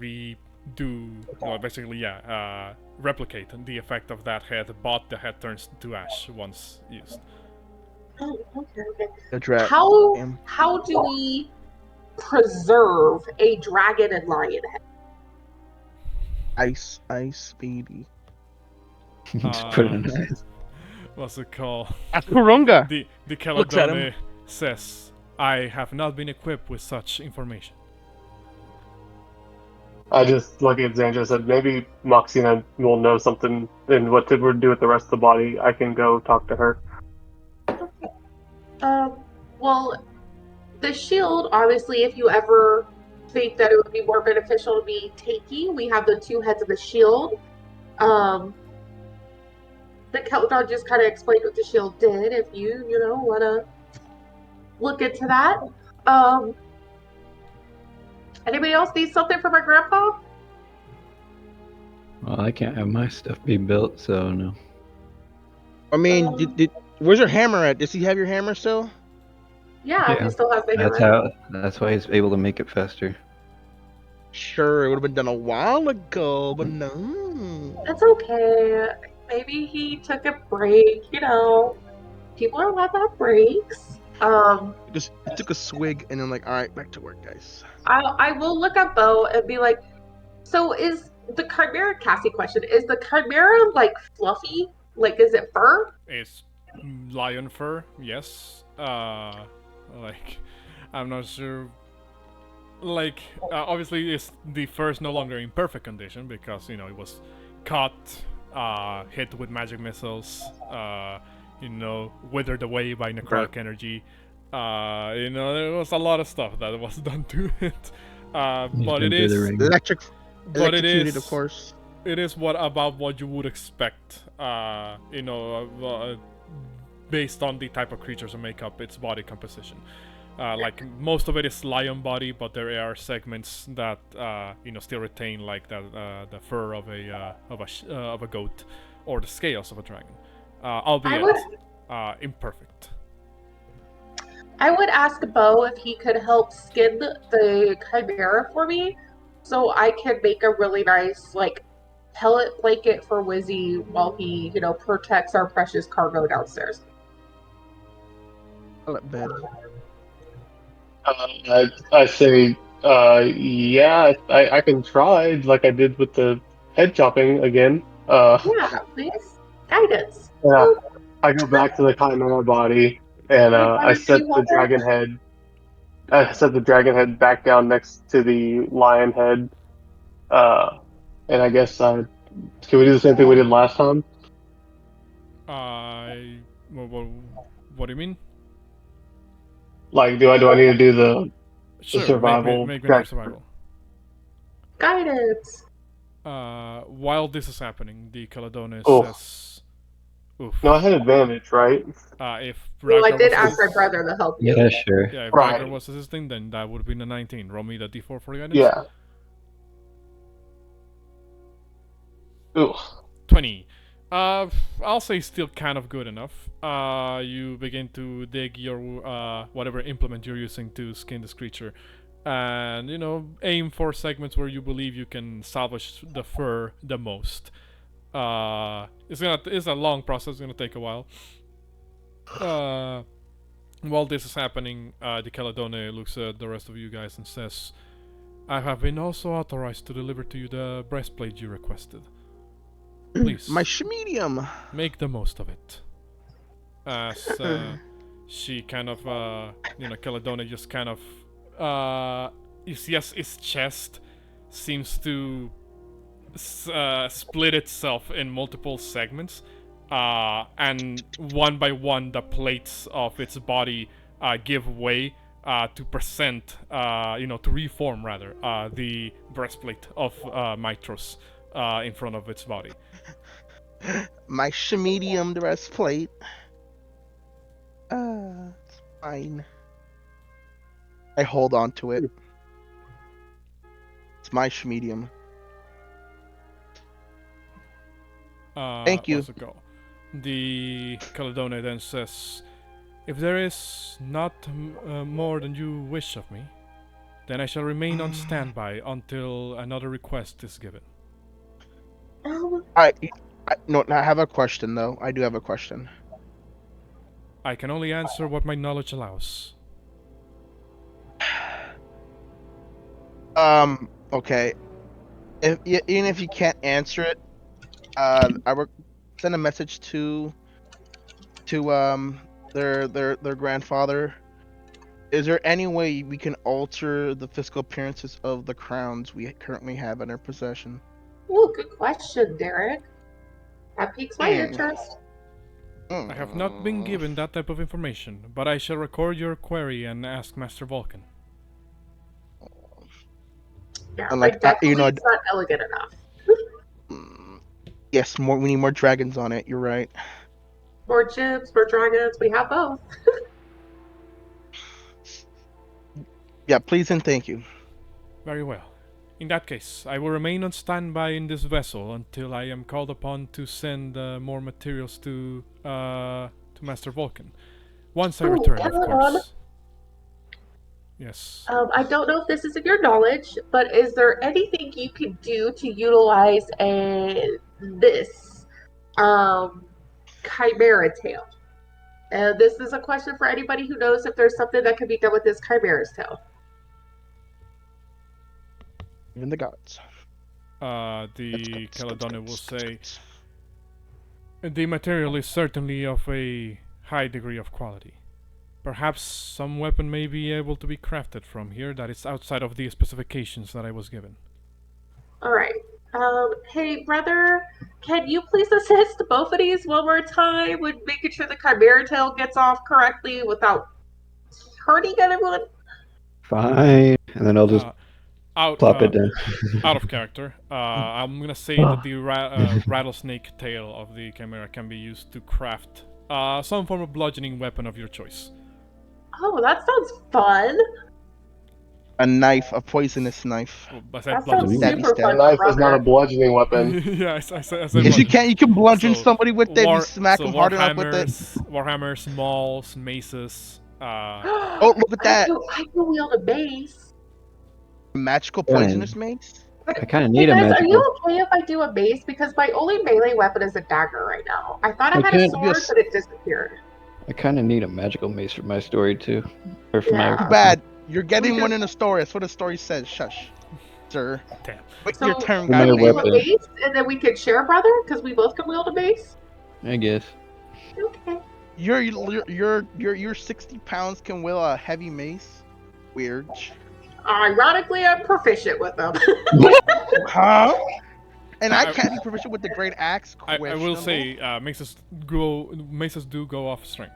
A: replicate the effect of that head, but the head turns to ash once used.
E: Oh, okay. How do we preserve a dragon and lion head?
B: Ice, baby.
D: Just put it in ice.
A: What's it called?
B: Porunga.
A: The Caledone says, "I have not been equipped with such information."
C: I just look at Xandra and said, maybe Moxina will know something, and what to do with the rest of the body. I can go talk to her.
E: Well, the shield, obviously, if you ever think that it would be more beneficial to be tanky, we have the 2 heads of the shield. The Keldon just kind of explained what the shield did. If you want to look into that. Anybody else need something for my grandpa?
D: Well, I can't have my stuff be built, so no.
B: I mean, where's your hammer at? Does he have your hammer still?
E: Yeah, he still has the hammer.
D: That's why he's able to make it faster.
B: Sure, it would have been done a while ago, but no.
E: That's okay. Maybe he took a break. People are allowed to have breaks.
B: Just took a swig and then like, all right, back to work, guys.
E: I will look at Bo and be like, so is the Chimera, Cassie question, is the Chimera like fluffy? Like, is it fur?
A: It's lion fur, yes. Like, I'm not sure. Like, obviously, the fur is no longer in perfect condition because it was caught, hit with magic missiles, withered away by necrotic energy. There was a lot of stuff that was done to it. But it is
B: electrocuted, of course.
A: It is about what you would expect. Based on the type of creatures that make up its body composition. Like most of it is lion body, but there are segments that still retain like the fur of a goat or the scales of a dragon, albeit imperfect.
E: I would ask Bo if he could help skin the Chimera for me, so I can make a really nice pellet blanket for Wizzy while he protects our precious cargo downstairs.
B: Pellet bed.
C: I say, yeah, I can try, like I did with the head chopping again.
E: Yeah, please. Guidance.
C: Yeah, I go back to the Chimera body, and I set the dragon head. I set the dragon head back down next to the lion head. And I guess can we do the same thing we did last time?
A: What do you mean?
C: Like, do I need to do the survival?
A: Make me survival.
E: Guidance.
A: While this is happening, the Caledonian says... Oof.
C: No, I had advantage, right?
A: If
E: I did ask my brother to help you.
D: Yeah, sure.
A: Yeah, if Drakgar was assisting, then that would have been a 19. Roll me the d4 for guidance.
C: Yeah. Ooh.
A: 20. I'll say still kind of good enough. You begin to dig your whatever implement you're using to skin this creature, and aim for segments where you believe you can salvage the fur the most. It's a long process. It's gonna take a while. While this is happening, the Caledone looks at the rest of you guys and says, "I have been also authorized to deliver to you the breastplate you requested. Please,
B: my medium.
A: Make the most of it." As she kind of, Caledone just kind of, you see as his chest seems to split itself in multiple segments, and one by one the plates of its body give way to to reform rather the breastplate of Mitros in front of its body.
B: My medium breastplate. It's fine. I hold on to it. It's my medium. Thank you.
A: The Caledone then says, "If there is not more than you wish of me, then I shall remain on standby until another request is given."
B: I have a question though. I do have a question.
A: I can only answer what my knowledge allows.
B: Okay. Even if you can't answer it, I will send a message to their grandfather. Is there any way we can alter the physical appearances of the crowns we currently have in our possession?
E: Oh, good question, Derek. That piques my interest.
A: I have not been given that type of information, but I shall record your query and ask Master Vulcan.
E: Yeah,
B: And
E: like
B: you know,
E: definitely it's not elegant enough.
B: yes, more. We need more dragons on it. You're right.
E: More gyms, more dragons, we have both.
B: Yeah, please and thank you.
A: Very well. In that case, I will remain on standby in this vessel until I am called upon to send more materials to Master Vulcan. Once I
E: Ooh,
A: return, of
E: Cameron.
A: course. Yes.
E: I don't know if this is in your knowledge, but is there anything you could do to utilize this Chimera tail? And this is a question for anybody who knows if there's something that could be done with this Chimera's tail.
B: Even the gods.
A: The Caledonian will say, the material is certainly of a high degree of quality. Perhaps some weapon may be able to be crafted from here that is outside of the specifications that I was given.
E: Alright. Hey, brother, can you please assist both of these one more time with making sure the Chimera tail gets off correctly without hurting anyone?
D: Fine. And then I'll just
A: Out,
D: plop it down.
A: out of character, I'm gonna say that the rattlesnake tail of the Chimera can be used to craft some form of bludgeoning weapon of your choice.
E: Oh, that sounds fun.
B: A knife, a poisonous knife.
A: Well, I said
E: That sounds
A: bludgeoning.
E: super
B: Stabby
E: fun,
B: stab.
C: Knife is not a
E: brother.
C: bludgeoning weapon.
A: Yeah, I said
B: Yes,
A: bludgeoning.
B: you can bludgeon
A: So,
B: somebody with it. You smack them hard enough with it.
A: Warhammers, mauls, maces.
B: Oh, look at that!
E: I can wield a mace.
B: Magical poisonous mace.
D: I kind of
E: Hey
D: need a
E: guys, are you
D: magical.
E: okay if I do a mace? Because my only melee weapon is a dagger right now. I thought I
D: I
E: had a
D: can't-
E: sword,
B: Yes.
E: but it disappeared.
D: I kind of need a magical mace for my story too, or for
E: Yeah.
B: Too
D: my.
B: bad. You're getting one in a story. That's what the story says. Shush, sir.
A: Damn.
B: Wait
E: So
B: your turn,
D: For
E: can
D: my
E: you
B: guy.
E: wield
D: weapon.
E: a mace, and then we could share, brother? Because we both can wield a mace.
D: I guess.
E: Okay.
B: You're 60 pounds can wield a heavy mace. Weird.
E: Ironically, I'm proficient with them.
B: Huh? And I can't be proficient with the great axe.
A: I will
B: Questionable.
A: say, maces do go off strength.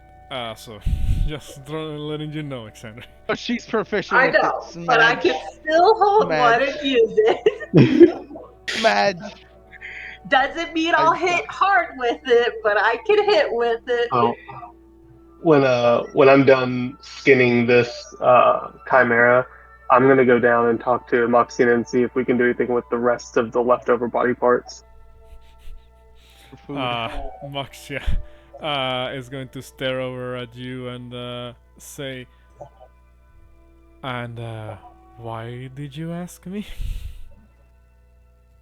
A: So, just letting you know, Alexander.
B: But she's proficient
E: I
B: with
E: know,
B: it.
E: but I can still hold one and use it.
B: Madge.
E: Doesn't mean I'll hit hard with it, but I can hit with it.
C: Oh, when I'm done skinning this chimera, I'm gonna go down and talk to Moxina and see if we can do anything with the rest of the leftover body parts.
B: Food.
A: Moxia is going to stare over at you and say, and why did you ask me?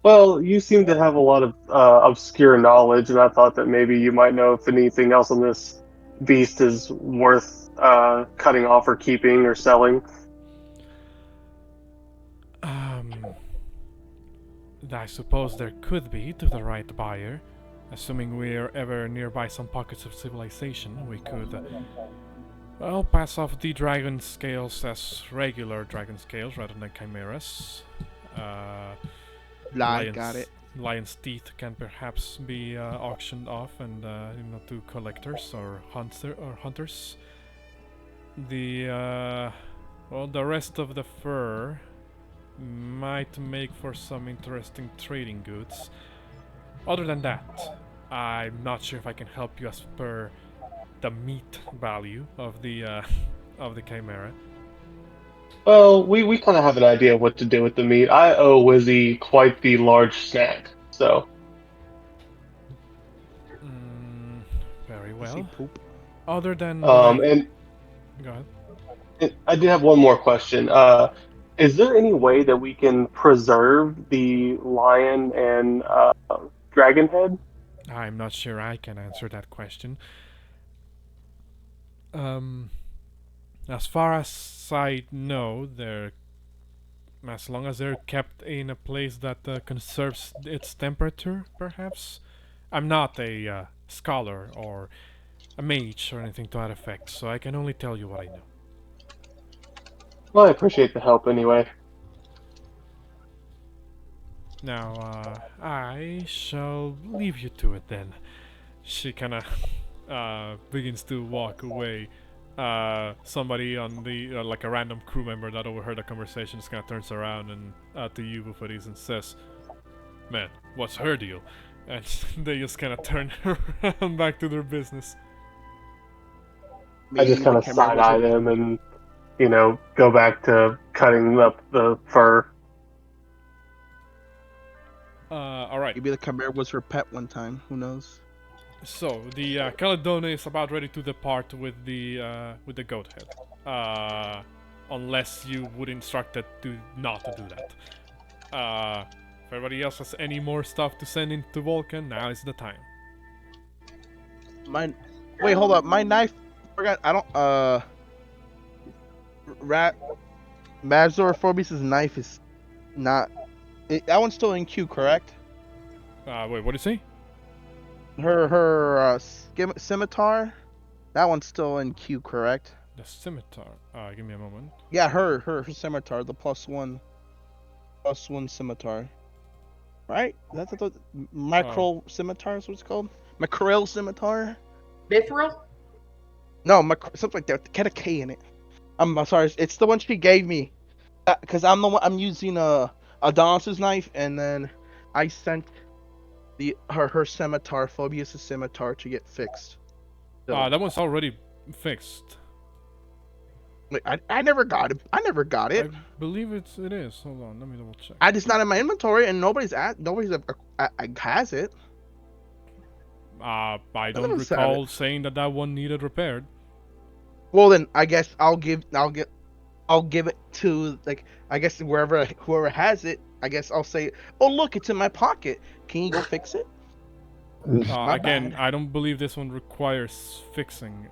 C: Well, you seem to have a lot of obscure knowledge, and I thought that maybe you might know if anything else on this beast is worth cutting off or keeping or selling.
A: I suppose there could be to the right buyer. Assuming we're ever nearby some pockets of civilization, we could, well, pass off the dragon scales as regular dragon scales rather than chimeras.
B: Got it.
A: Lion's teeth can perhaps be auctioned off and to collectors or hunters. The the rest of the fur might make for some interesting trading goods. Other than that, I'm not sure if I can help you as per the meat value of the chimera.
C: Well, we kind of have an idea of what to do with the meat. I owe Wizzy quite the large snack, so.
A: Very
B: Does he
A: well.
B: poop?
A: Other than what
C: And
A: go ahead.
C: I did have one more question. Is there any way that we can preserve the lion and dragon head?
A: I'm not sure I can answer that question. As far as I know, as long as they're kept in a place that conserves its temperature, perhaps. I'm not a scholar or a mage or anything to that effect, so I can only tell you what I know.
C: Well, I appreciate the help anyway.
A: Now, I shall leave you to it then. She kind of begins to walk away. Somebody on the like a random crew member that overheard the conversation just kind of turns around and to you, Bouxfhades, and says, "Man, what's her deal?" And they just kind of turn around back to their business.
C: I just
B: Maybe
C: kind
B: the
C: of
B: Chimera
C: side
B: was
C: eye them and, go back to cutting up the fur.
A: All right.
B: maybe the Chimera was her pet one time. Who knows?
A: So the Caledona is about ready to depart with the goat head, unless you would instruct it to not to do that. If everybody else has any more stuff to send into Vulcan, now is the time.
B: Wait, hold up. My knife. Forgot. I don't. Rat. Mazor Phoebus' knife is not. That one's still in queue, correct?
A: Wait, what did you say?
B: Her scimitar. That one's still in queue, correct?
A: The scimitar. Give me a moment.
B: Yeah, her scimitar, the +1 scimitar. Right? That's the macro scimitar is what it's called. Mackerel scimitar.
E: Mithril?
B: No, something like that. Get a K in it. I'm sorry. It's the one she gave me. Cause I'm the one. I'm using Adonis's knife, and then I sent her scimitar, Phoebus' scimitar, to get fixed. So,
A: That one's already fixed.
B: wait, I never got it. I never got it.
A: I believe it is. Hold on, let me double check.
B: It's not in my inventory, and nobody's has it.
A: I don't
B: never said
A: recall saying that one needed repaired.
B: Well, then I guess I'll give it to I guess whoever has it. I guess I'll say, oh look, it's in my pocket. Can you go fix it?
A: Again,
B: bad.
A: I don't believe this one requires fixing.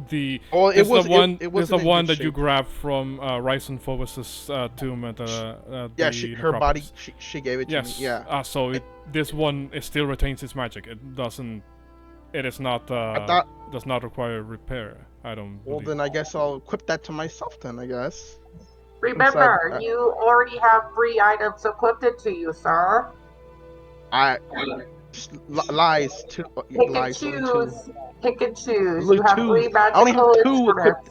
A: The
B: Well,
A: it's the one
B: it
A: the one that you grabbed from Ryzen Phobos' tomb at the
B: Yeah, her body.
A: necropolis.
B: She gave it to me.
A: Yes.
B: Yeah.
A: This one still retains its magic. It doesn't. It is not.
B: I thought.
A: Does not require repair. I don't.
B: Well,
A: believe.
B: then I guess I'll equip that to myself. Then I guess.
E: Remember,
B: Inside,
E: you already have 3 items equipped to you, sir.
B: Lies. Two
E: Pick and
B: lies.
E: choose. Pick and choose.
B: Only
E: You have
B: two.
E: 3
B: I only have
E: magical
B: 2
E: instruments.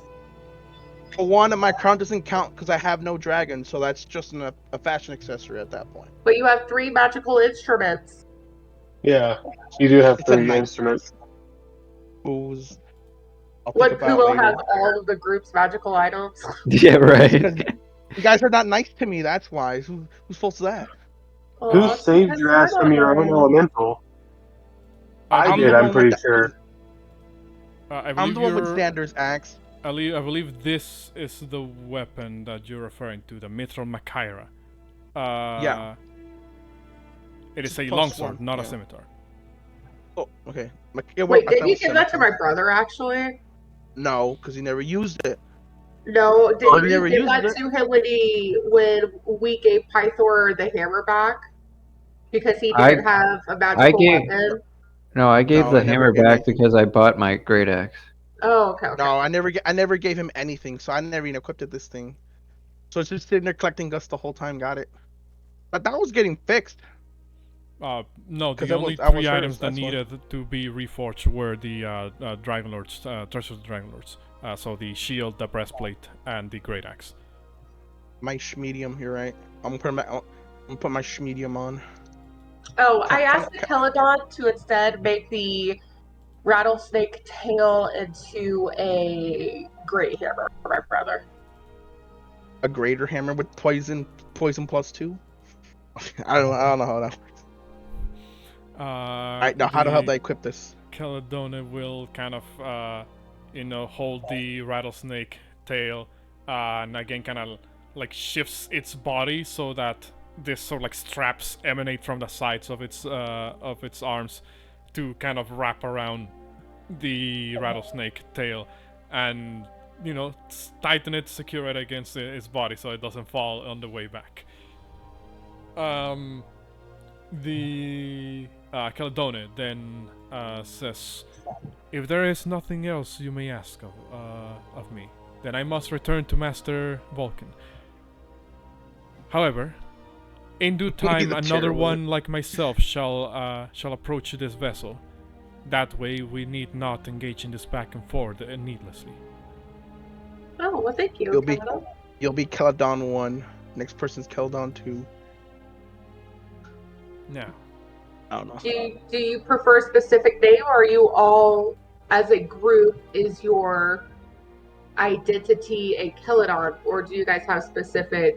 B: For one, my crown doesn't count because I have no dragon, so that's just a fashion accessory at that point.
E: But you have 3 magical instruments.
C: Yeah, you do have
B: It's a
C: 3
B: knife.
C: instruments.
B: Booze. I'll
E: What
B: think about
E: Pumo
B: later.
E: has all of the group's magical items.
D: Yeah, right.
B: You guys are not nice to me. That's why. Whose fault is that?
C: Who
E: Aw,
C: saved
E: because
C: your
E: you're
C: ass from
E: not
C: your own
E: nice.
C: elemental? I
B: I'm
C: did,
B: the
C: I'm
B: one
C: pretty
B: with
C: sure.
A: I
B: I'm
A: believe
B: the one with
A: you're-
B: Xander's axe.
A: I believe this is the weapon that you're referring to, the Mithril Machaira.
B: Yeah.
A: It is
B: It's
A: a
B: plus
A: longsword,
B: one,
A: not a
B: yeah.
A: scimitar.
B: Oh, okay.
E: Wait, did you give that to my brother, actually?
B: No, because he never used it.
E: No, did
B: Oh, he
E: you
B: never
E: give
B: used
E: that
B: it?
E: to him when we gave Pythor the hammer back? Because he
D: I-
E: didn't have a magical
D: gave-
E: weapon?
D: No, I gave
B: No,
D: the
B: I never
D: hammer
B: gave
D: back
B: anything.
D: because I bought my great axe.
E: Oh, okay.
B: No, I never gave him anything, so I never even equipped this thing. So it's just sitting there collecting dust the whole time. Got it. But that was getting fixed.
A: No,
B: 'Cause
A: the
B: that
A: only
B: was
A: 3
B: hers,
A: items that
B: that's why.
A: needed to be reforged were the Dragonlords, Treasures of the Dragonlords. So the shield, the breastplate, and the great axe.
B: My schmedium, you're right. I'm gonna put my schmedium on.
E: Oh, I asked the Celadon to instead make the rattlesnake tail into a great hammer for my brother.
B: A greater hammer with poison +2. I don't know how that works. Alright, now how the hell do I equip this?
A: Caledona will kind of, hold the rattlesnake tail, and again kind of like shifts its body so that this sort of like straps emanate from the sides of its arms to kind of wrap around the rattlesnake tail, and tighten it, secure it against its body so it doesn't fall on the way back. The Caledona then says, "If there is nothing else you may ask of me, then I must return to Master Vulcan. However, in due time,
B: The
A: another
B: terrible.
A: one like myself shall approach this vessel. That way, we need not engage in this back and forth needlessly.
E: Oh, well, thank you,
B: You'll be
E: Caledon.
B: you'll be Caledon 1. Next person's Caledon 2.
A: Now,
B: I don't know.
E: Do you prefer a specific name, or are you all, as a group, is your identity a Caledon, or do you guys have specific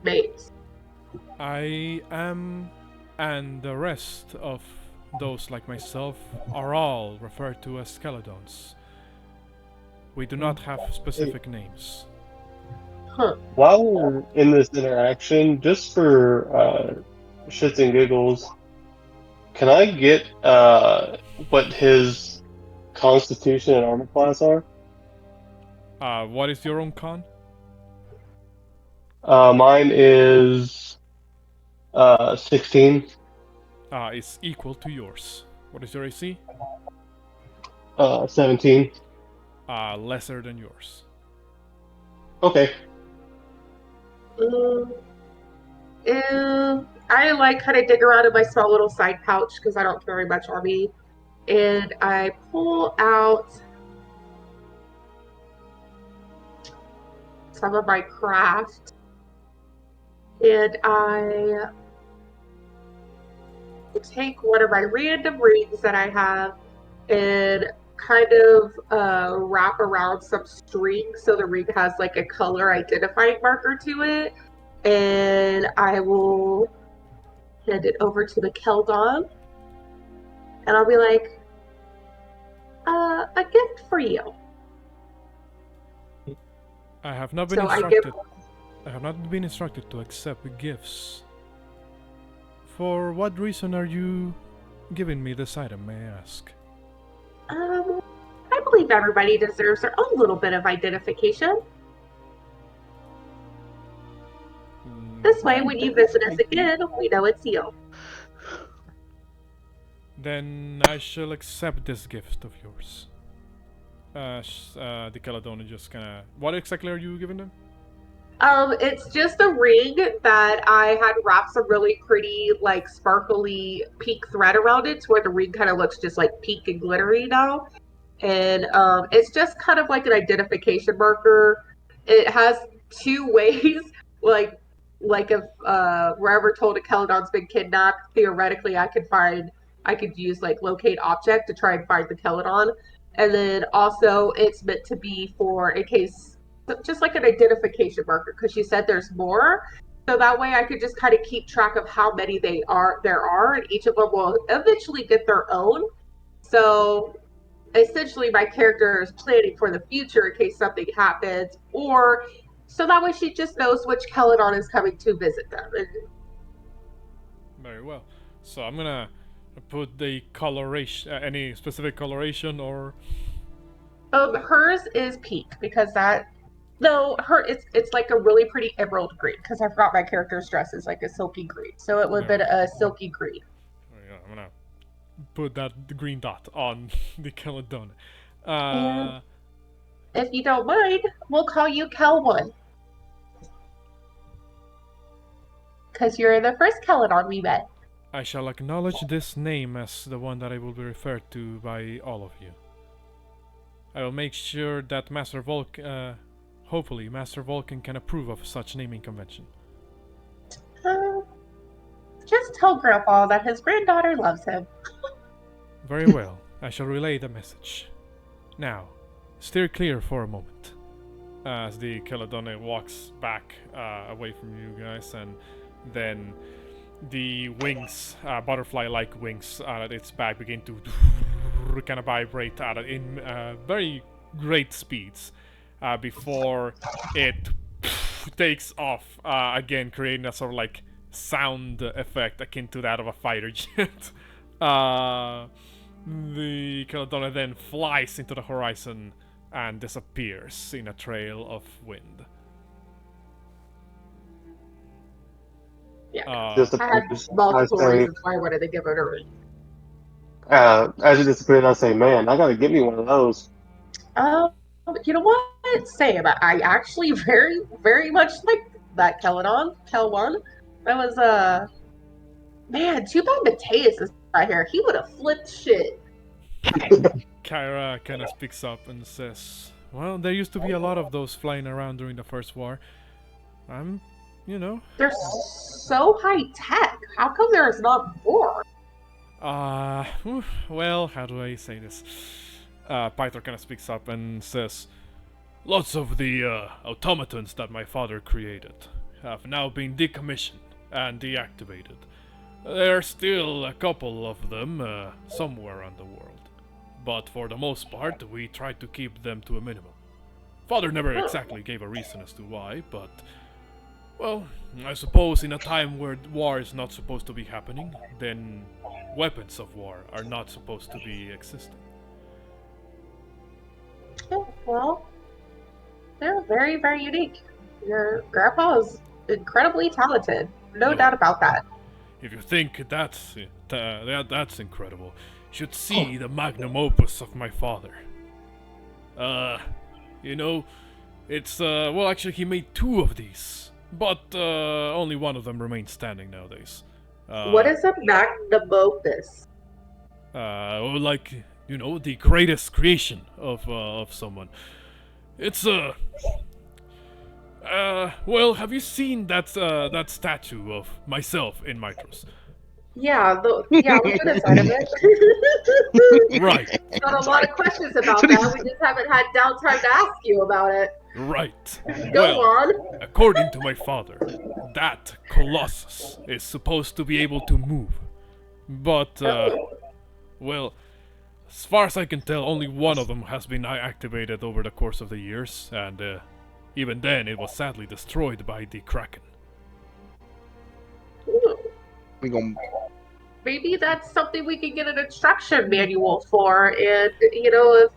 E: names?
A: I am, and the rest of those like myself are all referred to as Skeletons. We do not have specific names.
E: Huh.
C: While we're in this interaction, just for shits and giggles, can I get what his constitution and armor class are?
A: What is your own con?
C: Mine is 16.
A: Is equal to yours. What is your AC?
C: 17.
A: Lesser than yours.
C: Okay.
E: I like kind of dig around in my small little side pouch because I don't carry much on me, and I pull out some of my craft, and I take one of my random rings that I have and kind of wrap around some string so the ring has like a color identifying marker to it, and I will hand it over to the Keldon, and I'll be like, a gift for you.
A: I have not been
E: So
A: instructed. I have not been instructed to accept gifts. For what reason are you giving me this item, may I ask?
E: I believe everybody deserves their own little bit of identification. This way, when you visit us again, we know it's you.
A: Then I shall accept this gift of yours. The Caledon is just gonna... What exactly are you giving them?
E: It's just a ring that I had wrapped some really pretty, like, sparkly pink thread around it, to where the ring kind of looks just like pink and glittery now. And it's just kind of like an identification marker. It has two ways, like if we're ever told a Caledon's been kidnapped, theoretically I could use like locate object to try and find the Caledon. And then also it's meant to be for in case, just like an identification marker, because she said there's more. So that way I could just kind of keep track of how many there are, and each of them will eventually get their own. So essentially my character is planning for the future in case something happens, or so that way she just knows which Caledon is coming to visit them.
A: Very well. So I'm gonna put the coloration, any specific coloration or...
E: Hers is pink because it's like a really pretty emerald green, because I forgot my character's dress is like a silky green, so it would have been a silky green.
A: Yeah, I'm gonna put the green dot on the Caledon.
E: And if you don't mind, we'll call you Cal1. Because you're the first Caledon we met.
A: I shall acknowledge this name as the one that I will be referred to by all of you. I will make sure that hopefully Master Vulcan can approve of such naming convention.
E: Just tell Grandpa that his granddaughter loves him.
A: Very well, I shall relay the message. Now, steer clear for a moment. As the Caledon walks back away from you guys, and then the wings, butterfly-like wings at its back begin to kind of vibrate in very great speeds before it takes off again, creating a sort of like sound effect akin to that of a fighter jet. The Caledon then flies into the horizon and disappears in a trail of wind.
E: Yeah,
C: Just
E: I had multiple reasons why I wanted to give her a ring.
C: as you disappeared, I say, man, I gotta get me one of those.
E: You know what, Sam? I actually very, very much like that Caledon, Cal1. That was, man, too bad Mateus is right here. He would have flipped shit.
A: Kyra kind of speaks up and says, "Well, there used to be a lot of those flying around during the First War. I'm, you know,
E: They're so high tech. How come there's not more?
A: well, how do I say this?" Pythor kind of speaks up and says, "Lots of the automatons that my father created have now been decommissioned and deactivated. There are still a couple of them somewhere around the world, but for the most part, we try to keep them to a minimum. Father never exactly gave a reason as to why, but, well, I suppose in a time where war is not supposed to be happening, then weapons of war are not supposed to be existing."
E: Oh, well, they're very, very unique. Your grandpa is incredibly talented. No
A: No.
E: doubt about that.
A: If you think that's incredible, you should see the magnum opus of my father. You know, it's well, actually, he made 2 of these, but only one of them remains standing nowadays.
E: What is a magnum opus?
A: Well, like, you know, the greatest creation of someone. It's well, have you seen that statue of myself in Mitros?
E: Yeah, we put inside of it.
A: Right.
E: Got a lot of questions about that. We just haven't had downtime to ask you about it.
A: Right.
E: Go on.
A: According to my father, that Colossus is supposed to be able to move. But, well, as far as I can tell, only one of them has been activated over the course of the years, and even then it was sadly destroyed by the Kraken.
B: We gonna
E: Maybe that's something we can get an instruction manual for, and, you know, if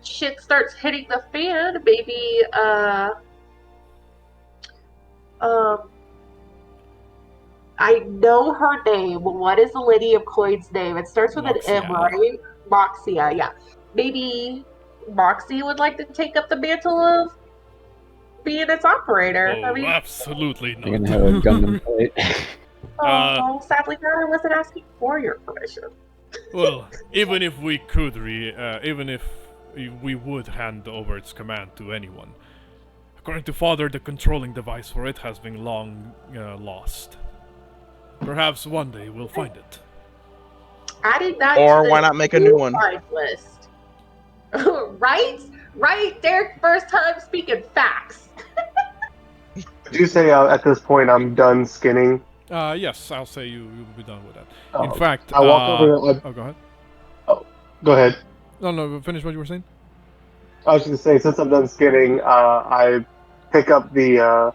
E: shit starts hitting the fan, maybe, I know her name. What is the Lady of Coin's name? It starts with an M,
A: Moxia.
E: right? Moxia, yeah. Maybe Moxie would like to take up the mantle of being its operator.
A: Oh,
E: I mean,
A: absolutely
D: You're
A: not.
D: gonna have a Gundam plate.
E: sadly, I wasn't asking for your permission.
A: Well, even if we could even if we would hand over its command to anyone, according to Father, the controlling device for it has been long lost. Perhaps one day we'll find it.
E: Adding that
B: Or
E: to
B: why
E: the
B: not make a new one?
E: find list. Right, Derek. First time speaking facts.
C: Did you say at this point I'm done skinning?
A: Yes, I'll say you'll be done with that. In
C: Oh,
A: fact,
C: I walk over.
A: oh, go ahead.
C: Go ahead.
A: No, finish what you were saying.
C: I was just gonna say, since I'm done skinning, I pick up the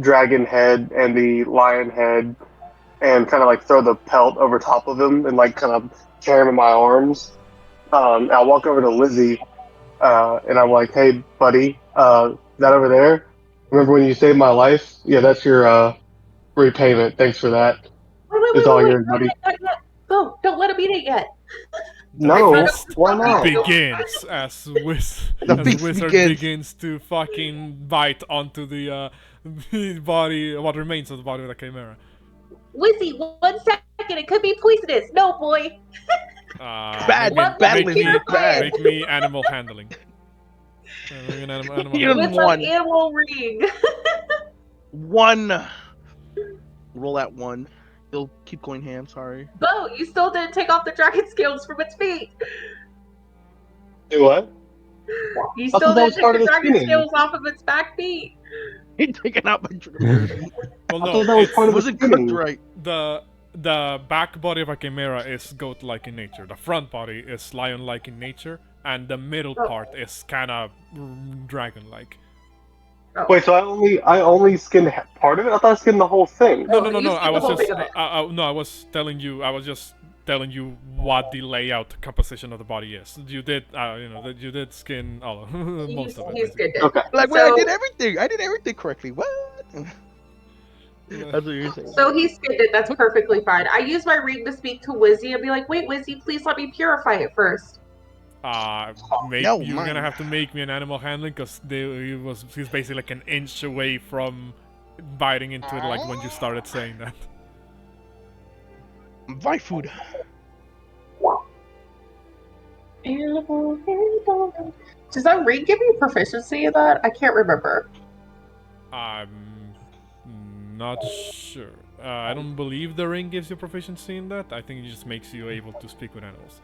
C: dragon head and the lion head and kind of like throw the pelt over top of him and like kind of carry him in my arms. I'll walk over to Lizzie and I'm like, "Hey, buddy, that over there? Remember when you saved my life? Yeah, that's your repayment. Thanks for that. It's all yours, buddy."
E: Not yet. Go, don't let him eat it yet.
C: No, why not?
A: Begins as Wizard begins to fucking bite onto the body, what remains of the body of the Chimera.
E: Wizzy, 1 second, it could be poisonous. No, boy.
B: Bad,
A: Make me animal handling. Animal
B: You
A: handling.
E: With some
B: one.
E: animal ring.
B: 1. Roll that 1. You'll keep going ham. Sorry.
E: Bo, you still didn't take off the dragon scales from its feet.
C: Do what?
E: You
C: thought
E: still
C: that
E: didn't
C: was
E: take
C: part
E: the
C: of the
E: dragon
C: skinning.
E: scales off of its back feet.
B: He taken out my trigger.
A: Well,
C: I
A: no,
C: thought that was part of the
B: Wasn't cooked
C: skinning.
B: right.
A: the back body of a Chimera is goat-like in nature. The front body is lion-like in nature, and the middle part is kind of dragon-like.
E: Oh.
C: Wait, so I only skinned part of it? I thought I skinned the whole thing.
A: No.
E: you
A: I
E: skipped
A: was
E: the whole
A: just
E: thing of it.
A: I was telling you. I was just telling you what the layout composition of the body is. You did you did skin all most of it.
E: He's
A: basically.
E: good.
C: Okay.
B: Like, wait, I
E: So-
B: did everything. I did everything correctly. What? That's what you're saying.
E: So he skinned it. That's perfectly fine. I use my ring to speak to Wizzy and be like, "Wait, Wizzy, please let me purify it first."
B: No,
A: You're
B: mine.
A: gonna have to make me an animal handling because he's basically like an inch away from biting into it, like when you started saying that.
B: Buy food.
E: Does that ring give you proficiency in that? I can't remember.
A: I'm not sure. I don't believe the ring gives you proficiency in that. I think it just makes you able to speak with animals.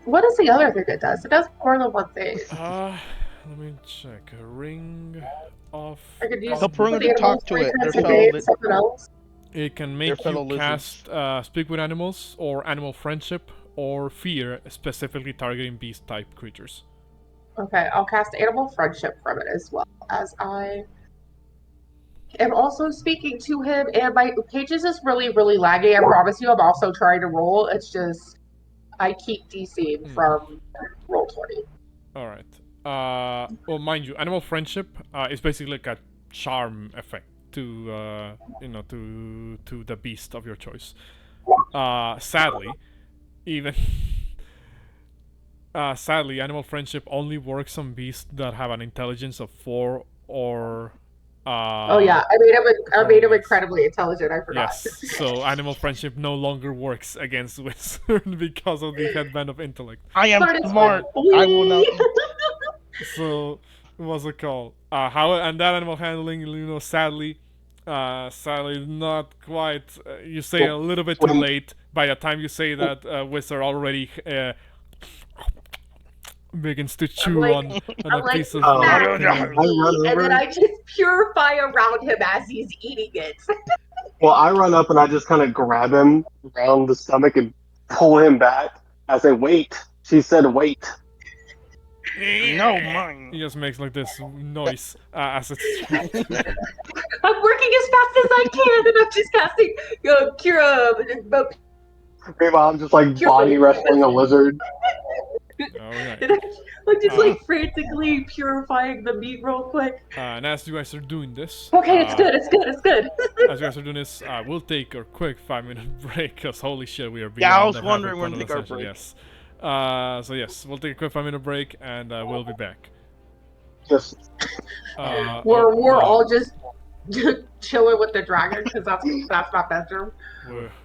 E: What is the other thing it does? It does more than one thing.
A: Let me check. A ring of.
E: I could use
B: Tell Porunga
E: the
B: to
E: animals
B: talk to
E: 3
B: it. Their
E: times a
B: fellow
E: day,
B: li-
E: something else.
A: It can
B: They're
A: make
B: fellow
A: you
B: lizards.
A: cast speak with animals or animal friendship or fear, specifically targeting beast type creatures.
E: Okay, I'll cast animal friendship from it as well as I am also speaking to him. And my pages is really, really laggy. I promise you, I'm also trying to roll. It's just I keep DCing from roll 20.
A: All right. Well, mind you, animal friendship is basically like a charm effect to to the beast of your choice. Sadly, even sadly, animal friendship only works on beasts that have an intelligence of 4 or.
E: Oh yeah, I made him incredibly intelligent. I forgot.
A: Yes, so animal friendship no longer works against wizard because of the headband of intellect.
B: I am
E: But it's
B: smart. I will now eat.
A: So what's it called? And that animal handling, sadly, not quite. You say a little bit too late. By the time you say that, wizard already begins to chew
E: like-
A: on
E: I'm
A: a
E: like,
A: piece of.
E: "Snack,
C: I run
E: and then
C: over.
E: I just purify around him as he's eating it.
C: Well, I run up and I just kind of grab him around the stomach and pull him back. I say, "Wait." She said, "Wait."
B: No, mine.
A: He just makes like this noise as it's.
E: I'm working as fast as I can, and I'm just casting Cura.
C: Meanwhile, I'm just like body wrestling a lizard.
A: Alright.
E: And I'm just like frantically purifying the meat real quick.
A: And as you guys are doing this.
E: Okay, it's good.
A: As you guys are doing this, we'll take a quick 5-minute break, because holy shit, we are beyond
B: Yeah, I was
A: the
B: wondering
A: halfway
B: when
A: point
B: to
A: of
B: take our
A: the
B: break.
A: session, yes. So yes, we'll take a quick 5-minute break, and we'll be back.
C: Just
E: We're all just chilling with the dragon because that's my bedroom.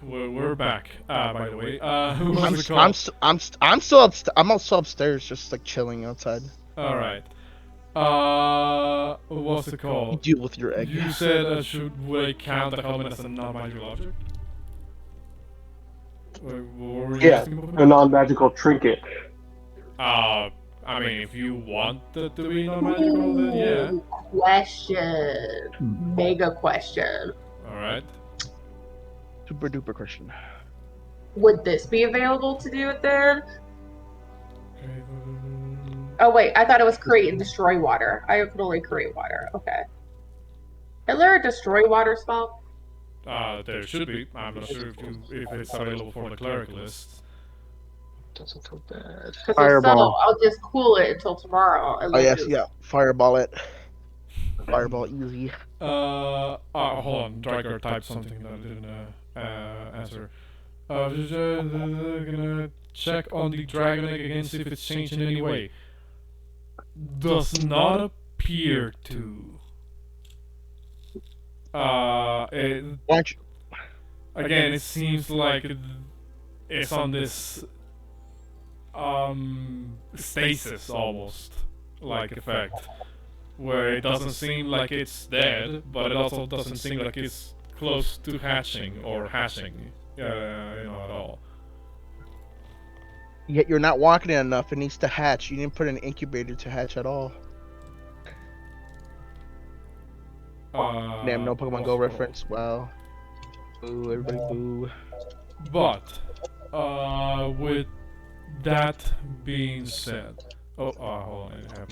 A: We're back. By the way,
B: I'm
A: what's it called?
B: I'm also upstairs, just like chilling outside.
A: All right. What's it
B: You
A: called?
B: deal with your egg.
A: You said would I count the helmet as a non-magical object? What were you
C: yeah,
A: asking about?
C: a non-magical trinket.
A: I mean, if you want it to be non-magical, then yeah.
E: Question. Mega question.
A: Alright.
B: Super duper question.
E: Would this be available to do it then? Oh wait, I thought it was create and destroy water. I could only create water. Okay. Is there a destroy water spell?
A: There should be. I'm not sure if it's available for the cleric list.
C: Doesn't feel bad.
E: Because if so,
C: Fireball.
E: I'll just cool it until tomorrow. And
B: Oh
E: then
B: yes,
E: just-
B: yeah. Fireball it. Fireball easy.
A: Hold on. Drakgar typed something that I didn't answer. Just gonna check on the dragon egg again, see if it's changed in any way. Does not appear to.
B: Why don't you?
A: Again, it seems like it's on this stasis almost like effect, where it doesn't seem like it's dead, but it also doesn't seem like it's close to hatching or hashing, at all.
B: Yet you're not walking it enough. It needs to hatch. You didn't put an incubator to hatch at all. Damn, no Pokemon Go reference. Wow. Boo, everybody boo.
A: But with that being said, hold on, I have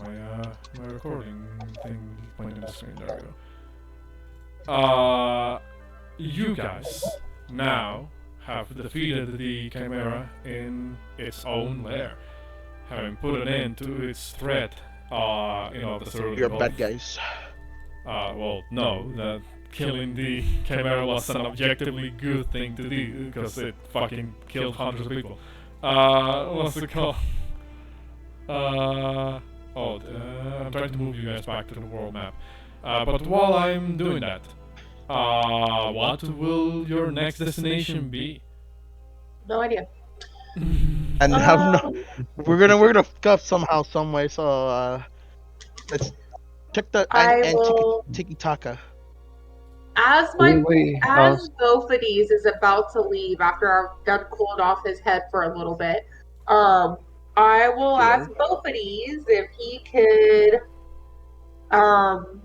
A: my recording thing pointing to the screen. There we go. You guys now have defeated the Chimera in its own lair, having put an end to its threat. The sort of
B: You're bad guys.
A: well, no, that killing the Chimera was an objectively good thing to do because it fucking killed hundreds of people. What's it called? I'm trying to move you guys back to the world map. But while I'm doing that, what will your next destination be?
E: No idea.
B: And I'm not, we're gonna fuck up somehow, some way. So let's check the
E: I
B: and
E: will,
B: tiki taka.
E: as
D: Wait,
E: as Bouxfhades is about to leave after I've done cooled off his head for a little bit, I will
B: Yeah.
E: ask Bouxfhades if he could, um,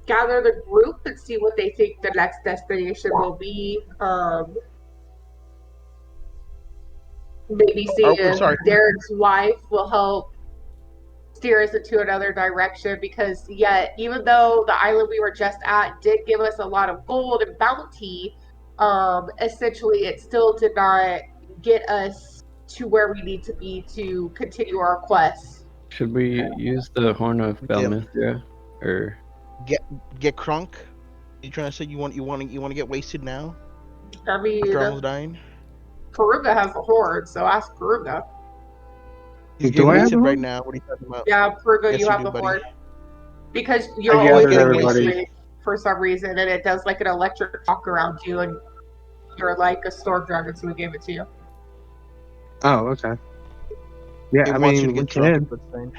E: gather the group and see what they think the next destination will be. Maybe see
B: Oh,
E: if
B: sorry.
E: Derek's wife will help steer us into another direction, because yet, even though the island we were just at did give us a lot of gold and bounty, essentially it still did not get us to where we need to be to continue our quest.
D: should we use the Horn of
B: Get
D: Balmithia? Or
B: get crunk. You trying to say you want to get wasted now
E: I mean,
B: after almost dying?
E: Porunga has the horde, so ask Porunga.
B: He's
F: Do
B: getting
F: I have
B: wasted
F: one?
B: right now. What are you talking about?
E: Yeah, Porunga,
B: Yes,
E: you
B: you
E: have
B: do,
E: the
B: buddy.
E: horde. Because
C: I
E: you're always
C: gathered
E: getting
C: everybody.
E: wasted for some reason, and it does like an electric shock around you, and you're like a storm dragon, so we gave it to you.
F: Oh, okay. Yeah,
B: It
F: I
B: wants you
F: mean,
B: to
F: we
B: get drunk.
F: can.
B: But saying,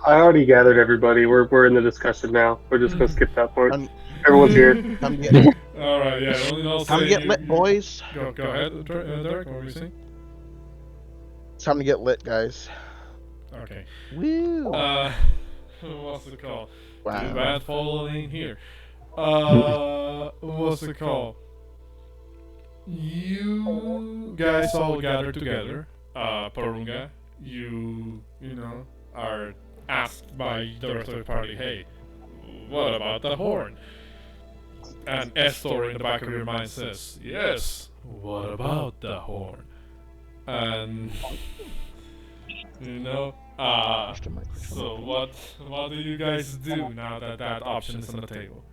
C: I already gathered everybody. We're in the discussion now. We're just gonna skip that part.
B: time
C: Everyone's here.
B: to get
A: All right, yeah. I'll
B: time to
A: say
B: get
A: you,
B: lit, boys.
A: Go ahead, Derek. What were you saying?
B: It's time to get lit, guys.
A: Okay.
B: Woo!
A: What's it called? Too
B: Wow.
A: bad Fallen ain't here. What's it called? You guys all gather together. Porunga, you know, are asked by the rest of the party, hey, what about the horn? And Estor in the back of your mind says, yes, what about the horn? And, you know, so what do you guys do now that that option is on the table?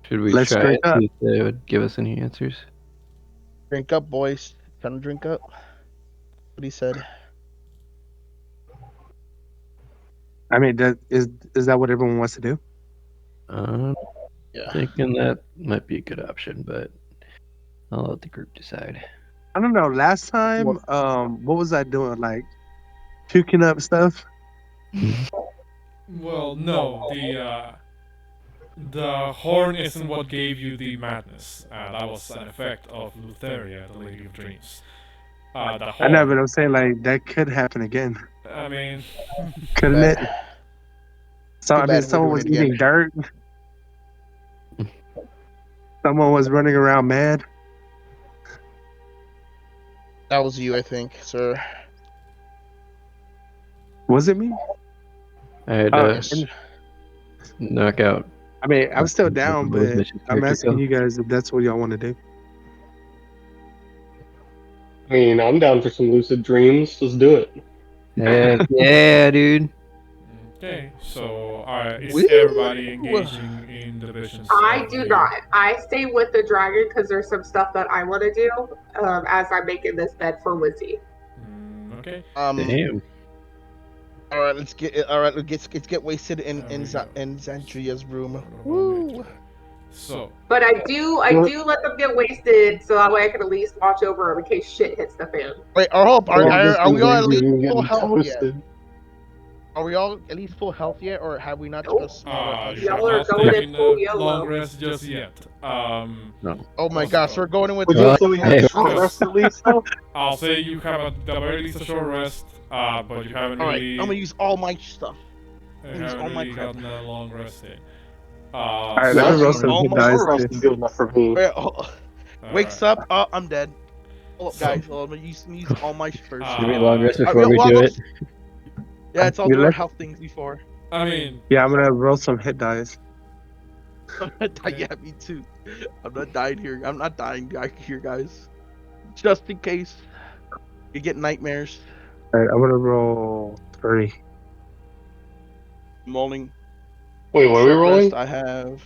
D: should we
F: Let's
D: try
F: drink
D: and
F: up.
D: see if they would give us any answers?
B: Drink up, boys. Time to drink up. What he said.
F: I mean, is that what everyone wants to do?
B: Yeah.
D: Thinking that might be a good option, but I'll let the group decide.
F: I don't know. Last time, what was I doing? Like puking up stuff?
A: Well, no, the horn isn't what gave you the madness. That was an effect of Lutheria, the Lady of Dreams. The
F: I know,
A: horn,
F: but I'm saying like that could happen again,
A: I mean,
F: couldn't it? So
B: Too
F: I mean,
B: bad we're
F: someone
B: doing
F: was
B: it again.
F: eating dirt. Someone was running around mad.
B: That was you, I think, sir.
F: Was it me?
D: I had
F: Oh,
D: to
B: Yes.
D: knock out.
F: I mean, I'm still down, but
D: Mission's
F: I'm
D: character
F: asking
D: kill.
F: you guys if that's what y'all want to do.
C: I mean, I'm down for some lucid dreams. Let's do it.
D: Heck yeah, dude.
A: okay, so is
B: Woo!
A: everybody engaging in the visions?
E: I
A: of
E: do
A: the-
E: not. I stay with the dragon because there's some stuff that I want to do as I'm making this bed for Wizzy.
A: Okay.
D: Damn.
B: All right, let's get wasted in
A: There we go.
B: Xandria's room.
A: Woo!
B: Woo!
A: So,
E: But I do let them get wasted so that way I can at least watch over them in case shit hits the fan.
B: Wait, are we all at least
C: Getting
B: full health yet?
C: toasted.
B: Are we all at least full health yet, or have we not
E: Nope.
B: took a smaller?
A: you
E: Y'all
A: have
E: are
A: not
E: going
A: taken
E: in full
A: a
E: YOLO.
A: long rest just yet.
B: Oh my
A: what's
B: gosh,
A: it
B: we're going in with.
C: Would you
D: Well,
C: say we have
D: hey,
C: a short rest at least, though?
A: I'll say you have at the very least a short rest, but you haven't
B: All right,
A: really,
B: I'm gonna use all my stuff.
A: you
B: use
A: haven't
B: all my
A: really
B: crap.
A: gotten a long rest in.
F: All right,
C: Yeah,
F: let me roll
C: actually,
F: some
B: all
F: hit
B: my
F: dice.
C: short rest is good enough for me.
B: Wait, wakes
A: Alright.
B: up. Oh, I'm dead. Hold up,
A: So-
B: guys. Hold on, I'm gonna use all my first.
D: Give me a long rest
B: Alright,
D: before we
B: well,
D: do
B: I'll-
D: it.
B: Yeah, it's all
F: You
B: doing
F: let-
B: health things before.
A: I mean,
F: Yeah, I'm gonna roll some hit dice.
B: Yeah, me too. I'm not dying here. I'm not dying here, guys. Just in case you get nightmares.
F: All right, I'm gonna roll 3.
B: Morning.
C: Wait, what are we
B: Short
C: rolling?
B: rest I have.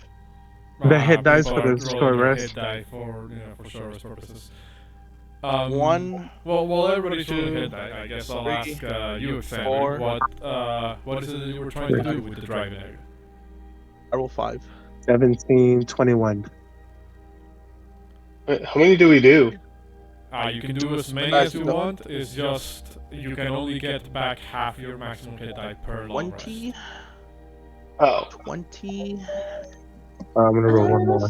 F: The hit dice
A: people
F: for
A: are
F: the
A: rolling
F: short
A: their
F: rest.
A: hit die for short rest purposes.
B: One.
A: Well, everybody should
B: two,
A: hit die. I guess I'll
B: three,
A: ask you,
B: four.
A: Xander, what is it that you were trying to do with the dragon egg?
B: I roll 5.
F: 17, 21.
C: Wait, how many do we do?
A: You can do as many as you want. It's just you can only get back half your maximum hit die per long rest.
B: 20,
C: Oh,
B: 20,
F: I'm gonna roll one more.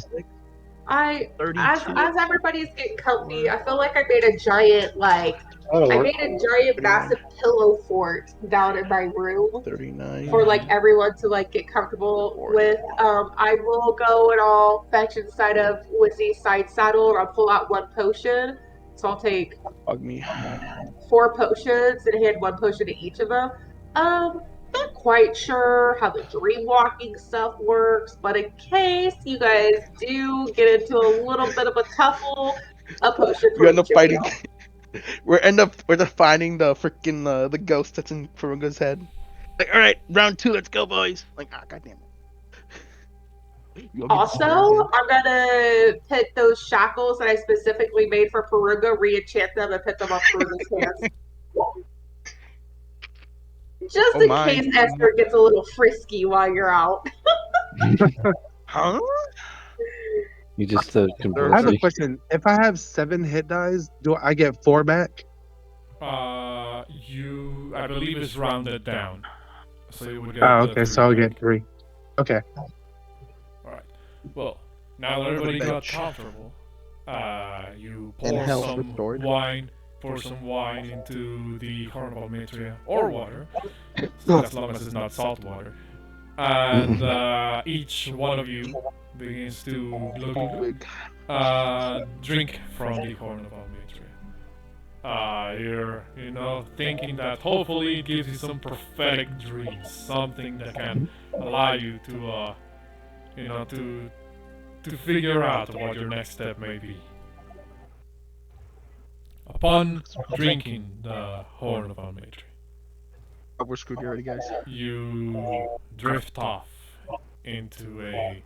B: 32.
E: As everybody's getting comfy, I feel like I made a giant
C: that'll
E: I
C: work.
E: made a giant
B: 39.
E: massive pillow fort down in my room
B: 39.
E: for everyone to get comfortable with. I will go and I'll fetch inside of Wizzy's side saddle and I'll pull out one potion. So I'll take
B: Hug me.
E: 4 potions and hand 1 potion to each of them. Not quite sure how the dream walking stuff works, but in case you guys do get into a little bit of a tuffle, a potion
B: We
E: for
B: end up
E: each of
B: fighting.
E: y'all.
B: We're just finding the freaking the ghost that's in Porunga's head. Like, all right, round 2, let's go, boys. Like, goddamn it. You all get
E: Also,
B: destroyed again.
E: I'm gonna put those shackles that I specifically made for Porunga, re-enchant them, and put them on Porunga's hands. Just
B: Oh
E: in
B: my.
E: case Esther gets a little frisky while you're out.
B: Huh?
D: You just
F: I have a
D: completely.
F: question. If I have 7 hit dies, do I get 4 back?
A: I believe it's rounded down, so you would get.
F: Oh,
A: the
F: okay.
A: 3
F: So I'll
A: back.
F: get 3. Okay.
A: Alright. Well, now that everybody got comfortable, you
B: And
A: pour
B: health
A: some
B: restored.
A: wine into the horn of Almetria, or water, as long as it's not salt water. And each one of you begins to drink from the horn of Almetria. You're, thinking that hopefully it gives you some prophetic dreams, something that can allow you to, to figure out what your next step may be. Upon drinking the horn of Almetri,
B: Oh, we're screwed already, guys.
A: you drift off into a,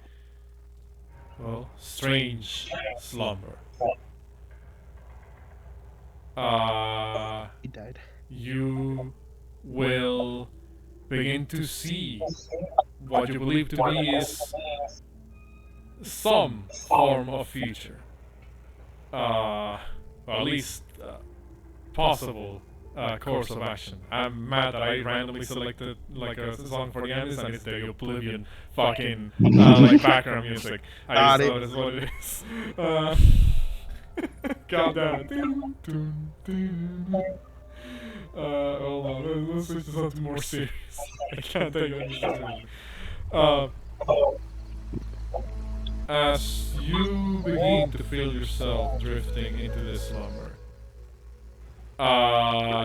A: strange slumber.
B: He died.
A: You will begin to see what you believe to be is some form of future. Or at least possible course of action. I'm mad that I randomly selected a song for the Yanis and it's the Oblivion fucking background music. I just know that's what it is. God damn it. Hold on, let's switch to something more serious. I can't take it seriously. As you begin to feel yourself drifting into this slumber,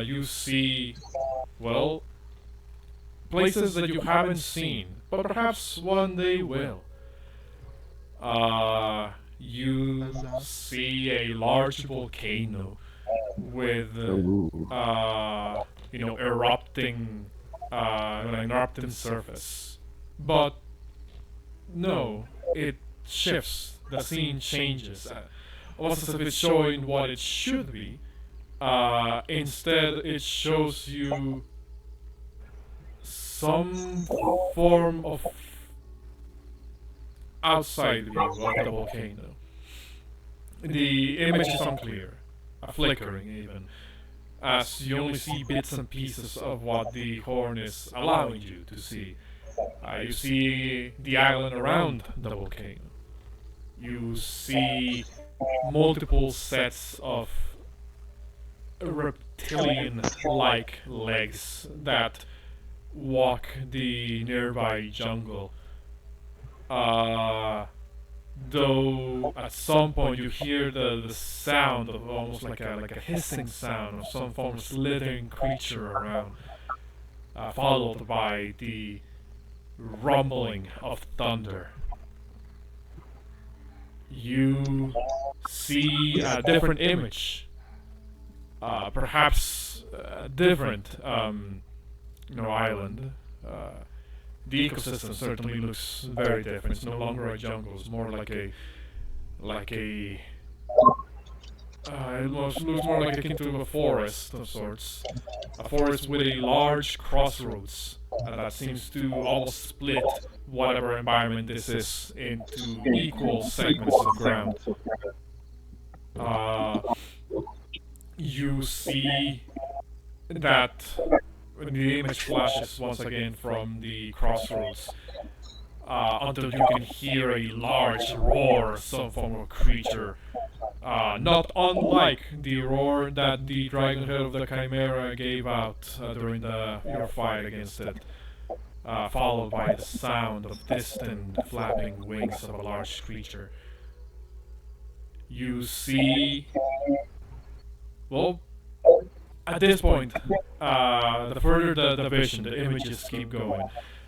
A: you see, places that you haven't seen, but perhaps one day will. You see a large volcano with, erupting, an erupting surface. But no, it shifts. The scene changes. Almost as if it's showing what it should be. Instead, it shows you some form of outside view of the volcano. The image is unclear, flickering even, as you only see bits and pieces of what the horn is allowing you to see. You see the island around the volcano. You see multiple sets of reptilian-like legs that walk the nearby jungle. Though at some point you hear the sound of almost like a hissing sound of some form of slithering creature around, followed by the rumbling of thunder. You see a different image, perhaps a different, island. The ecosystem certainly looks very different. It's no longer a jungle. It's more like a looks more like akin to a forest of sorts. A forest with a large crossroads that seems to almost split whatever environment this is into equal segments of ground. Uh, you see that the image flashes once again from the crossroads until you can hear a large roar of some form of creature. Not unlike the roar that the dragon head of the Chimera gave out during your fight against it, followed by the sound of distant flapping wings of a large creature. You see, well, at this point, the further the vision, the images keep going,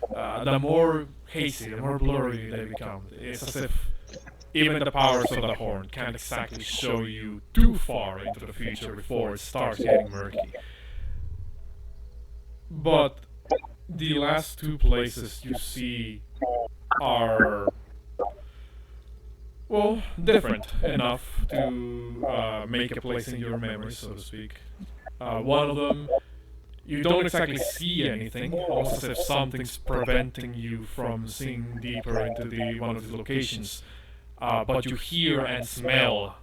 A: the more hazy, the more blurry they become. It's as if even the powers of the horn can't exactly show you too far into the future before it starts getting murky. But the last two places you see are, well, different enough to make a place in your memory, so to speak. One of them, you don't exactly see anything, almost as if something's preventing you from seeing deeper into one of these locations. But you hear and smell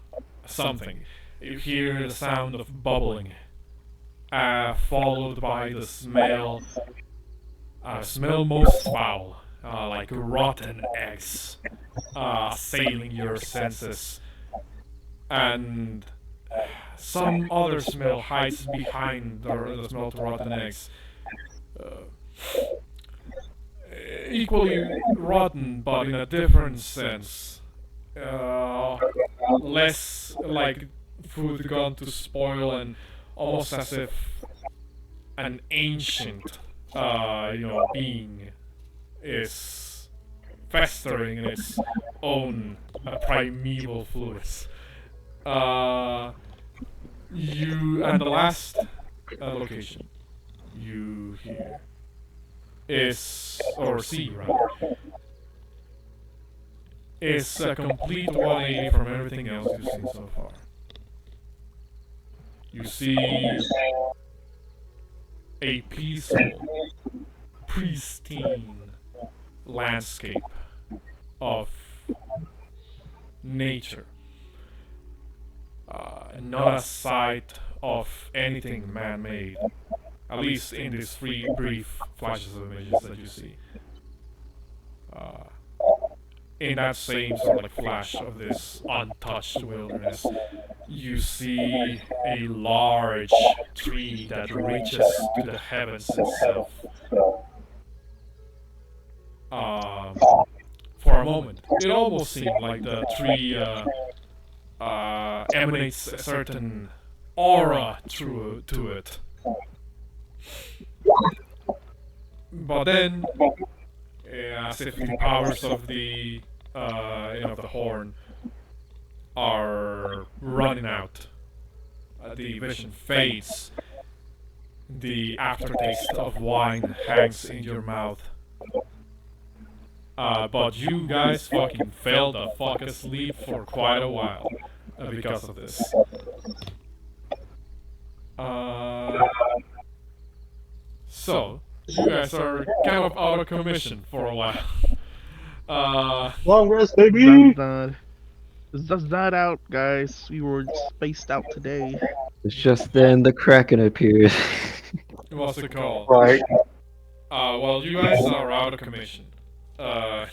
A: something. You hear the sound of bubbling, followed by the smell most foul, like rotten eggs, assailing your senses, and some other smell hides behind the smell of rotten eggs. Equally rotten, but in a different sense. Less like food gone to spoil and almost as if an ancient, being is festering in its own primeval fluids. And the last location you hear is, or see rather, is a complete 180 from everything else you've seen so far. You see a peaceful, pristine landscape of nature. Not a sight of anything man-made, at least in these three brief flashes of images that you see. In that same sort of flash of this untouched wilderness, you see a large tree that reaches to the heavens itself. For a moment, it almost seemed like the tree emanates a certain aura to it. But then, as if the powers of the horn are running out, the vision fades. The aftertaste of wine hangs in your mouth. But you guys fucking fell the fuck asleep for quite a while because of this. So, you guys are kind of out of commission for a while.
C: Long rest, baby.
B: That's not out, guys. We were spaced out today.
D: It's just then the Kraken appears.
A: What's the call?
C: Right.
A: Well, you guys are out of commission. Well,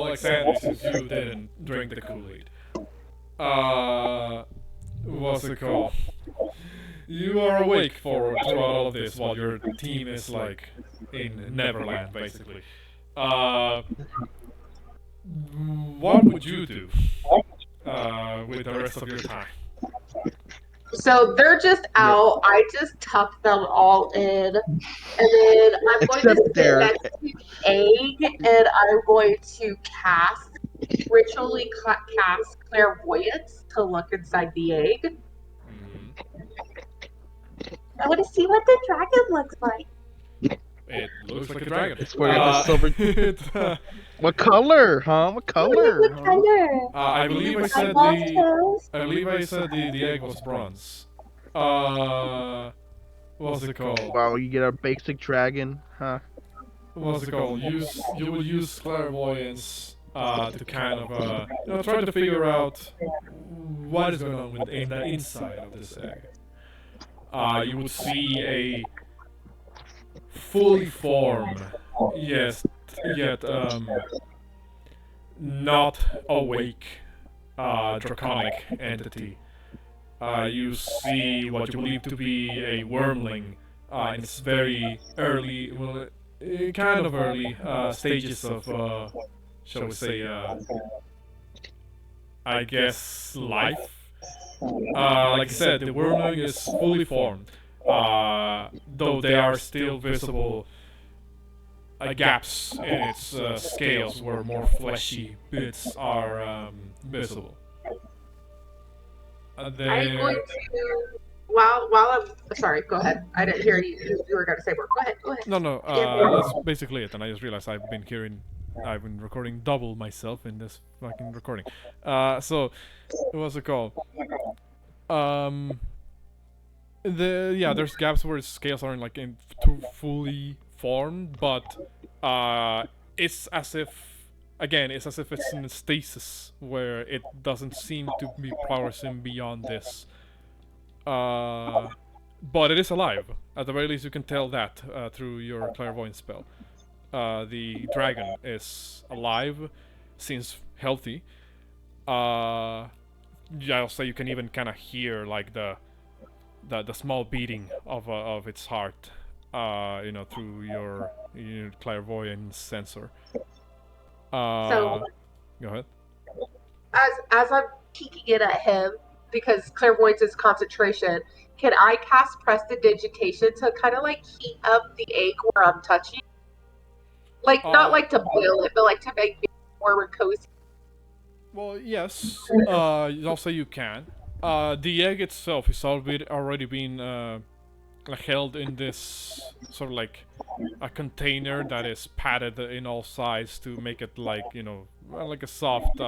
A: exactly, since you didn't drink the Kool-Aid. What's it called? You are awake throughout all of this while your team is, like, in Neverland, basically. What would you do with the rest of your time?
E: So they're just out. I just tuck them all in, and then I'm going to sit next to the egg, and I'm going to ritually cast clairvoyance to look inside the egg. I want to see what the dragon looks like.
A: It looks like a dragon.
B: It's wearing a silver. What color, huh? What color?
E: What
B: Huh?
E: color?
A: I believe I said the egg was bronze. What's it called?
B: Wow, you get a basic dragon, huh?
A: What's it called? You will use clairvoyance to kind of try to figure out what is going on in the inside of this egg. You would see a fully formed, yes, yet not awake draconic entity. You see what you believe to be a wormling in its very early, well, kind of early stages of, shall we say, I guess, life. Like I said, the wormling is fully formed, though there are still visible gaps in its scales where more fleshy bits are visible.
E: I'm going to while I'm sorry. Go ahead. I didn't hear you. You were going to say more. Go ahead. Go ahead.
A: No, that's basically it. And I just realized I've been recording double myself in this fucking recording. So what's it called? There's gaps where its scales aren't like fully formed, but it's as if. Again, it's as if it's in a stasis where it doesn't seem to be progressing beyond this. But it is alive. At the very least, you can tell that through your clairvoyance spell. The dragon is alive, seems healthy. I'll say you can even kind of hear like the small beating of its heart, through your clairvoyance sensor.
E: So,
A: go ahead.
E: as I'm peeking it at him, because clairvoyance is concentration, can I cast prestidigitation to kind of like heat up the egg where I'm touching? Like, not like to boil it, but like to make it more cozy.
A: Well, yes. I'll say you can. The egg itself is already been held in this sort of like a container that is padded in all sides to make it like like a soft,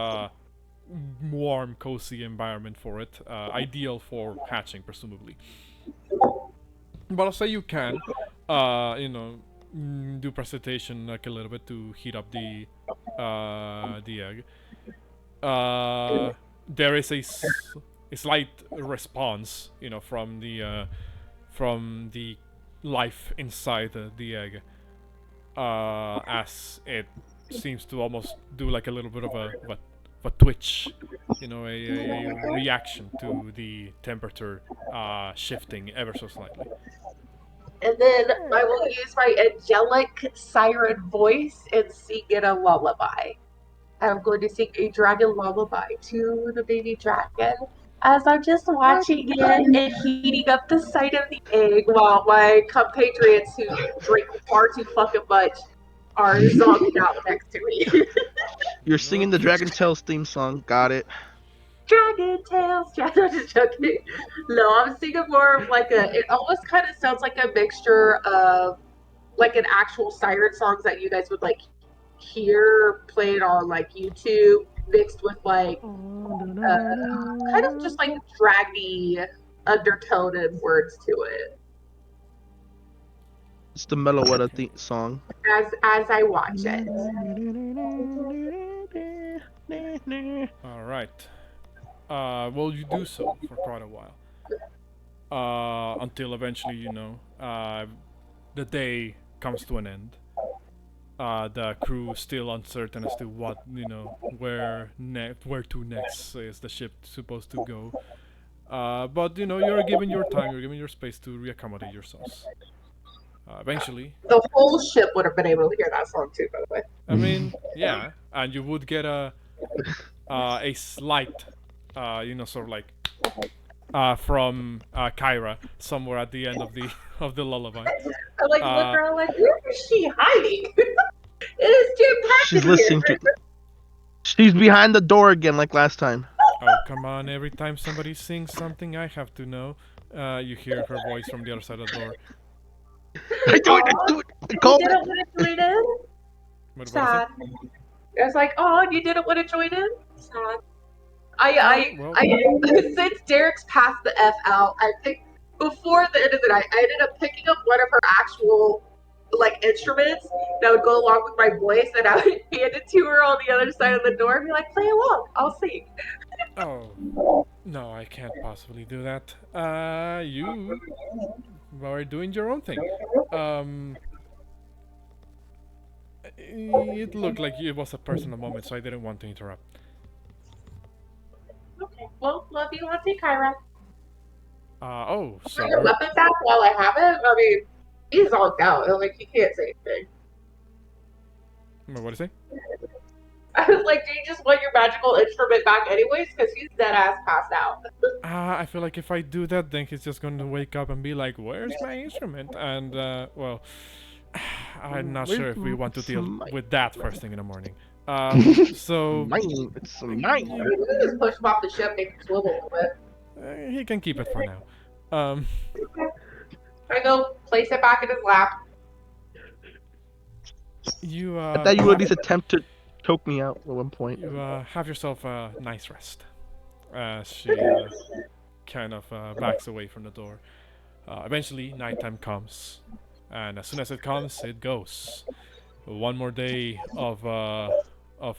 A: warm, cozy environment for it. Ideal for hatching, presumably. But I'll say you can, do precipitation like a little bit to heat up the egg. There is a slight response, from the life inside the egg, as it seems to almost do like a little bit of a twitch, a reaction to the temperature shifting ever so slightly.
E: And then I will use my angelic siren voice and sing it a lullaby. I'm going to sing a dragon lullaby to the baby dragon as I'm just watching it and heating up the sight of the egg while my compatriots who drink far too fucking much are zombing out next to me.
B: You're singing the Dragon Tales theme song. Got it.
E: Dragon Tales. I'm just joking. No, I'm singing more of like it almost kind of sounds like a mixture of like an actual siren songs that you guys would like hear played on like YouTube, mixed with like kind of just like draggy undertone and words to it.
B: It's the Meloetta theme song.
E: As I watch it.
A: All right. Well, you do so for quite a while, until eventually, the day comes to an end. The crew is still uncertain as to what, where to next is the ship supposed to go. But you're given your time, you're given your space to reaccommodate yourselves. Eventually,
E: the whole ship would have been able to hear that song too, by the way.
A: I mean, yeah, and you would get a slight, sort of like from Kyra somewhere at the end of the lullaby.
E: I like look around like, where is she hiding? It is jam packed.
B: She's listening to. She's behind the door again, like last time.
A: Oh, come on! Every time somebody sings something, I have to know. You hear her voice from the other side of the door.
B: I do it.
E: You didn't want to join in?
A: What
E: Sad. I was like, oh, you didn't want to join in? Sad.
A: Well,
E: Since Derek's passed the F out, I think before the end of the night, I ended up picking up one of her actual like instruments that would go along with my voice, and I would hand it to her on the other side of the door and be like, play along, I'll sing.
A: oh, no, I can't possibly do that. You are doing your own thing. Um, it looked like it was a personal moment, so I didn't want to interrupt.
E: Okay, well, love you, Auntie Kyra.
A: Oh, so
E: Bring your
A: we're.
E: weapon back while I have it. I mean, he's all out. Like, he can't say anything.
A: What do you say?
E: I was like, do you just want your magical instrument back anyways? Because he's dead ass passed out.
A: I feel like if I do that, then he's just going to wake up and be like, "Where's my instrument?" And well, I'm not sure if we want to deal with that first thing in the morning. So
B: Mine. It's mine.
E: You can just push him off the ship, make him swivel a little bit.
A: he can keep it for now.
E: I go place it back in his lap.
A: You
B: I thought you would at least attempt to choke me out at one point.
A: you have yourself a nice rest. She kind of backs away from the door. Eventually, nighttime comes, and as soon as it comes, it goes. One more day of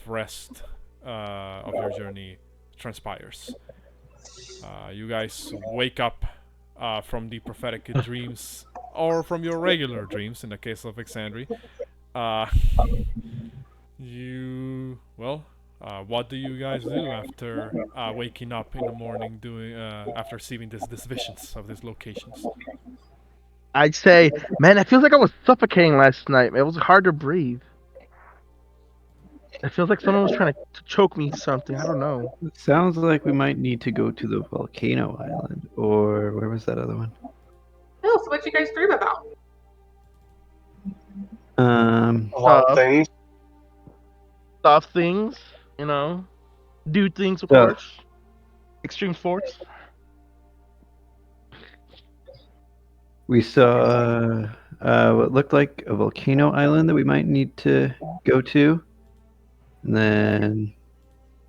A: rest of your journey transpires. You guys wake up from the prophetic dreams, or from your regular dreams, in the case of Exandri. Uh, what do you guys do after waking up in the morning, doing after receiving these visions of these locations?
B: I'd say, man, it feels like I was suffocating last night. It was hard to breathe. It feels like someone was trying to choke me something. I don't know.
D: It sounds like we might need to go to the volcano island, or where was that other one?
E: Oh, so what you guys dream about?
C: A lot of things.
B: Stuff things, you know. Do things, of
D: Yeah.
B: course. Extreme sports.
D: We saw what looked like a volcano island that we might need to go to. And then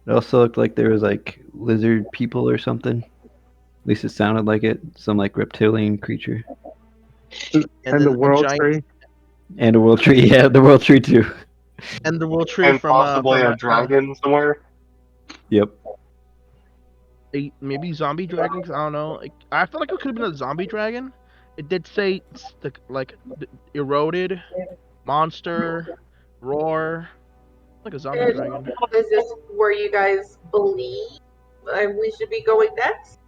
D: it also looked like there was like lizard people or something. At least it sounded like it. Some like reptilian creature.
F: And the world tree.
D: And a world tree. Yeah, the world tree too.
B: And the world tree
C: And
B: from
C: possibly a dragon somewhere.
D: Yep.
B: maybe zombie dragons. I don't know. Like, I feel like it could have been a zombie dragon. It did say eroded, monster, roar, like a zombie dragon.
E: Is this where you guys believe we should be going next?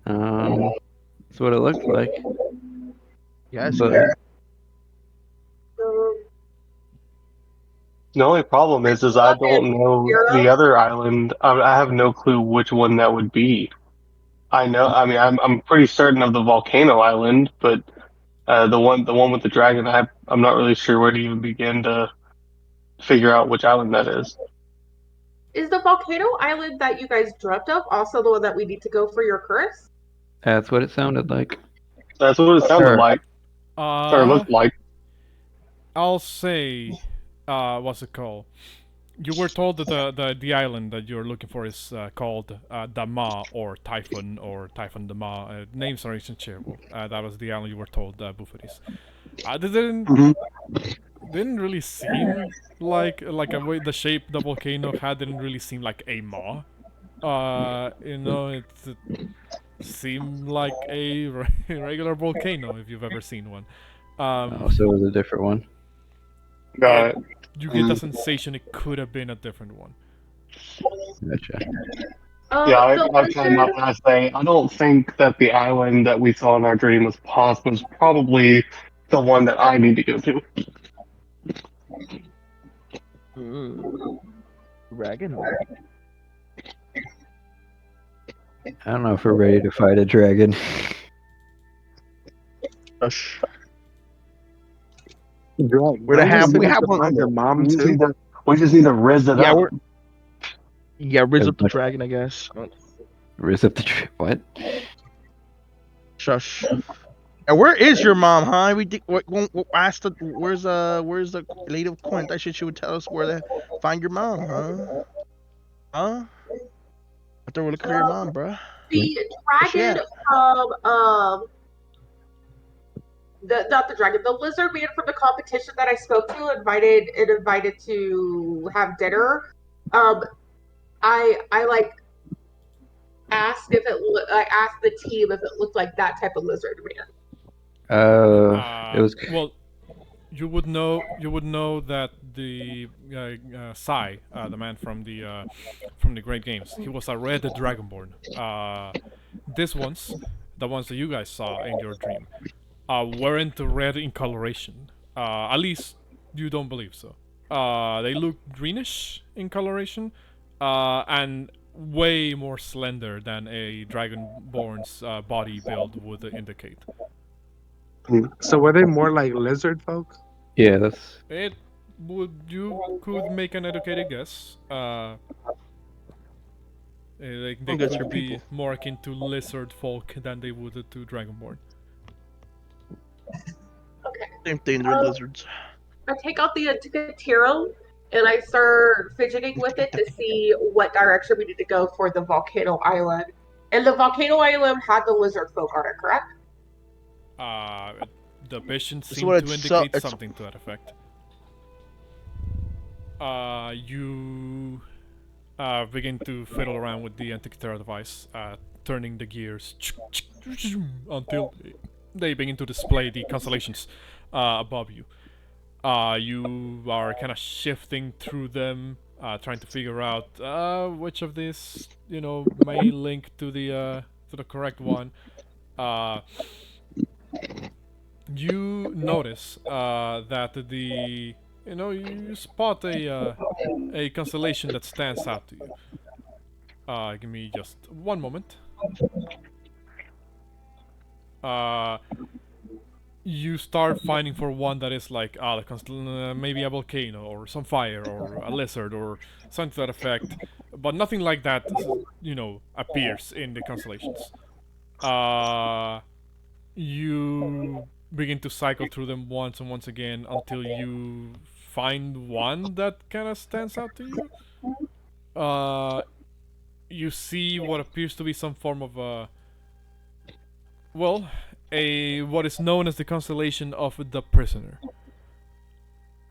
D: That's what it looked like.
B: Yes.
D: But
C: The only problem is I don't know the other island. I have no clue which one that would be. I know. I mean, I'm pretty certain of the volcano island, but the one with the dragon, I'm not really sure where to even begin to figure out which island that is.
E: Is the volcano island that you guys dreamt of also the one that we need to go for your curse?
D: that's what it sounded like.
C: That's what it sounded
D: Sure.
C: like, or looked like.
A: I'll say, what's it called? You were told that the island that you're looking for is called Dama or Typhon Dama. Names are interchangeable. That was the island you were told, Bouxfhades. Didn't really seem like a way the shape the volcano had didn't really seem like a maw. It seemed like a regular volcano if you've ever seen one.
D: So it was a different one.
C: Got it.
A: You get the sensation it could have been a different one.
D: Gotcha.
C: Yeah, I came up and I say I don't think that the island that we saw in our dream was probably the one that I need to go to.
B: Dragon.
D: I don't know if we're ready to fight a dragon.
B: Ush.
F: We have one. Your mom too.
C: We just need to riz it up.
B: Riz up the dragon, I guess.
D: Riz up the what?
B: Shush. And where is your mom, huh? Asked the, where's the Lady of Quint? I should she would tell us where to find your mom, huh? Huh? I thought we're looking for your mom, bruh.
E: The
B: Where's she
E: dragon
B: at?
E: from the not the dragon, the lizard man from the competition that I spoke to invited to have dinner. Um, I like asked if I asked the team if it looked like that type of lizard man.
D: It was.
A: Well, you would know that the Sai, the man from the Great Games, he was a red Dragonborn. These ones, the ones that you guys saw in your dream, weren't red in coloration. At least you don't believe so. They look greenish in coloration, and way more slender than a Dragonborn's body build would indicate.
F: So were they more like lizard folk?
D: Yeah, that's.
A: You could make an educated guess. They
B: Fungus are
A: could be
B: people.
A: more akin to lizard folk than they would to Dragonborn.
E: Okay.
B: Same thing, they're lizards.
E: I take out the Antikythera and I start fidgeting with it to see what direction we need to go for the volcano island. And the volcano island had the lizard folk on it, correct?
A: The vision
B: This is
A: seemed
B: what
A: to
B: it's
A: indicate
B: it's
A: something to that effect. You begin to fiddle around with the Antikythera device, turning the gears until they begin to display the constellations above you. You are kind of shifting through them, trying to figure out which of these, may link to the correct one. You notice that you spot a constellation that stands out to you. Give me just one moment. You start finding for one that is like maybe a volcano or some fire or a lizard or something to that effect, but nothing like that, appears in the constellations. You begin to cycle through them once and once again until you find one that kind of stands out to you. You see what appears to be some form of what is known as the constellation of the prisoner.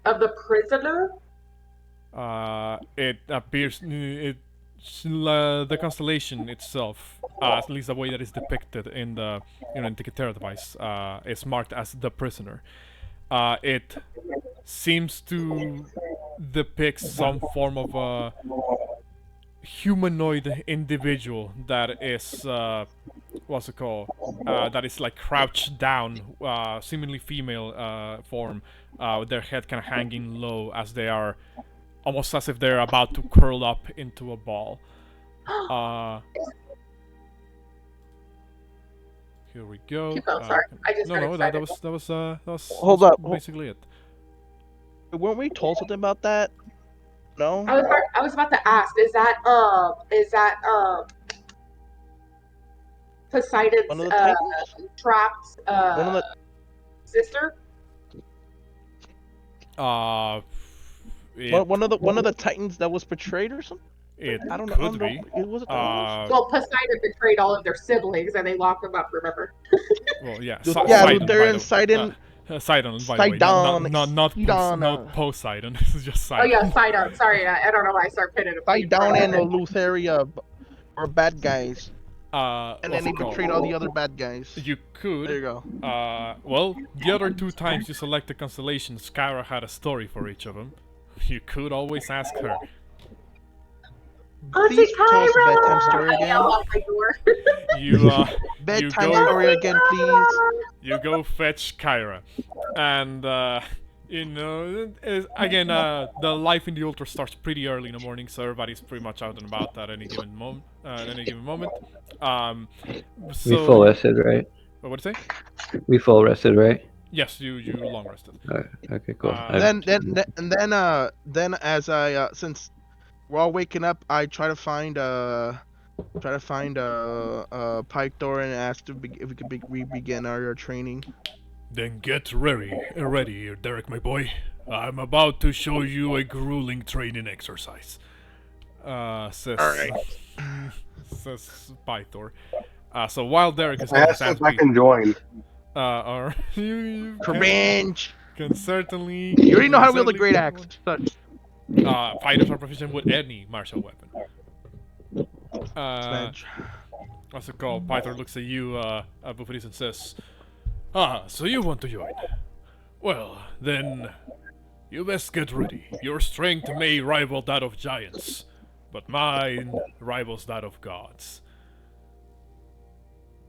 E: Of the prisoner?
A: It appears the constellation itself, at least the way that is depicted in the Antikythera device, is marked as the prisoner. It seems to depict some form of a humanoid individual that is what's it called? That is like crouched down, seemingly female form, with their head kind of hanging low as they are almost as if they're about to curl up into a ball. Here we go.
E: Keep going, sorry. I just got
A: no,
E: excited.
A: that was
B: Hold up.
A: basically it.
B: Weren't we told something about that? No.
E: I was about to ask, is that Poseidon's
B: One of the Titans?
E: trapped
B: One of the
E: sister?
B: one of the Titans that was betrayed or something?
A: It
B: I don't
A: could
B: know.
A: be.
B: It was
E: Well, Poseidon betrayed all of their siblings and they locked them up, remember?
A: Well, yeah.
B: yeah,
A: Sidon,
B: they're
A: by
B: in
A: the-
B: Sidon.
A: Sidon, by the way, not Poseidon. This is just
E: Oh
A: Sidon.
E: yeah, Sidon. Sorry, I don't know why I started pitting them.
B: Sidon and Lutheria are bad guys. And then they betrayed all the other bad guys.
A: You could.
B: There you go.
A: Well, the other two times you select the constellation, Skyra had a story for each of them. You could always ask her.
B: Please tell us a bedtime story again.
A: You
B: Bedtime story again, please.
A: You go fetch Kyra, and again, the life in the altar starts pretty early in the morning, so everybody's pretty much out and about at any given moment. So,
D: We full rested, right?
A: What did you say?
D: We full rested, right?
A: Yes, you long rested.
D: Okay, cool.
B: Then as I since we're all waking up, I try to find Try to find a Pythor and ask if we could begin our training.
A: Then get ready, Derek, my boy. I'm about to show you a grueling training exercise. Says
B: All right.
A: says Pythor. So while Derek is
C: I
A: getting
C: asked
A: his ass
C: if I
A: beat,
C: can join.
A: or you
B: Cringe.
A: can certainly.
B: You already know how to
A: can
B: wield a
A: certainly
B: great
A: pick
B: axe. Such.
A: one. Fighters are proficient with any martial weapon.
B: Smedge.
A: What's it called? Pythor looks at you, Bouxfhades, and says, so you want to join? Well, then, you best get ready. Your strength may rival that of giants, but mine rivals that of gods.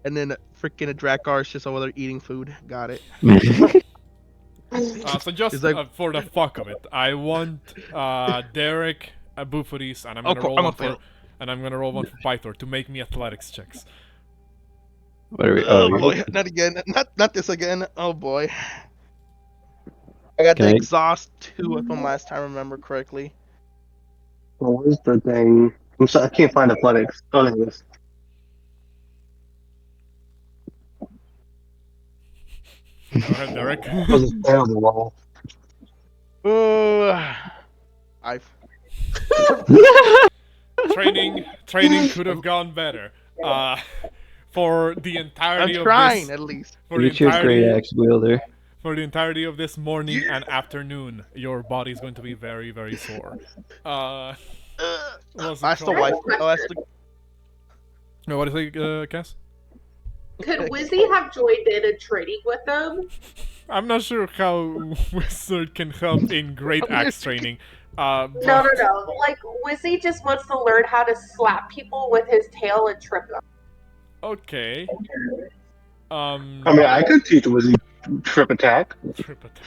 B: And then freaking a Drakgar is just over there eating food. Got it.
A: So just
B: It's like-
A: for the fuck of it, I want Derek, Bouxfhades, and I'm gonna roll
B: I'm
A: one
B: a fail.
A: for, and I'm gonna roll one for Pythor to make me athletics checks.
D: What are we?
B: Oh
D: Oh,
B: boy, not again. Not this again. Oh boy. I got
D: Can
B: the
D: I-
B: exhaust 2 from last time, I remember correctly.
C: Well, where's the thing? I'm sorry, I can't find athletics. Oh, there it is.
A: Go ahead, Derek.
C: That was a terrible roll.
B: I've
A: training could have gone better. For the
B: I'm
A: entirety of
B: trying
A: this,
B: at least.
A: for the
D: future great
A: entirety,
D: axe wielder.
A: for the entirety of this morning and afternoon, your body is going to be very, very sore. What's it
B: That's the
A: called?
B: wife. Oh, that's the.
A: No, what is it, Cass?
E: Could Wizzy have joined in and training with them?
A: I'm not sure how Wizard can help in great axe training.
E: No. Like, Wizzy just wants to learn how to slap people with his tail and trip them.
A: Okay.
C: I mean, I could teach Wizzy trip attack.
A: Trip attack.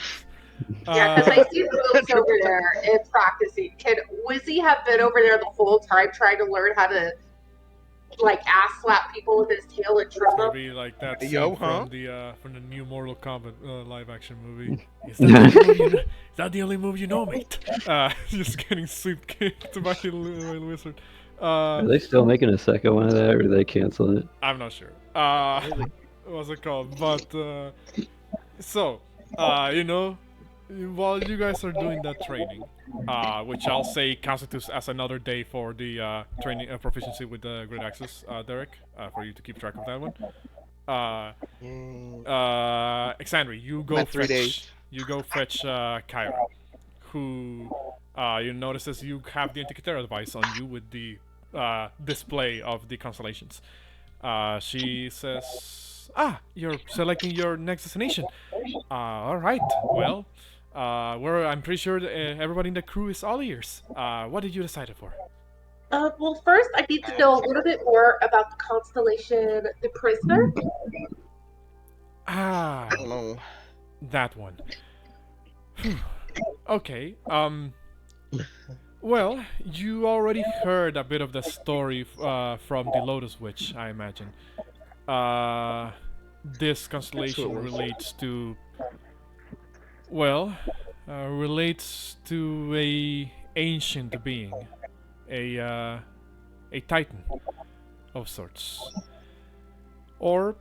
E: Yeah, because I see the folks over there and practicing. Can Wizzy have been over there the whole time trying to learn how to, like, ass slap people with his tail and trip them?
A: Maybe like that scene
B: Yo, huh?
A: from the new Mortal Kombat live action movie. Is that, the movie is that the only move you know, mate? Just getting sleep kicked by the wizard.
D: Are they still making a second one of that, or are they canceling it?
A: I'm not sure. What's it called? But so, you know, while you guys are doing that training, which I'll say constitutes as another day for the training proficiency with the great axes, Derek, for you to keep track of that one. Exandri, you go
B: At 3
A: fetch.
B: days.
A: You go fetch Kyra, who you notice as you have the Antikythera device on you with the display of the constellations. She says, you're selecting your next destination. Alright, well, I'm pretty sure everybody in the crew is all ears. What did you decide for?
E: Well, first, I need to know a little bit more about the constellation The Prisoner.
B: I don't know.
A: That one. Okay, well, you already heard a bit of the story from the Lotus Witch, I imagine. This constellation relates to... Well, relates to a ancient being. A titan of sorts. Or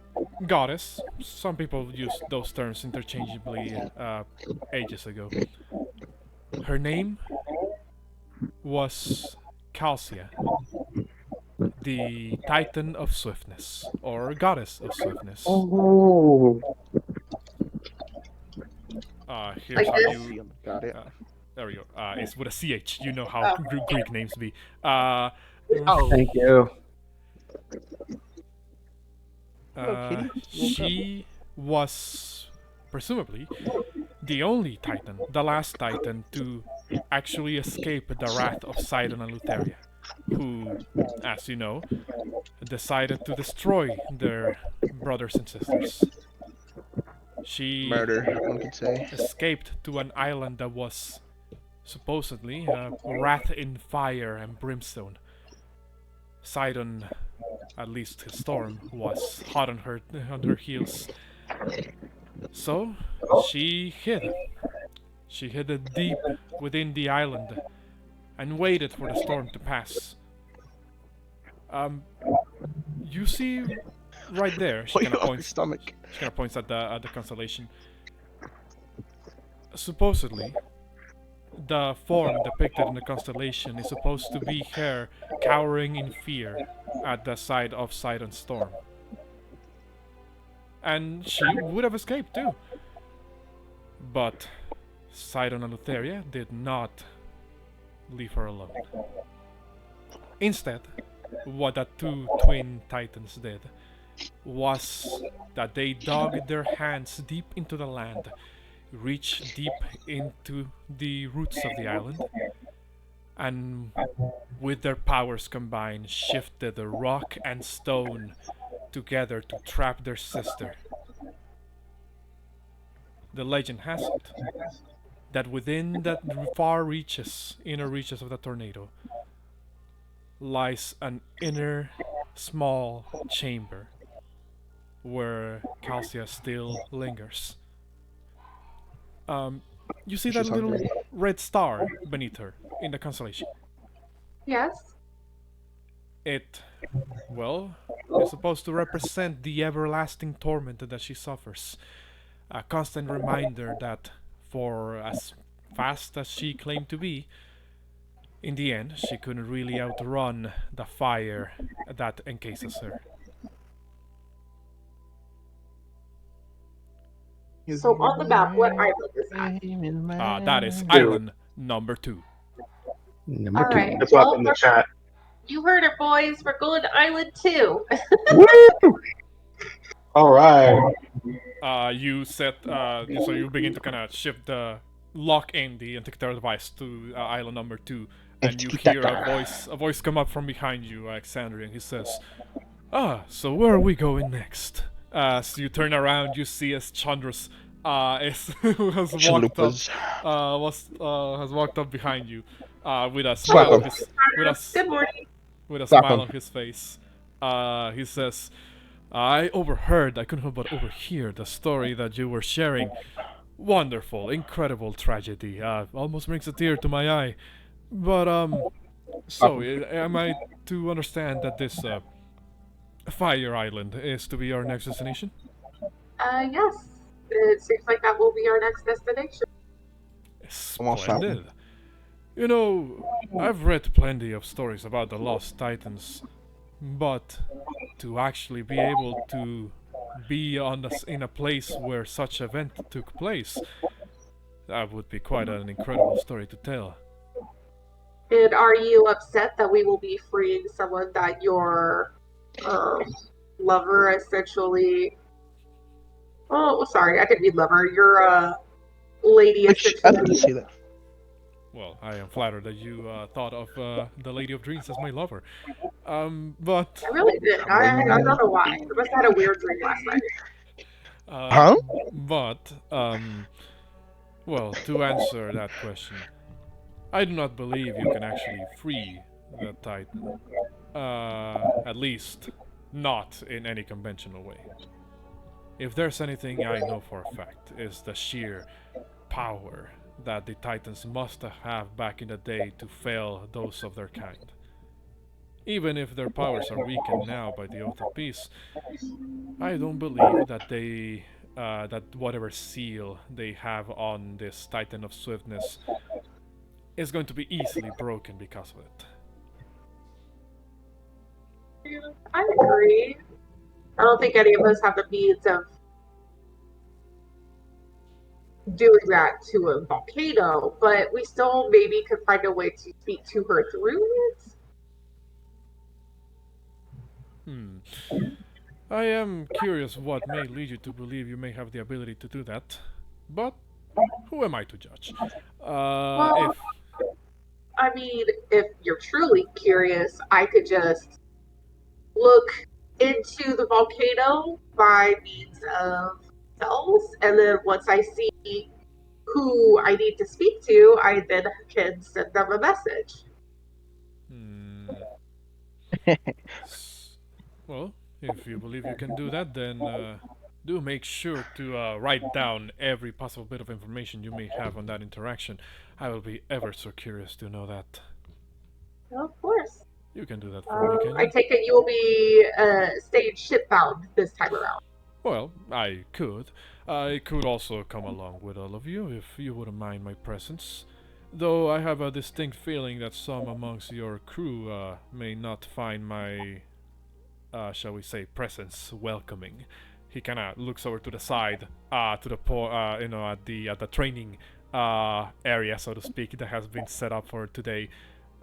A: goddess. Some people used those terms interchangeably ages ago. Her name was Calcia, the Titan of Swiftness, or Goddess of Swiftness.
C: Oh,
A: Here's
E: Like
A: how
E: this?
A: you...
B: Got it.
A: There we go. It's with a CH. You know how Greek names be.
B: Oh.
D: Thank you.
B: Kitty.
A: She was presumably the only Titan, the last Titan to actually escape the wrath of Sidon and Lutheria, who, as you know, decided to destroy their brothers and sisters. She
B: Murder, one could say.
A: escaped to an island that was supposedly wrath in fire and brimstone. Sidon, at least his storm, was hot on her heels. So she hid. She hid deep within the island and waited for the storm to pass. Um, you see, right there. She
B: Put
A: kind
B: you
A: of
B: off your
A: points.
B: stomach.
A: She kind of points at the constellation. Supposedly, the form depicted in the constellation is supposed to be her cowering in fear at the side of Siren's storm. And she would have escaped too. But Siren and Lutheria did not leave her alone. Instead, what the two twin titans did was that they dug their hands deep into the land, reached deep into the roots of the island, and with their powers combined, shifted the rock and stone together to trap their sister. The legend has it that within the far reaches, inner reaches of the tornado, lies an inner small chamber where Calcia still lingers. You see that
B: She's
A: little
B: hungry.
A: red star beneath her in the constellation.
E: Yes.
A: It, well, is supposed to represent the everlasting torment that she suffers. A constant reminder that, for as fast as she claimed to be, in the end, she couldn't really outrun the fire that encases her.
E: So on the map, what island is that?
A: That is
C: Dude.
A: island number 2.
D: Number
E: All
D: two.
E: right.
C: That's what
E: Well,
C: in the chat.
E: you heard it, boys. We're going to Island 2.
D: Woo!
C: All right.
A: You set, so you begin to kind of shift the lock in the antiquitary device to island number 2, and you hear a voice come up from behind you, Alexandria, and he says, so where are we going next? As you turn around, you see as Chandras has walked up, has walked up behind you, with a
B: Slap
A: smile on
B: him.
A: his,
E: Good morning.
A: with a
B: Slap
A: smile
B: him.
A: on his face. He says, I couldn't help but overhear the story that you were sharing. Wonderful, incredible tragedy. Almost brings a tear to my eye. But, so, am I to understand that this, Fire Island is to be our next destination?
E: Yes. It seems like that will be our next destination.
B: Almost found him.
A: Splendid. You know, I've read plenty of stories about the Lost Titans, but to actually be able to be in a place where such event took place, that would be quite an incredible story to tell.
E: And are you upset that we will be freeing someone that your lover essentially... Oh, sorry, I didn't mean lover. Your lady
B: I didn't
E: essentially...
B: see that.
A: Well, I am flattered that you thought of the Lady of Dreams as my lover. But
E: I really did. I don't know why. I must have had a weird dream last night.
B: Huh?
A: But well, to answer that question, I do not believe you can actually free the Titan. At least, not in any conventional way. If there's anything I know for a fact, is the sheer power that the Titans must have back in the day to fail those of their kind. Even if their powers are weakened now by the Oath of Peace, I don't believe that that whatever seal they have on this Titan of Swiftness is going to be easily broken because of it.
E: I agree. I don't think any of us have the means of doing that to a volcano, but we still maybe could find a way to speak to her through it.
A: I am curious what may lead you to believe you may have the ability to do that, but who am I to judge?
E: Well,
A: If
E: I mean, if you're truly curious, I could just look into the volcano by means of cells, and then once I see who I need to speak to, I then can send them a message.
A: Well, if you believe you can do that, then do make sure to write down every possible bit of information you may have on that interaction. I will be ever so curious to know that.
E: Well, of course.
A: You can do that for me, can
E: I
A: you?
E: take it you will be staying shipbound this time around.
A: Well, I could. I could also come along with all of you if you wouldn't mind my presence. Though I have a distinct feeling that some amongst your crew may not find my, shall we say, presence welcoming. He kind of looks over to the side, to the at the training area, so to speak, that has been set up for today.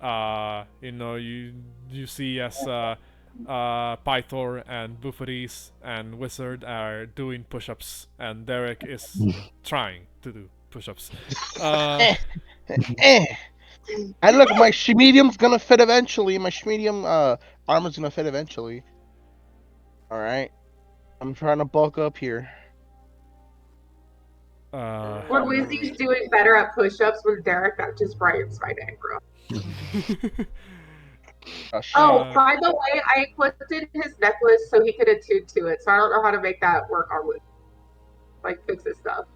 A: You see as Pythor and Bouxfhades and Wizard are doing push-ups, and Derek is trying to do push-ups.
B: Eh. And look, my medium's gonna fit eventually. My medium armor's gonna fit eventually. All right, I'm trying to bulk up here.
E: When Wizzy's doing better at push-ups with Derek, that just brightens my day, bro. Oh, by the way, I encrypted his necklace so he could attune to it. So I don't know how to make that work on Wizzy. Like fix his stuff.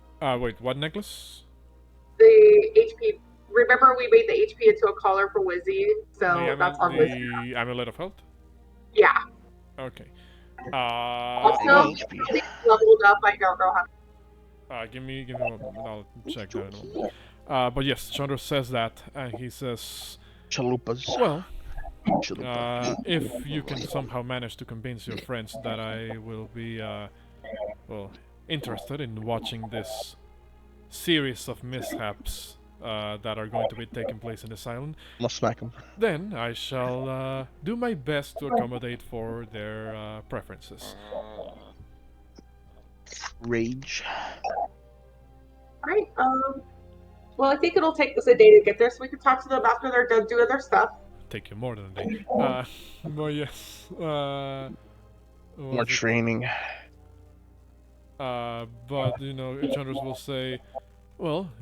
A: Wait, what necklace?
E: The HP. Remember, we made the HP into a collar for Wizzy, so that's on Wizzy.
A: The amulet of health.
E: Yeah.
A: Okay.
E: Also, he's leveled up. I don't know how.
A: Give me a moment. I'll check that in a moment. But yes, Chandra says that, and he says,
B: Chalupas.
A: well, if you can somehow manage to convince your friends that I will be, interested in watching this series of mishaps that are going to be taking place in this island,
B: I'll smack him.
A: then I shall do my best to accommodate for their preferences.
B: Rage.
E: Alright, well, I think it'll take us a day to get there, so we can talk to them after they're done doing their stuff.
A: Take you more than a day. But yes.
B: More training.
A: But, Chandras will say, well,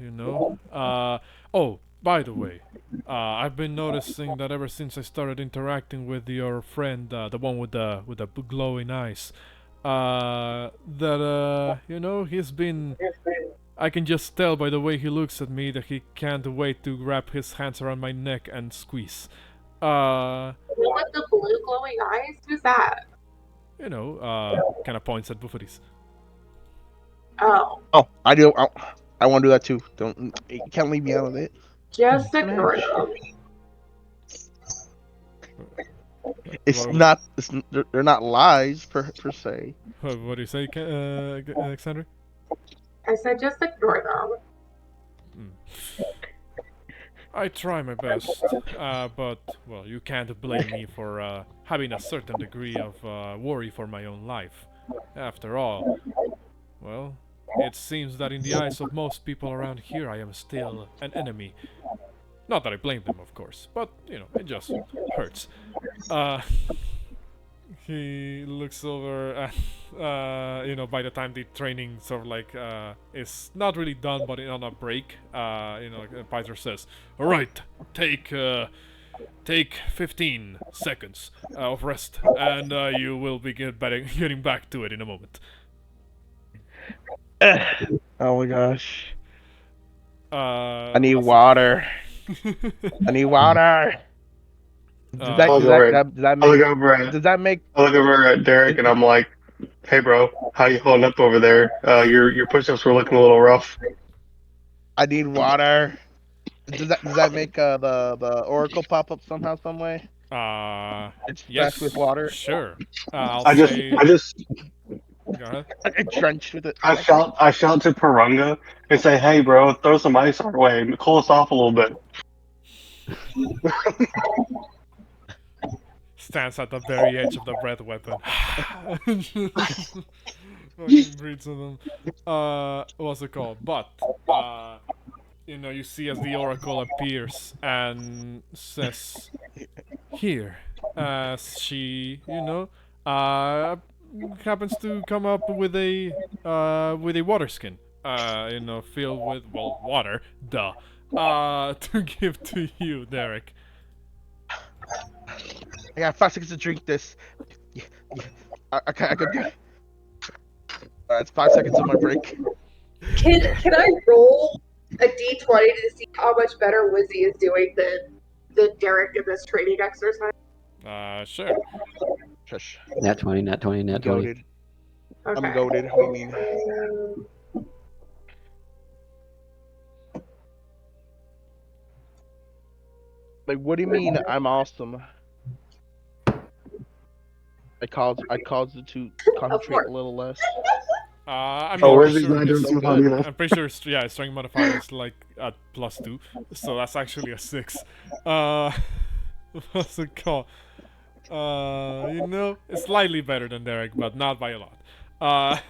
A: oh, by the way, I've been noticing that ever since I started interacting with your friend, the one with the glowing eyes, he's been... I can just tell by the way he looks at me that he can't wait to wrap his hands around my neck and squeeze.
E: The one with the blue glowing eyes? Who's that?
A: Kind of points at Bouxfhades.
E: Oh.
B: Oh, I do. I want to do that too. You can't leave me out of it.
E: Just ignore them.
B: They're not lies per se.
A: What do you say, Alexander?
E: I said just ignore them.
A: I try my best, but, well, you can't blame me for having a certain degree of worry for my own life. After all, well, it seems that in the eyes of most people around here I am still an enemy. Not that I blame them, of course, but, it just hurts. He looks over at, by the time the training sort of like, is not really done, but on a break, Pythor says, alright, take 15 seconds of rest, and you will be getting back to it in a moment.
B: Oh my gosh. I need water. I need water. Does that make?
C: I look over at Derek and I'm like, "Hey, bro, how you holding up over there? Your push-ups were looking a little rough."
B: I need water. Does that make the oracle pop up somehow, some way? It's
A: yes,
B: with water.
A: Sure.
C: I just.
A: Go ahead.
B: Drenched with it.
C: I shout to Porunga and say, "Hey, bro, throw some ice our way, cool us off a little bit."
A: Stands at the very edge of the breath weapon. Fucking breathes on them. What's it called? But, you see as the oracle appears and says, here, as she, happens to come up with a water skin, filled with, well, water, duh, to give to you, Derek.
B: I got 5 seconds to drink this. I could go. It's 5 seconds of my break.
E: Can I roll a d20 to see how much better Wizzy is doing than Derek in this training exercise?
A: Sure.
B: Shush.
D: Nat 20, nat 20,
B: I'm
D: nat 20.
B: goaded.
E: Okay.
B: I'm goaded. What do you mean? Like, what do you mean? I'm awesome. I caused it to
E: Of
B: concentrate
E: course.
B: a little less.
A: I mean,
C: Oh,
A: I'm
C: where's
A: pretty
C: these
A: sure
C: not doing
A: it's.
C: so funny then?
A: I'm pretty sure, yeah, strength modifier is like at +2, so that's actually a 6. What's it called? It's slightly better than Derek, but not by a lot.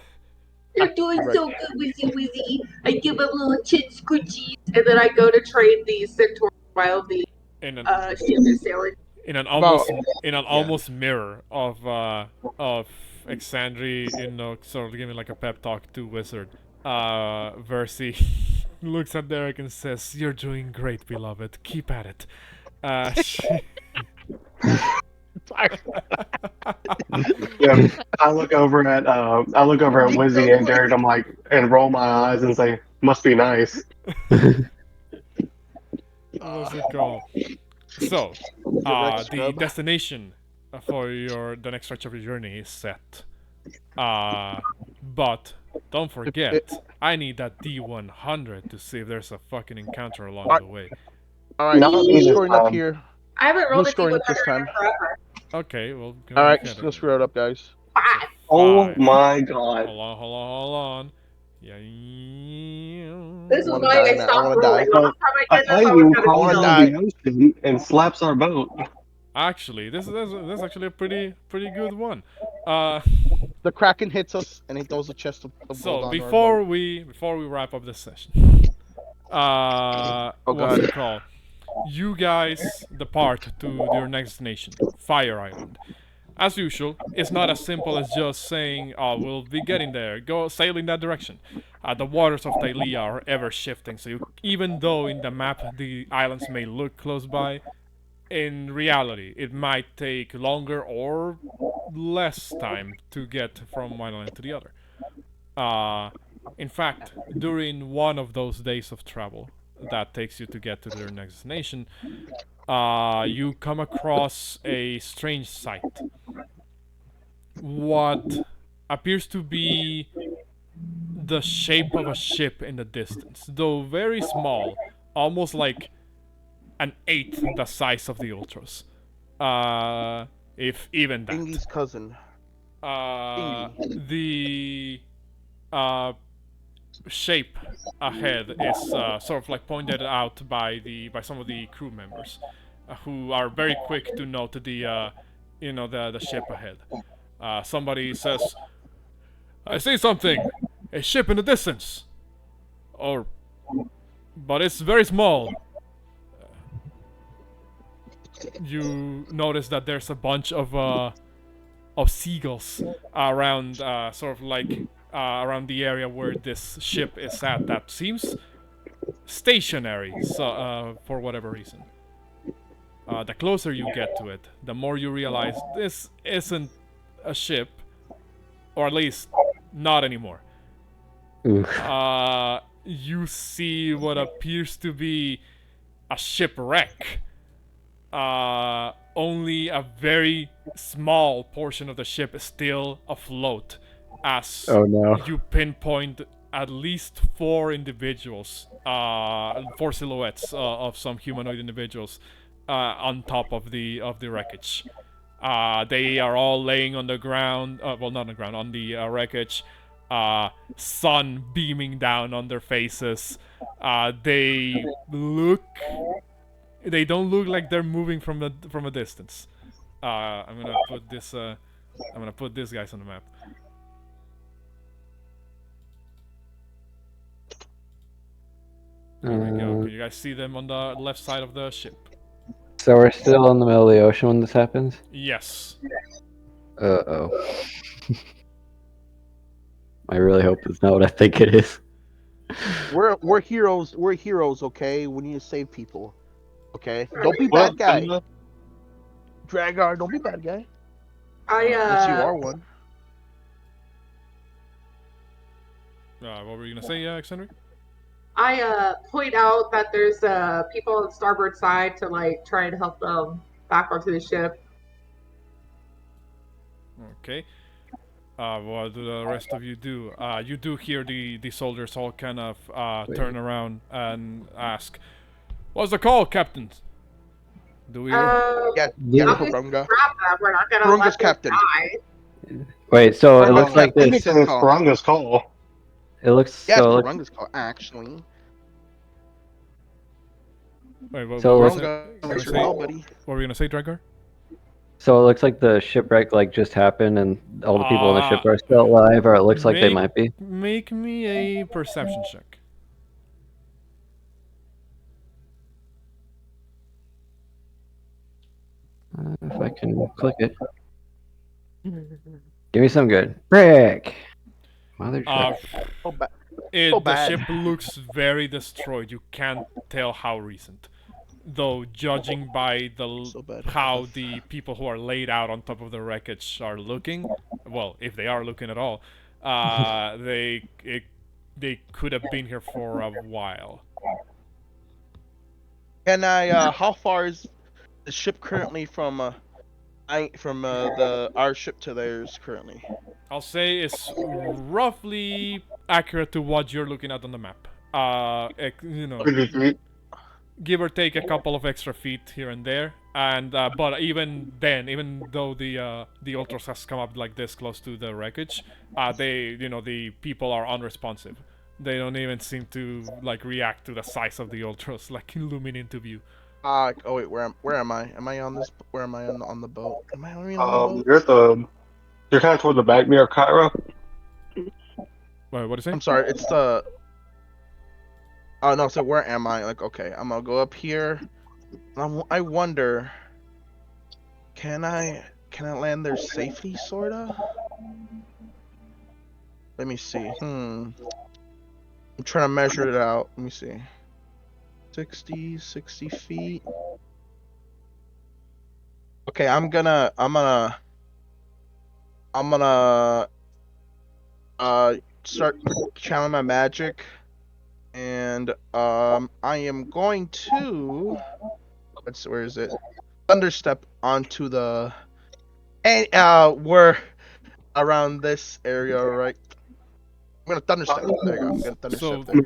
E: You're doing
B: Right.
E: so good, Wizzy Wizzy. I give him little chin scoochies, and then I go to trade the centaur while the
A: in an
E: ship is sailing.
A: in an
B: About yeah.
A: almost mirror of Exandri, sort of giving like a pep talk to Wizard. Versi looks at Derek and says, "You're doing great, beloved. Keep at it." She
C: Yeah, I look over at Wizzy and Derek. I'm like, and roll my eyes and say, "Must be nice."
A: What's it called? So,
B: Direct
A: the
B: scrub.
A: destination for the next stretch of your journey is set. But don't forget, I need that D100 to see if there's a fucking encounter along the way.
B: All right,
C: Not me
B: who's
C: this
B: scoring up
C: time.
B: here?
E: I haven't rolled
B: Who's
E: a D100
B: scoring up this time?
E: in forever.
A: Okay, well, go
B: All right,
A: ahead.
B: let's screw it up, guys.
E: 5.
C: Oh
A: 5.
C: my god!
A: Hold on. Yeah.
E: This is
B: wanna
E: why
B: die,
E: I
B: man. I
E: stopped
B: wanna
E: rolling.
B: die.
E: Last time I
C: A
E: did this, I was
C: Titan
E: gonna
C: crawls
B: wanna
C: out
E: kill.
C: of
B: die.
C: the ocean and slaps our boat.
A: Actually, this is actually a pretty good one.
B: The Kraken hits us, and he throws a chest of gold
A: So
B: onto our
A: before
B: boat.
A: we wrap up this session,
B: Oh
A: what's
B: god.
A: it called? You guys depart to your next destination, Fire Island. As usual, it's not as simple as just saying, "Oh, we'll be getting there. Go sail in that direction." The waters of Tylea are ever shifting, so even though in the map the islands may look close by, in reality it might take longer or less time to get from one island to the other. In fact, during one of those days of travel that takes you to get to their next destination, you come across a strange sight. What appears to be the shape of a ship in the distance, though very small, almost like an eighth the size of the Ultras. If even that.
B: Bingy's cousin.
A: The shape ahead is sort of like pointed out by some of the crew members, who are very quick to note the ship ahead. Somebody says, "I see something, a ship in the distance," but it's very small. You notice that there's a bunch of seagulls around, sort of like around the area where this ship is at. That seems stationary, so for whatever reason. The closer you get to it, the more you realize this isn't a ship, or at least not anymore. You see what appears to be a shipwreck. Only a very small portion of the ship is still afloat, as
D: Oh no.
A: you pinpoint at least 4 individuals, 4 silhouettes of some humanoid individuals on top of the wreckage. They are all laying on the ground. Well, not on the ground, on the wreckage. Sun beaming down on their faces. They don't look like they're moving from a distance. I'm gonna put this. I'm gonna put these guys on the map. There we go. Can you guys see them on the left side of the ship?
D: So we're still in the middle of the ocean when this happens?
A: Yes.
D: Uh-oh. I really hope it's not what I think it is.
B: We're heroes. We're heroes. Okay, we need to save people. Okay, don't be bad guy. Drakgar, don't be bad guy. Unless you are one.
A: What were you gonna say, Alexander?
E: I point out that there's people on the starboard side to like try and help them back onto the ship.
A: Okay. What do the rest of you do? You do hear the soldiers all kind of turn around and ask, "What's the call, captains?" Do we hear?
B: Yeah,
E: Obviously
B: Porunga.
E: grab them. We're not gonna
B: Porunga's
E: let them
B: captain.
E: die.
D: Wait, so it
B: Porunga's
D: looks like
B: captain.
C: I'm
B: It's
D: this.
C: thinking
B: his
C: it's
B: call.
C: Porunga's call.
D: It looks
B: Yeah, it's
D: so.
B: Porunga's call, actually.
A: Wait, what
D: So
A: were
D: it
A: you
D: looks,
B: Porunga,
A: gonna
B: it's your
A: say?
B: call, buddy.
A: What were you gonna say, Drakgar?
D: so it looks like the shipwreck like just happened, and all the people on the ship
A: Uh,
D: are still alive, or it looks like they
A: make
D: might be.
A: make me a perception check.
D: If I can click it. Give me some good. Brick! Mother
A: Uh,
D: truck.
B: Oh,
A: the
B: bad.
A: ship looks very destroyed. You can't tell how recent, though. Judging by
B: So bad.
A: how the people who are laid out on top of the wreckage are looking, well, if they are looking at all, they could have been here for a while.
B: Can I? How far is the ship currently from? Our ship to theirs currently.
A: I'll say it's roughly accurate to what you're looking at on the map. You know,
C: 100 feet.
A: give or take a couple of extra feet here and there. And but even then, even though the ultras has come up like this close to the wreckage, the people are unresponsive. They don't even seem to like react to the size of the ultras like looming into view.
B: Oh wait, where am I? Am I on this? Where am I on the boat? Am I already on the boat?
C: You're kind of toward the back near Cairo.
A: Wait, what is it?
B: I'm sorry, it's the. Oh no, so where am I? Like, okay, I'm gonna go up here. I wonder. Can I land there safely, sorta? Let me see. I'm trying to measure it out. Let me see. 60 feet. Okay, I'm gonna start channeling my magic, and I am going to where is it? Thunderstep onto the and we're around this area, right? I'm gonna thunderstep. There you go. I'm gonna thunderstep.
A: So
B: There you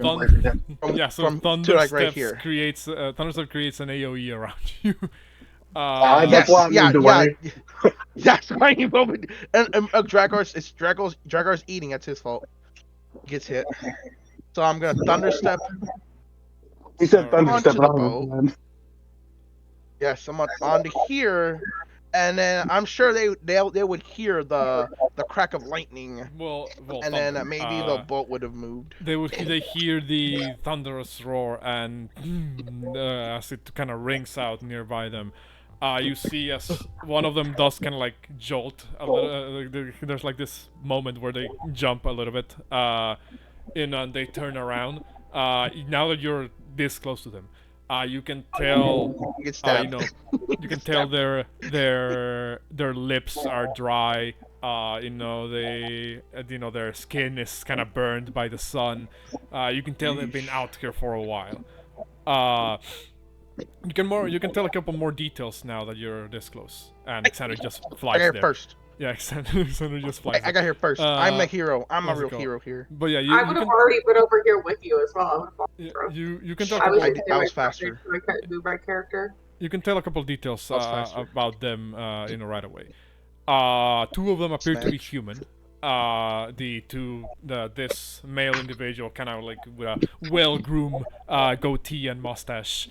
B: go.
A: yeah, so
B: from to
A: thunder
B: like right
A: steps
B: here.
A: creates thunderstep creates an AOE around you.
C: That's why I moved away.
B: That's why he moved. And Dragar's eating. That's his fault. Gets hit. So I'm gonna thunderstep
C: He said thunder
B: onto
C: step
B: the
C: on
B: boat.
C: man.
B: Yes, I'm onto here, and then I'm sure they would hear the crack of lightning,
A: well,
B: and
A: thunder.
B: then maybe the boat would have moved.
A: They hear the thunderous roar, and as it kind of rings out nearby them, you see as one of them does kind of like jolt a little. There's like this moment where they jump a little bit, and they turn around. Now that you're this close to them, you can tell.
B: Get stabbed.
A: You can tell their lips are dry. Their skin is kind of burned by the sun. You can tell they've been out here for a while. You can tell a couple more details now that you're this close. And Xander just
B: I
A: flies
B: got here
A: there.
B: first.
A: Yeah, Xander just flies.
B: I got here first. I'm the hero. I'm a
A: what's it
B: real
A: called?
B: hero here.
A: But yeah,
E: I would have already been over here with you as well.
A: you can tell.
E: I was,
B: I was faster.
E: So I couldn't move my character.
A: You can tell a couple details
B: faster.
A: about them, right away. Two of them appear to be human. This male individual, kind of like with a well-groomed goatee and mustache.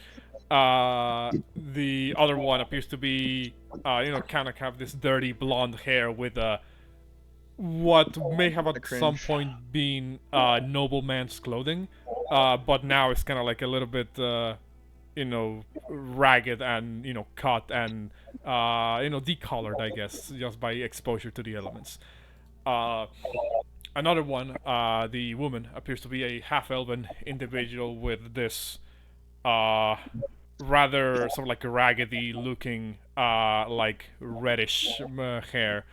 A: The other one appears to be, kind of have this dirty blonde hair with what may have at some point been nobleman's clothing, but now it's kind of like a little bit, ragged and cut and decolored, I guess, just by exposure to the elements. Another one, the woman appears to be a half-elven individual with this rather sort of like raggedy looking like reddish hair,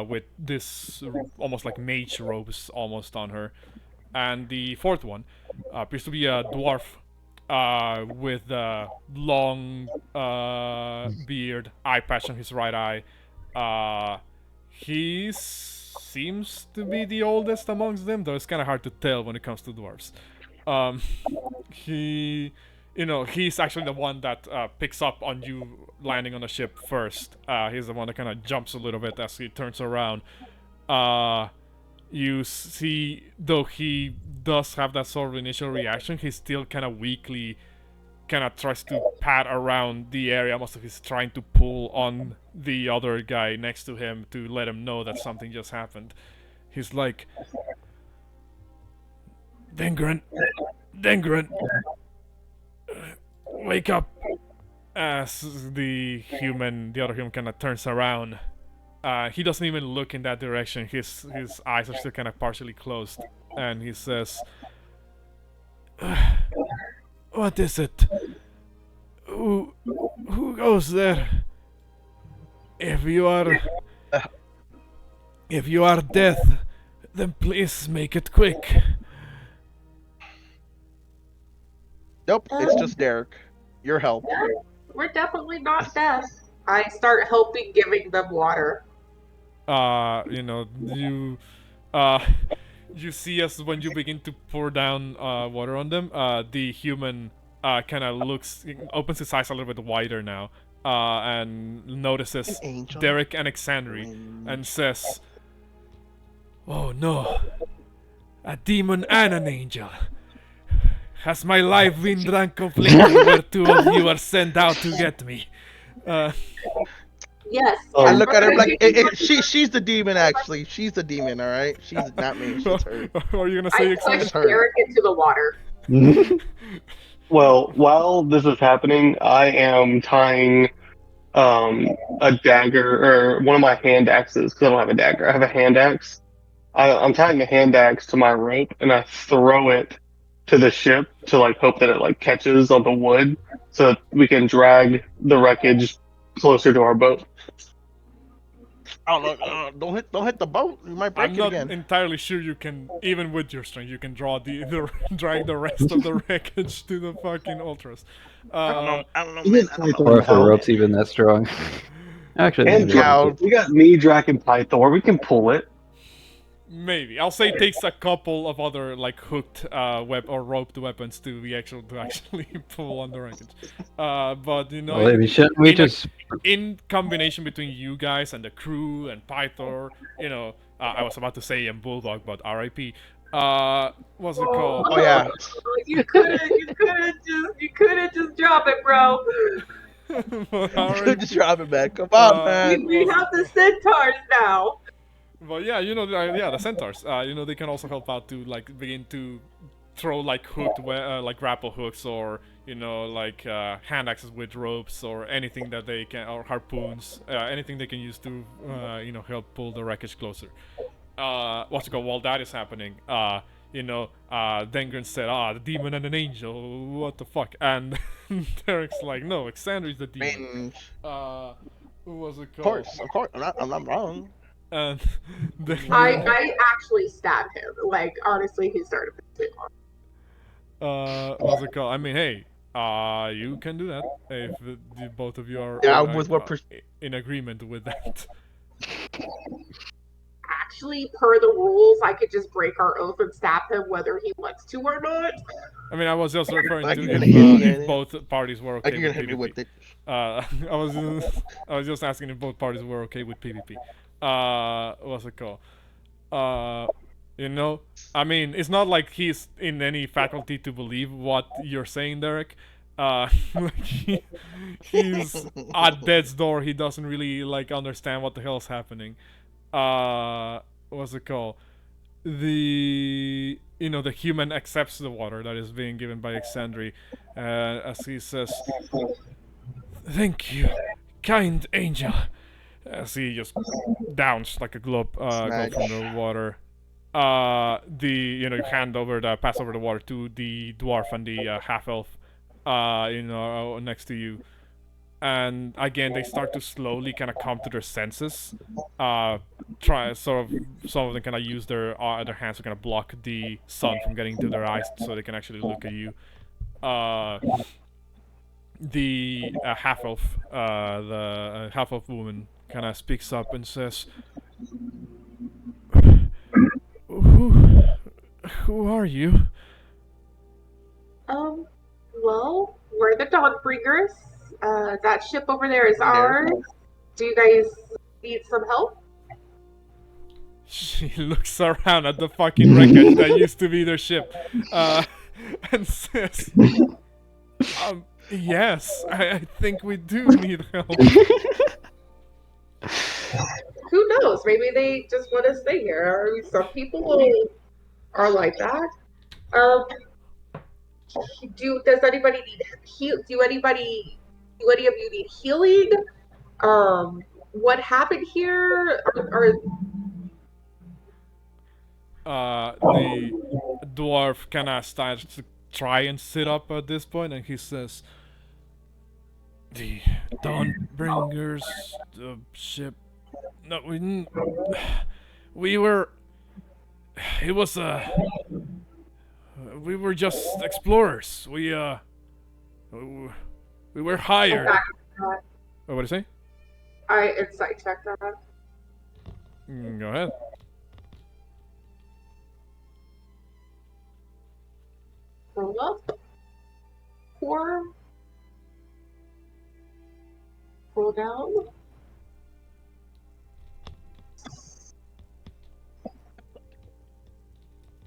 A: with this almost like mage robes almost on her. And the fourth one appears to be a dwarf with a long beard, eye patch on his right eye, seems to be the oldest amongst them, though it's kind of hard to tell when it comes to dwarves. Um, he, he's actually the one that picks up on you landing on the ship first. He's the one that kind of jumps a little bit as he turns around. You see, though he does have that sort of initial reaction, he's still kind of weakly kind of tries to pat around the area, almost like he's trying to pull on the other guy next to him to let him know that something just happened. He's like, Dengren, wake up! As the other human kind of turns around. He doesn't even look in that direction. His eyes are still kind of partially closed, and he says, "What is it? Who goes there? If you are death, then please make it quick."
B: Nope, it's just Derek. Your help.
E: We're definitely not deaf. I start helping, giving them water.
A: You see us when you begin to pour down water on them. The human kind of opens his eyes a little bit wider now, and notices Derek and Exandri, and says, "Oh no, a demon and an angel. Has my life been drunk completely where two of you are sent out to get me?"
E: Yes.
B: I look at her like she's the demon. Actually, she's the demon. All right, she's not me. She's her.
A: Are you gonna say
E: I push Derek into the water.
C: Well, while this is happening, I am tying a dagger or one of my hand axes because I don't have a dagger. I have a hand axe. I'm tying a hand axe to my rope and I throw it to the ship to like hope that it like catches on the wood so that we can drag the wreckage closer to our boat.
B: Oh no! Don't hit the boat. You might break
A: I'm
B: it
A: not
B: again.
A: entirely sure you can, even with your strength, you can drag the rest of the wreckage to the fucking ultras.
B: I don't know, man.
D: Or if the rope's even that strong. Actually,
C: And
D: maybe
B: Yeah,
C: we got me, Drac, and Pythor. We can pull it.
A: Maybe I'll say it takes a couple of other like hooked web or roped weapons to actually pull on the wreckage. But
D: well, maybe shouldn't we just
A: in combination between you guys and the crew and Pythor, I was about to say and Bulldog, but R.I.P. What's it called?
B: Oh yeah.
E: You couldn't just drop it, bro.
B: Just drop it, man. Come on, man.
E: We have the centaurs now.
A: But yeah, the centaurs. They can also help out to like begin to throw like hooked, like grapple hooks, or hand axes with ropes, or anything that they can, or harpoons, anything they can use to help pull the wreckage closer. What's it called? While that is happening, Dengren said, the demon and an angel, what the fuck? And Derek's like, no, Exandri's the demon. Who was it called?
B: Of course. I'm not wrong.
A: And
E: I actually stabbed him. Like, honestly, he started pissing on.
A: What's it called? I mean, hey, you can do that if both of you are in agreement with that.
E: Actually, per the rules, I could just break our oath and stab him whether he wants to or not.
A: I mean, I was just referring to if both parties were okay with PvP.
B: With it.
A: I was just asking if both parties were okay with PvP. What's it called? I mean, it's not like he's in any faculty to believe what you're saying, Derek. He's at death's door. He doesn't really understand what the hell is happening. What's it called? The human accepts the water that is being given by Exandri, as he says, "Thank you, kind angel." As he just downs like a globe from the water. You pass over the water to the dwarf and the half elf, next to you. And again, they start to slowly kind of come to their senses. Some of them kind of use their hands to kind of block the sun from getting to their eyes, so they can actually look at you. The half elf woman kind of speaks up and says, Who are you?
E: Well, we're the Dawnbringers. That ship over there is
B: There.
E: ours. Do you guys need some help?
A: She looks around at the fucking wreckage that used to be their ship, and says, yes, I think we do need help.
E: Who knows? Maybe they just want to stay here. Some people are like that. Does anybody need heal? Do any of you need healing? What happened here?
A: The dwarf kind of starts to try and sit up at this point, and he says, "The Dawnbringers, the ship. No, we didn't. We were. It was we were just explorers. We were hired. Oh, what do you say?
E: I insight check that.
A: Go ahead.
E: Roll up. 4. Roll down.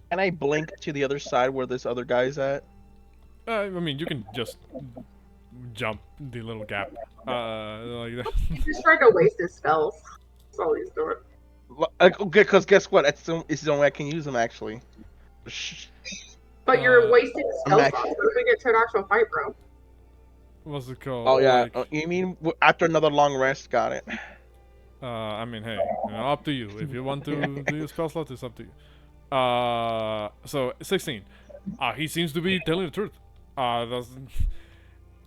B: Can I blink to the other side where this other guy's at?
A: I mean, you can just jump the little gap. Like that.
E: He's trying to waste his spells. That's all he's doing.
B: Okay, because guess what? It's the only way I can use them, actually.
E: But you're wasting spells
B: I'm
E: on moving it to an actual fight, bro.
A: What's it called?
B: Oh, yeah.
A: Like,
B: You mean after another long rest? Got it.
A: I mean, hey, up to you. If you want to do your spell slot, it's up to you. So 16. He seems to be telling the truth. Doesn't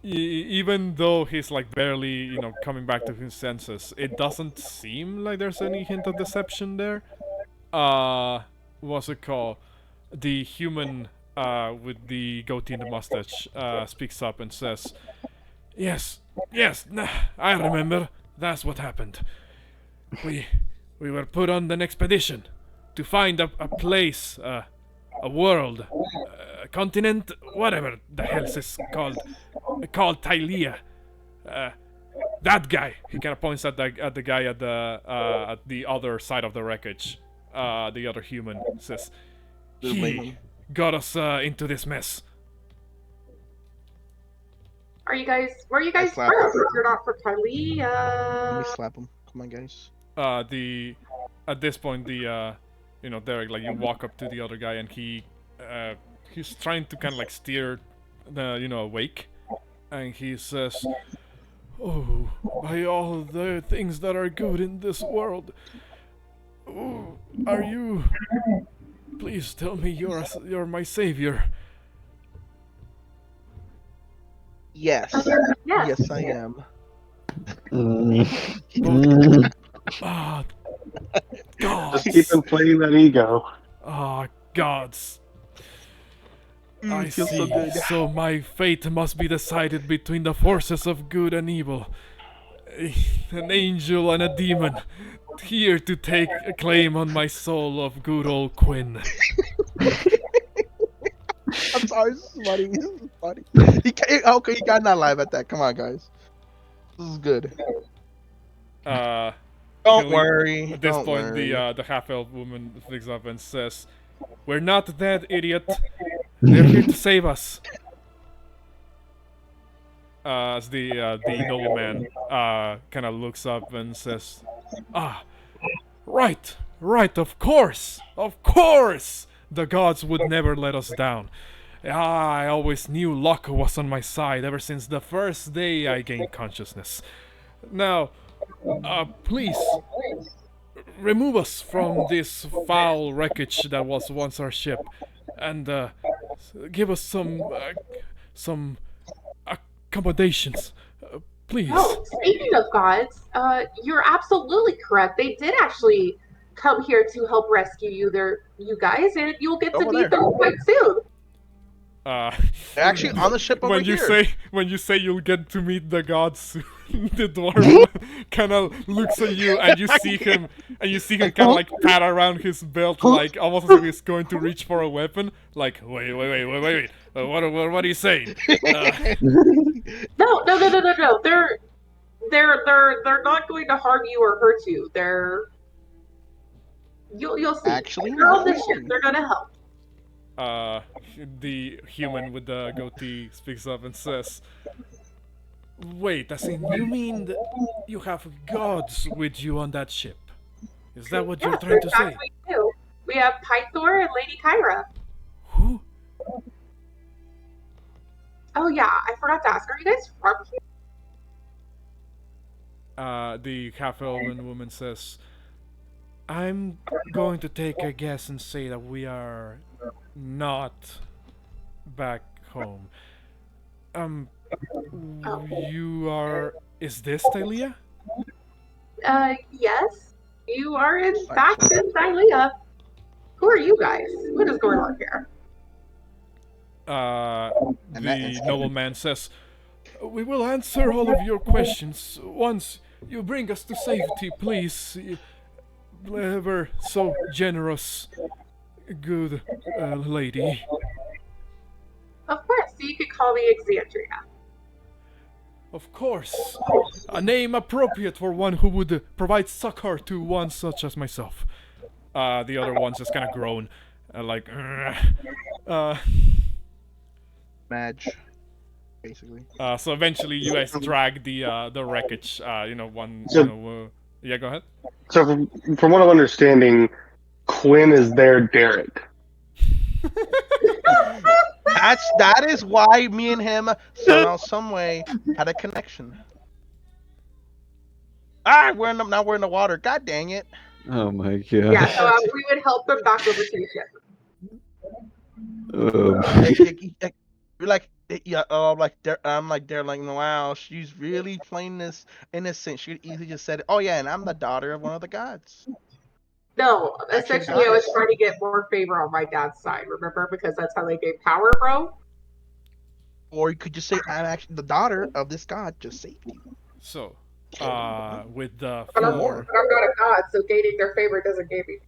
A: even though he's like barely, coming back to his senses, it doesn't seem like there's any hint of deception there. What's it called? The human with the goatee and the mustache speaks up and says, Yes, I remember. That's what happened. We were put on an expedition to find a place, a world, a continent, whatever the hell this is called Tylea. That guy, he kind of points at the guy at the other side of the wreckage. The other human says, he got us into this mess.
E: Where are you guys
B: slap
E: from? You're not from Tylea.
B: Let me slap him. Come on, guys.
A: At this point, Derek, like, you walk up to the other guy, and he's trying to kind of like steer awake, and he says, "Oh, by all the things that are good in this world, are you? Please tell me you're my savior."
B: Yes.
E: Yes.
B: Yes, I am.
A: Ah, gods.
C: Just keep him playing that ego.
A: Ah, gods. I
B: feels
A: see.
B: so good.
A: So my fate must be decided between the forces of good and evil. An angel and a demon, here to take a claim on my soul of good old Quinn.
B: I'm sorry, this is funny. This is funny. Okay, you got not live at that. Come on, guys. This is good. Don't
A: Killing-
B: worry.
A: At this
B: don't
A: point,
B: worry.
A: the half-elf woman picks up and says, "We're not dead, idiot. They're here to save us." As the nobleman kind of looks up and says, right, of course. The gods would never let us down. I always knew luck was on my side ever since the first day I gained consciousness. Now, please, remove us from this foul wreckage that was once our ship, and give us some accommodations, please.
E: Oh, speaking of gods, you're absolutely correct. They did actually come here to help rescue you guys, and you'll get to
B: Over
E: meet
B: there.
E: them quite soon.
B: They're actually on the ship over
A: when
B: here.
A: you say you'll get to meet the gods soon, the dwarf kind of looks at you, and you see him kind of like pat around his belt, like almost as if he's going to reach for a weapon. Like, wait. What are you saying?
E: No. They're not going to harm you or hurt you. You'll see.
B: Actually,
E: They're on the
B: no.
E: ship. They're gonna help.
A: The human with the goatee speaks up and says, "Wait, as in, you mean that you have gods with you on that ship? Is that what you're trying to say?"
E: We do. We have Pythor and Lady Kyra.
A: Who?
E: Oh yeah, I forgot to ask. Are you guys from here?
A: The half-elven woman says, "I'm going to take a guess and say that we are not back home. You are... Is this Thalia?"
E: Yes. You are in fact in Thylea. Who are you guys? What is going on here?
A: The nobleman says, "We will answer all of your questions once you bring us to safety, please. Ever so generous, good lady."
E: Of course, so you could call me Exandria.
A: Of course. A name appropriate for one who would provide succor to one such as myself. The other ones just kind of groan, like,
B: Madge, basically.
A: So eventually, you guys drag the wreckage. One. Yeah, go ahead.
C: So from what I'm understanding, Quinn is their Derek.
B: That is why me and him somehow, some way had a connection. Now we're in the water. God dang it!
D: Oh my god.
E: Yeah, so we would help them back over to the ship.
B: You're like, yeah. I'm like, they're like, wow, she's really playing this innocent. She could easily just said, oh yeah, and I'm the daughter of one of the gods.
E: No,
B: Actually,
E: essentially, I was trying to get more favor on my dad's side. Remember, because that's how they gave power, bro.
B: Or you could just say, I'm actually the daughter of this god. Just saved you.
A: So, with the
E: But I'm
A: four,
E: not a god, so gaining their favor doesn't give me.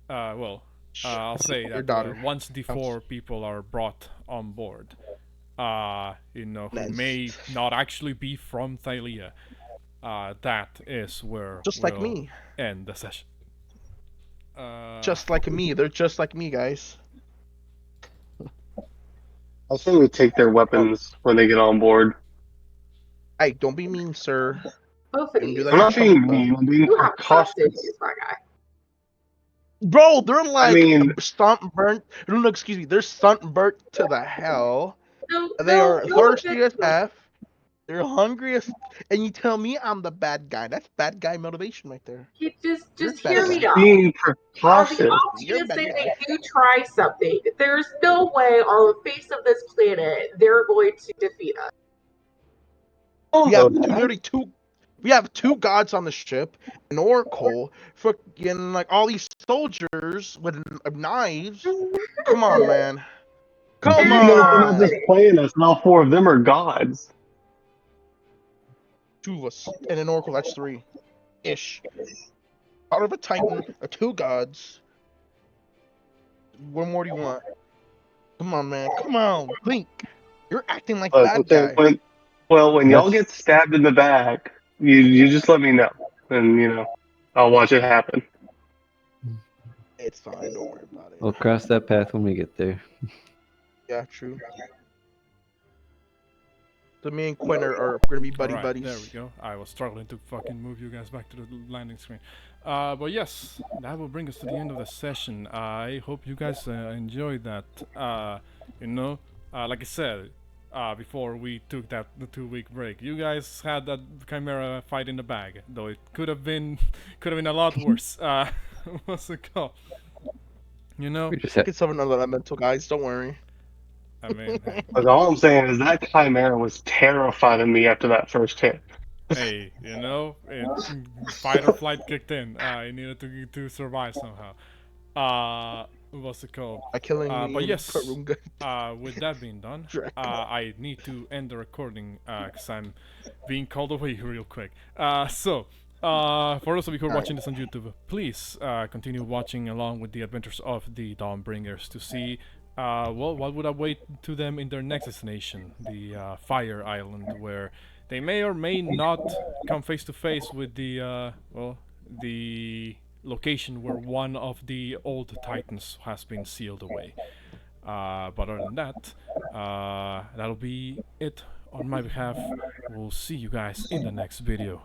A: I'll say
B: Your
A: that
B: daughter.
A: once the four people are brought on board, who
B: Nice.
A: may not actually be from Thalia, that is where
B: Just
A: we'll
B: like me.
A: end the session.
B: Just like me. They're just like me, guys.
C: I'll say we take their weapons when they get on board.
B: Hey, don't be mean, sir.
E: Both of you.
C: I'm not being mean. I'm being
E: You have trust
C: cautious.
E: issues, my guy.
B: Bro, they're like
C: mean-
B: No, excuse me. They're sunburnt to the hell.
E: No,
B: They are
E: no,
B: thirsty as F. They're hungry as, and you tell me I'm the bad guy. That's bad guy motivation right there.
E: You just
B: You're
E: hear
B: bad
E: me
B: guy.
E: out.
C: Being
E: On
C: precautious.
E: the off
B: You're
E: chance
B: bad
E: that
B: guy.
E: they do try something, there's no way on the face of this planet they're going to defeat us.
B: We have literally two. We have two gods on the ship, an oracle, freaking like all these soldiers with knives. Come on, man. Come
C: You know, they're not
B: on.
C: just playing us, and all four of them are gods.
B: Two of us and an oracle. That's three, ish. Out of a titan, two gods. What more do you want? Come on, man. Come on, Blink. You're acting like bad guy.
C: When y'all get stabbed in the back, you just let me know, and I'll watch it happen.
B: It's fine. Don't worry about it.
D: We'll cross that path when we get there.
B: Yeah, true. So me and Quinn are gonna be buddies.
A: There we go. I was struggling to fucking move you guys back to the landing screen. But yes, that will bring us to the end of the session. I hope you guys enjoyed that. Like I said, before we took the 2-week break, you guys had that Chimera fight in the bag, though it could have been a lot worse. What's it called?
D: We just had,
B: Get some another elemental, guys. Don't worry.
A: I mean,
C: But all I'm saying is that Chimera was terrified of me after that first hit.
A: hey, fight or flight kicked in. I needed to survive somehow. what's it called?
B: By killing me
A: But
B: and
A: yes,
B: Porunga.
A: with that being done,
B: Dragon.
A: I need to end the recording because I'm being called away real quick. For those of you who are watching this on YouTube, please continue watching along with the adventures of the Dawnbringers to see, what would await to them in their next destination, the Fire Island, where they may or may not come face to face with the location where one of the old titans has been sealed away. But other than that, that'll be it on my behalf. We'll see you guys in the next video.